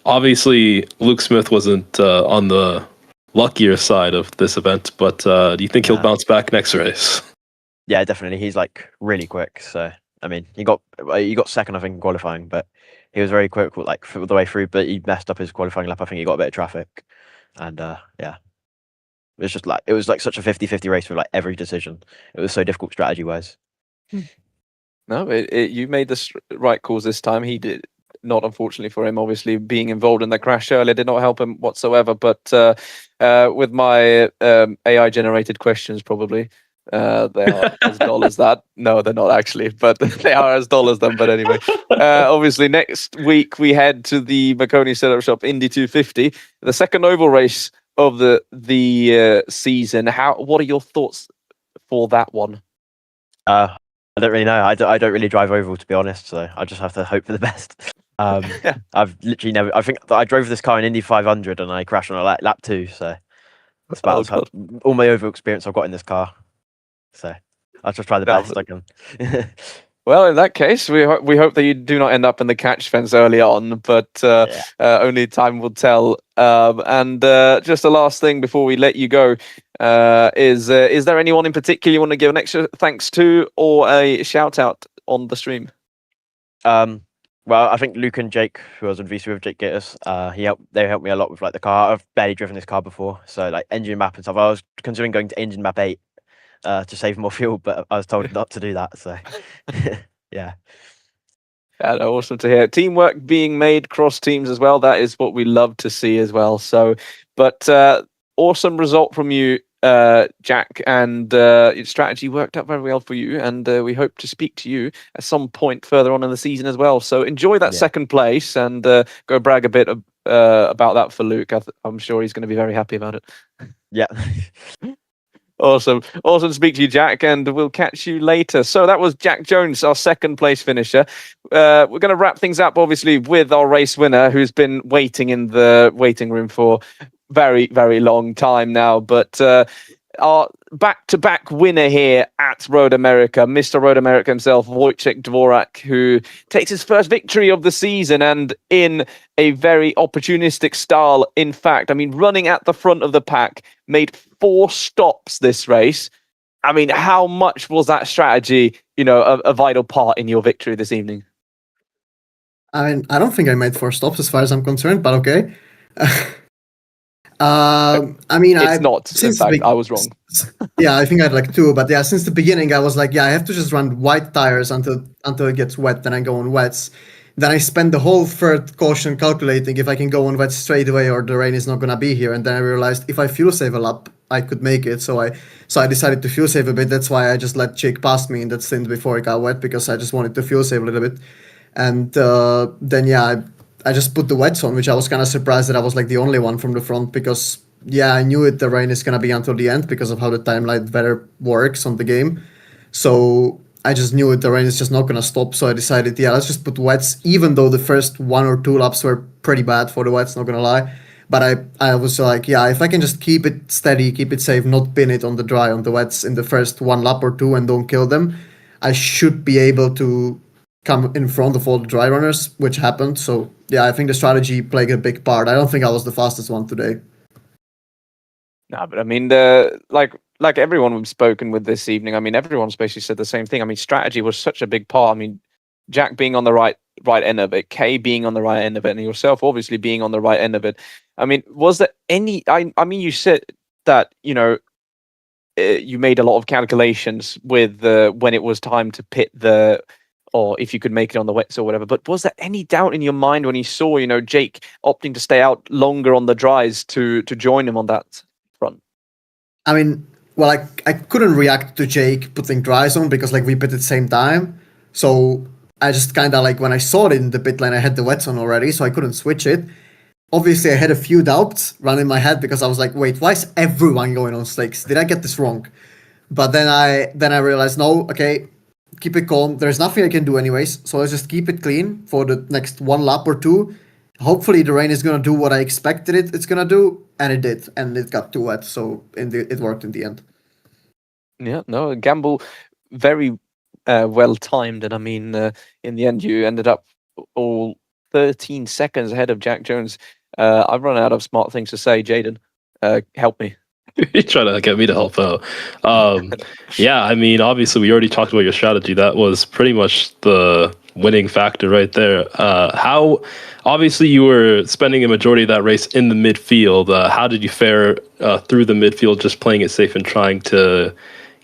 Speaker 3: obviously, Luke Smith wasn't on the luckier side of this event, but do you think he'll bounce back next race?
Speaker 5: Yeah, definitely. He's like really quick. So I mean, he got second, I think, in qualifying, but he was very quick, like for the way through. But he messed up his qualifying lap. I think he got a bit of traffic, and yeah, it was like such a 50-50 race with like every decision. It was so difficult strategy wise.
Speaker 2: No, you made the right calls this time. He did not, unfortunately for him. Obviously, being involved in the crash earlier did not help him whatsoever. But with my AI generated questions, probably. They are as dull as that. No, they're not actually, but they are as dull as them. But anyway, obviously next week we head to the Marconi Setup Shop Indy 250, the second oval race of the season. What are your thoughts for that one?
Speaker 5: I don't really know. I don't really drive oval, to be honest. So I just have to hope for the best. I've literally never. I think I drove this car in Indy 500 and I crashed on a lap 2. So that's about all my oval experience I've got in this car. So I'll just try the best I can.
Speaker 2: Well, in that case, we hope that you do not end up in the catch fence early on, but only time will tell. And just the last thing before we let you go, is there anyone in particular you want to give an extra thanks to or a shout out on the stream?
Speaker 5: Well, I think Luke and Jake, who I was on VC with, Jake Gatus, they helped me a lot with like the car. I've barely driven this car before, so like engine map and stuff. I was considering going to engine map 8. To save more fuel, but I was told not to do that. So, yeah.
Speaker 2: Awesome to hear. Teamwork being made cross teams as well. That is what we love to see as well. So, but awesome result from you, Jack, and your strategy worked out very well for you. And we hope to speak to you at some point further on in the season as well. So enjoy that second place and go brag a bit about that for Luke. I'm sure he's going to be very happy about it.
Speaker 5: Yeah.
Speaker 2: Awesome to speak to you, Jack, and we'll catch you later. So that was Jack Jones, our second place finisher. We're going to wrap things up, obviously, with our race winner, who's been waiting in the waiting room for very, very long time now. But our back-to-back winner here at Road America, Mr. Road America himself, Wojciech Dvorak, who takes his first victory of the season, and in a very opportunistic style. In fact, I mean, running at the front of the pack, made 4 stops this race. I mean, how much was that strategy, a vital part in your victory this evening?
Speaker 6: I mean, I don't think I made 4 stops as far as I'm concerned, but okay. I mean,
Speaker 2: it's not. In fact, I was wrong.
Speaker 6: Yeah, I think I had like 2, but yeah, since the beginning, I was like, yeah, I have to just run white tires until it gets wet, then I go on wets. Then I spend the whole third caution calculating if I can go on wet straight away or the rain is not gonna be here. And then I realized if I fuel save a lap, I could make it. So I decided to fuel save a bit. That's why I just let Jake pass me in that stint before it got wet, because I just wanted to fuel save a little bit. And then yeah, I just put the wets on, which I was kind of surprised that I was like the only one from the front, because yeah, I knew the rain is gonna be until the end because of how the timeline better works on the game. So I just knew the rain is just not gonna stop. So I decided, yeah, let's just put wets, even though the first 1 or 2 laps were pretty bad for the wets, not gonna lie. But I was like, yeah, if I can just keep it steady, keep it safe, not pin it on the dry, on the wets in the first 1 lap or 2 and don't kill them, I should be able to come in front of all the dry runners, which happened. So yeah, I think the strategy played a big part. I don't think I was the fastest one today.
Speaker 2: No, but I mean, like everyone we've spoken with this evening, I mean, everyone's basically said the same thing. I mean, strategy was such a big part. I mean, Jack being on the right end of it, Kay being on the right end of it, and yourself obviously being on the right end of it. I mean, was there any? I mean, you said that you made a lot of calculations with when it was time to pit or if you could make it on the wets or whatever. But was there any doubt in your mind when you saw, Jake opting to stay out longer on the dries to join him on that front?
Speaker 6: I mean, well, I couldn't react to Jake putting dries on because like we pit at the same time. So I just kind of like, when I saw it in the pit lane, I had the wets on already, so I couldn't switch it. Obviously, I had a few doubts run in my head because I was like, wait, why is everyone going on slicks? Did I get this wrong? But then I realized, no, okay, keep it calm. There's nothing I can do anyways, so let's just keep it clean for the next 1 lap or 2. Hopefully the rain is gonna do what I expected it's gonna do, and it did, and it got too wet, so it worked in the end.
Speaker 2: Yeah, no, a gamble very well timed, and I mean, in the end, you ended up all 13 seconds ahead of Jack Jones. I've run out of smart things to say. Jaeden, help me.
Speaker 3: You're trying to get me to help out. Yeah, I mean, obviously, we already talked about your strategy. That was pretty much the winning factor right there. How, obviously, you were spending a majority of that race in the midfield. How did you fare through the midfield, just playing it safe and trying to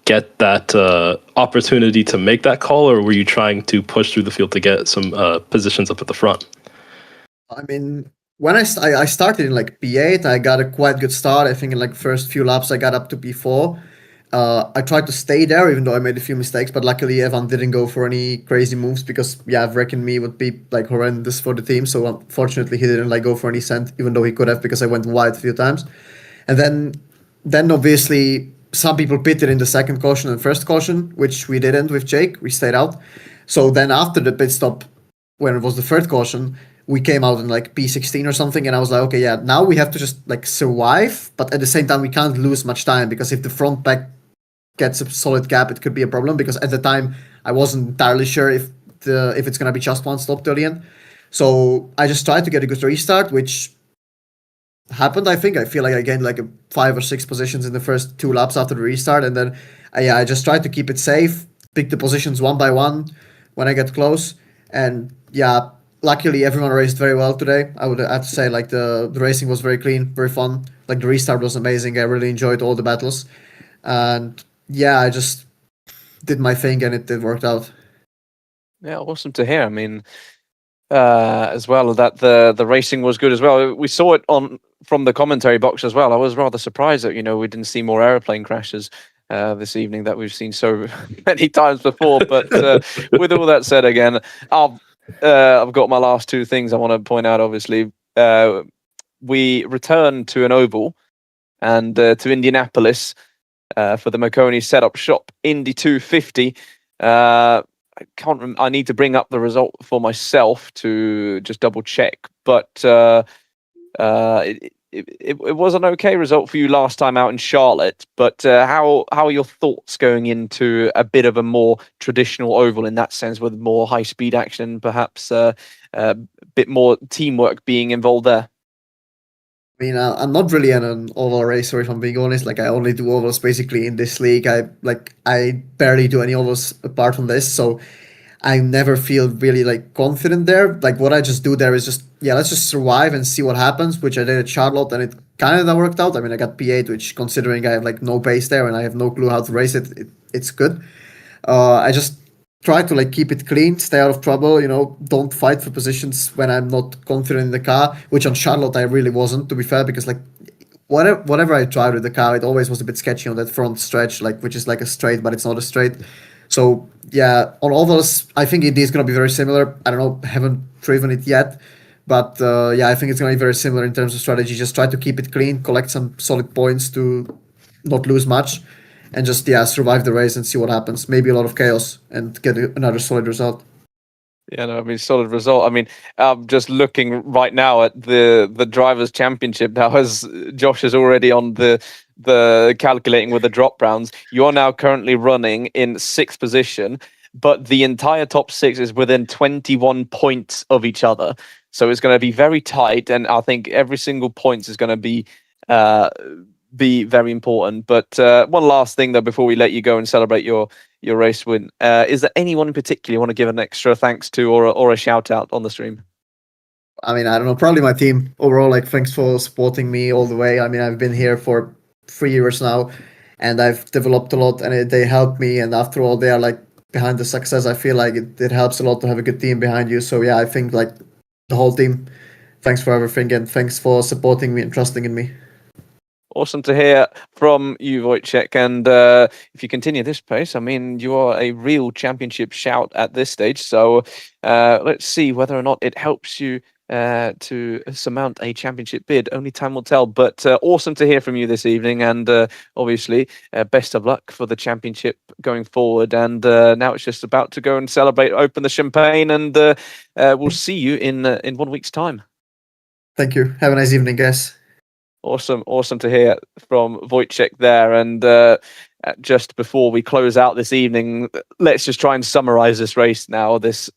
Speaker 3: get that opportunity to make that call, or were you trying to push through the field to get some positions up at the front?
Speaker 6: I mean, when I started in like P8, I got a quite good start. I think in like first few laps I got up to P4. I tried to stay there even though I made a few mistakes, but luckily Evan didn't go for any crazy moves because yeah, I've reckoned me would be like horrendous for the team. So unfortunately he didn't like go for any scent, even though he could have, because I went wide a few times. And then obviously some people pitted in the second caution and first caution, which we didn't with Jake. We stayed out. So then after the pit stop, when it was the third caution, we came out in like P16 or something, and I was like, okay, yeah, now we have to just like survive, but at the same time we can't lose much time, because if the front pack gets a solid gap, it could be a problem, because at the time I wasn't entirely sure if it's gonna be just 1 stop till the end. So I just tried to get a good restart, which happened. I think I feel like I gained like 5 or 6 positions in the first 2 laps after the restart, and then I just tried to keep it safe, pick the positions one by one when I get close, and yeah, luckily everyone raced very well today. I would have to say like the racing was very clean, very fun. Like the restart was amazing. I really enjoyed all the battles, and yeah, I just did my thing and it worked out.
Speaker 2: Yeah, awesome to hear. I mean, as well, that the racing was good as well. We saw it from the commentary box as well. I was rather surprised that we didn't see more airplane crashes this evening that we've seen so many times before. But with all that said, again, I've got my last 2 things I want to point out. Obviously, we returned to an oval and to Indianapolis. for the Marconi setup shop Indy 250. I need to bring up the result for myself to just double check, but it was an okay result for you last time out in Charlotte. But how are your thoughts going into a bit of a more traditional oval in that sense, with more high speed action, perhaps a bit more teamwork being involved there?
Speaker 6: I mean, I'm not really an oval racer, if I'm being honest. Like, I only do ovals basically in this league. I barely do any ovals apart from this, so I never feel really like confident there. Like, what I just do there is just, yeah, let's just survive and see what happens, which I did at Charlotte, and it kind of worked out. I mean, I got P8, which, considering I have like no base there and I have no clue how to race it, it's good. I just try to like keep it clean, stay out of trouble, don't fight for positions when I'm not confident in the car, which on Charlotte I really wasn't, to be fair, because like whatever I tried with the car, it always was a bit sketchy on that front stretch, like, which is like a straight, but it's not a straight. So yeah, on ovals, I think it is going to be very similar. I don't know, haven't driven it yet, but yeah, I think it's going to be very similar in terms of strategy. Just try to keep it clean, collect some solid points to not lose much, and just, yeah, survive the race and see what happens. Maybe a lot of chaos and get another solid result.
Speaker 2: Yeah, no, I mean, solid result. I mean, I'm just looking right now at the drivers' championship now, as Josh is already on the calculating with the drop rounds. You are now currently running in 6th position, but the entire top 6 is within 21 points of each other. So it's going to be very tight, and I think every single point is going to be very important. But one last thing though, before we let you go and celebrate your race win, is there anyone in particular you want to give an extra thanks to, or a shout out on the stream?
Speaker 6: I mean, I don't know, probably my team overall. Like, thanks for supporting me all the way. I mean, I've been here for 3 years now, and I've developed a lot, and they helped me. And after all, they are like behind the success. I feel like it helps a lot to have a good team behind you. So yeah, I think like the whole team, thanks for everything, and thanks for supporting me and trusting in me.
Speaker 2: Awesome to hear from you, Wojciech. And if you continue this pace, I mean, you are a real championship shout at this stage. So let's see whether or not it helps you to surmount a championship bid. Only time will tell. But awesome to hear from you this evening. And obviously, best of luck for the championship going forward. And now it's just about to go and celebrate, open the champagne, and we'll see you in 1 week's time.
Speaker 6: Thank you. Have a nice evening, guys.
Speaker 2: Awesome to hear from Wojciech there. And just before we close out this evening, let's just try and summarize this race now. This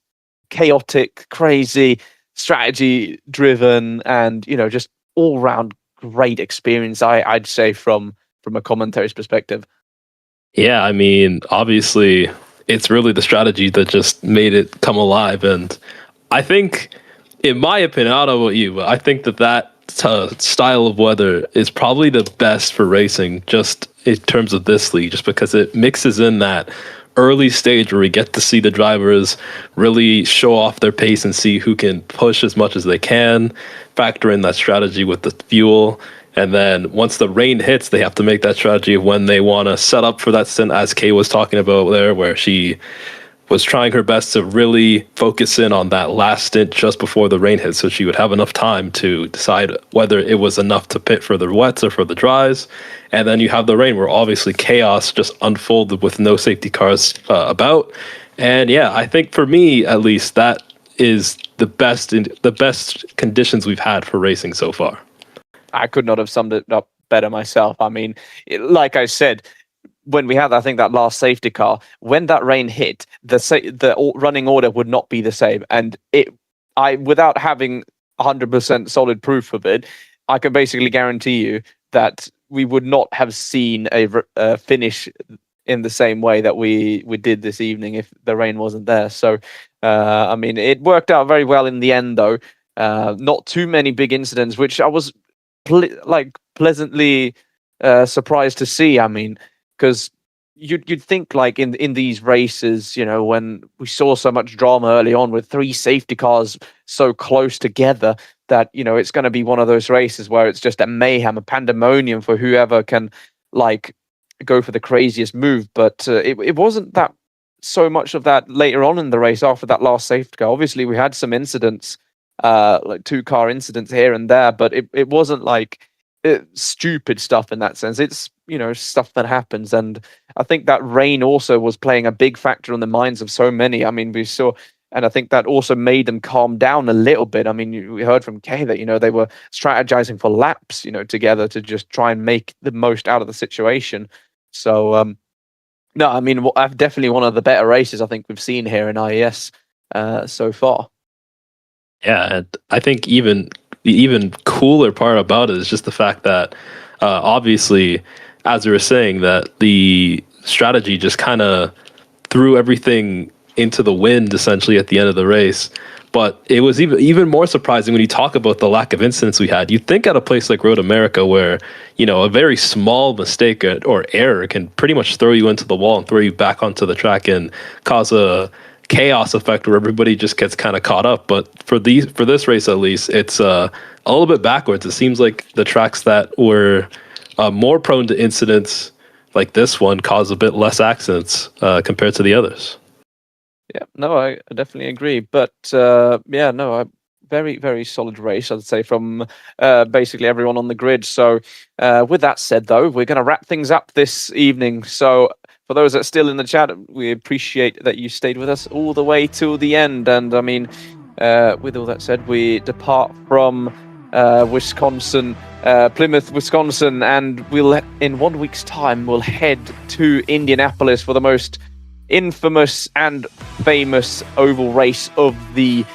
Speaker 2: chaotic, crazy, strategy-driven, and just all-round great experience, I'd say, from a commentator's perspective.
Speaker 3: Yeah, I mean, obviously, it's really the strategy that just made it come alive. And I think, in my opinion, I don't know about you, but I think that style of weather is probably the best for racing, just in terms of this league, just because it mixes in that early stage where we get to see the drivers really show off their pace and see who can push as much as they can, factor in that strategy with the fuel, and then once the rain hits, they have to make that strategy of when they want to set up for that stint, as Kay was talking about there, where she was trying her best to really focus in on that last stint just before the rain hit, so she would have enough time to decide whether it was enough to pit for the wets or for the dries. And then you have the rain, where obviously chaos just unfolded with no safety cars about. And yeah, I think for me, at least, that is the best conditions we've had for racing so far.
Speaker 2: I could not have summed it up better myself. I mean, like I said, when we had, I think, that last safety car, when that rain hit, the running order would not be the same. And without having 100% solid proof of it, I can basically guarantee you that we would not have seen a finish in the same way that we did this evening if the rain wasn't there. So, I mean, it worked out very well in the end, though. Not too many big incidents, which I was pleasantly surprised to see. I mean, because you'd think, like, in these races, when we saw so much drama early on with 3 safety cars so close together, that it's going to be one of those races where it's just a mayhem, a pandemonium for whoever can like go for the craziest move. But it wasn't that so much of that later on in the race after that last safety car. Obviously, we had some incidents, like 2-car incidents here and there, but it wasn't like stupid stuff in that sense. It's, stuff that happens. And I think that rain also was playing a big factor on the minds of so many. I mean, we saw, and I think that also made them calm down a little bit. I mean, we heard from Kay that, they were strategizing for laps, together to just try and make the most out of the situation. So, no, I mean, definitely one of the better races I think we've seen here in IES so far.
Speaker 3: Yeah, and I think the even cooler part about it is just the fact that obviously, as we were saying, that the strategy just kind of threw everything into the wind essentially at the end of the race. But it was even more surprising when you talk about the lack of incidents we had. You'd think at a place like Road America where, a very small mistake or error can pretty much throw you into the wall and throw you back onto the track and cause a chaos effect where everybody just gets kind of caught up. But for this race at least, it's a little bit backwards. It seems like the tracks that were more prone to incidents like this one cause a bit less accidents compared to the others.
Speaker 2: Yeah, no, I definitely agree. But very, very solid race, I'd say, from basically everyone on the grid. So with that said, though, we're going to wrap things up this evening. So for those that are still in the chat, we appreciate that you stayed with us all the way till the end. And I mean, with all that said, we depart from Wisconsin, Plymouth, Wisconsin, and we'll, in 1 week's time, we'll head to Indianapolis for the most infamous and famous oval race of the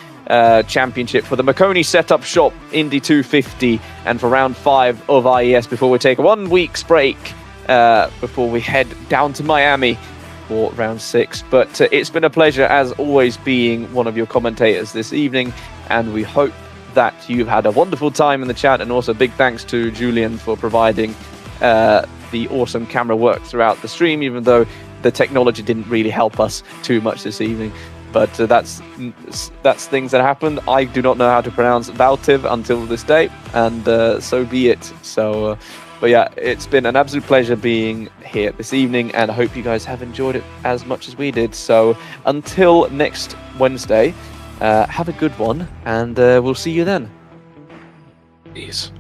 Speaker 2: championship for the Marconi setup shop Indy 250 and for round 5 of IES before we take a 1 week's break before we head down to Miami for round 6. But it's been a pleasure as always being one of your commentators this evening, and we hope that you've had a wonderful time in the chat. And also big thanks to Julien for providing the awesome camera work throughout the stream, even though the technology didn't really help us too much this evening. But that's things that happen. I do not know how to pronounce Valtiv until this day, and so be it. So, but yeah, it's been an absolute pleasure being here this evening, and I hope you guys have enjoyed it as much as we did. So until next Wednesday, have a good one, and we'll see you then.
Speaker 3: Peace.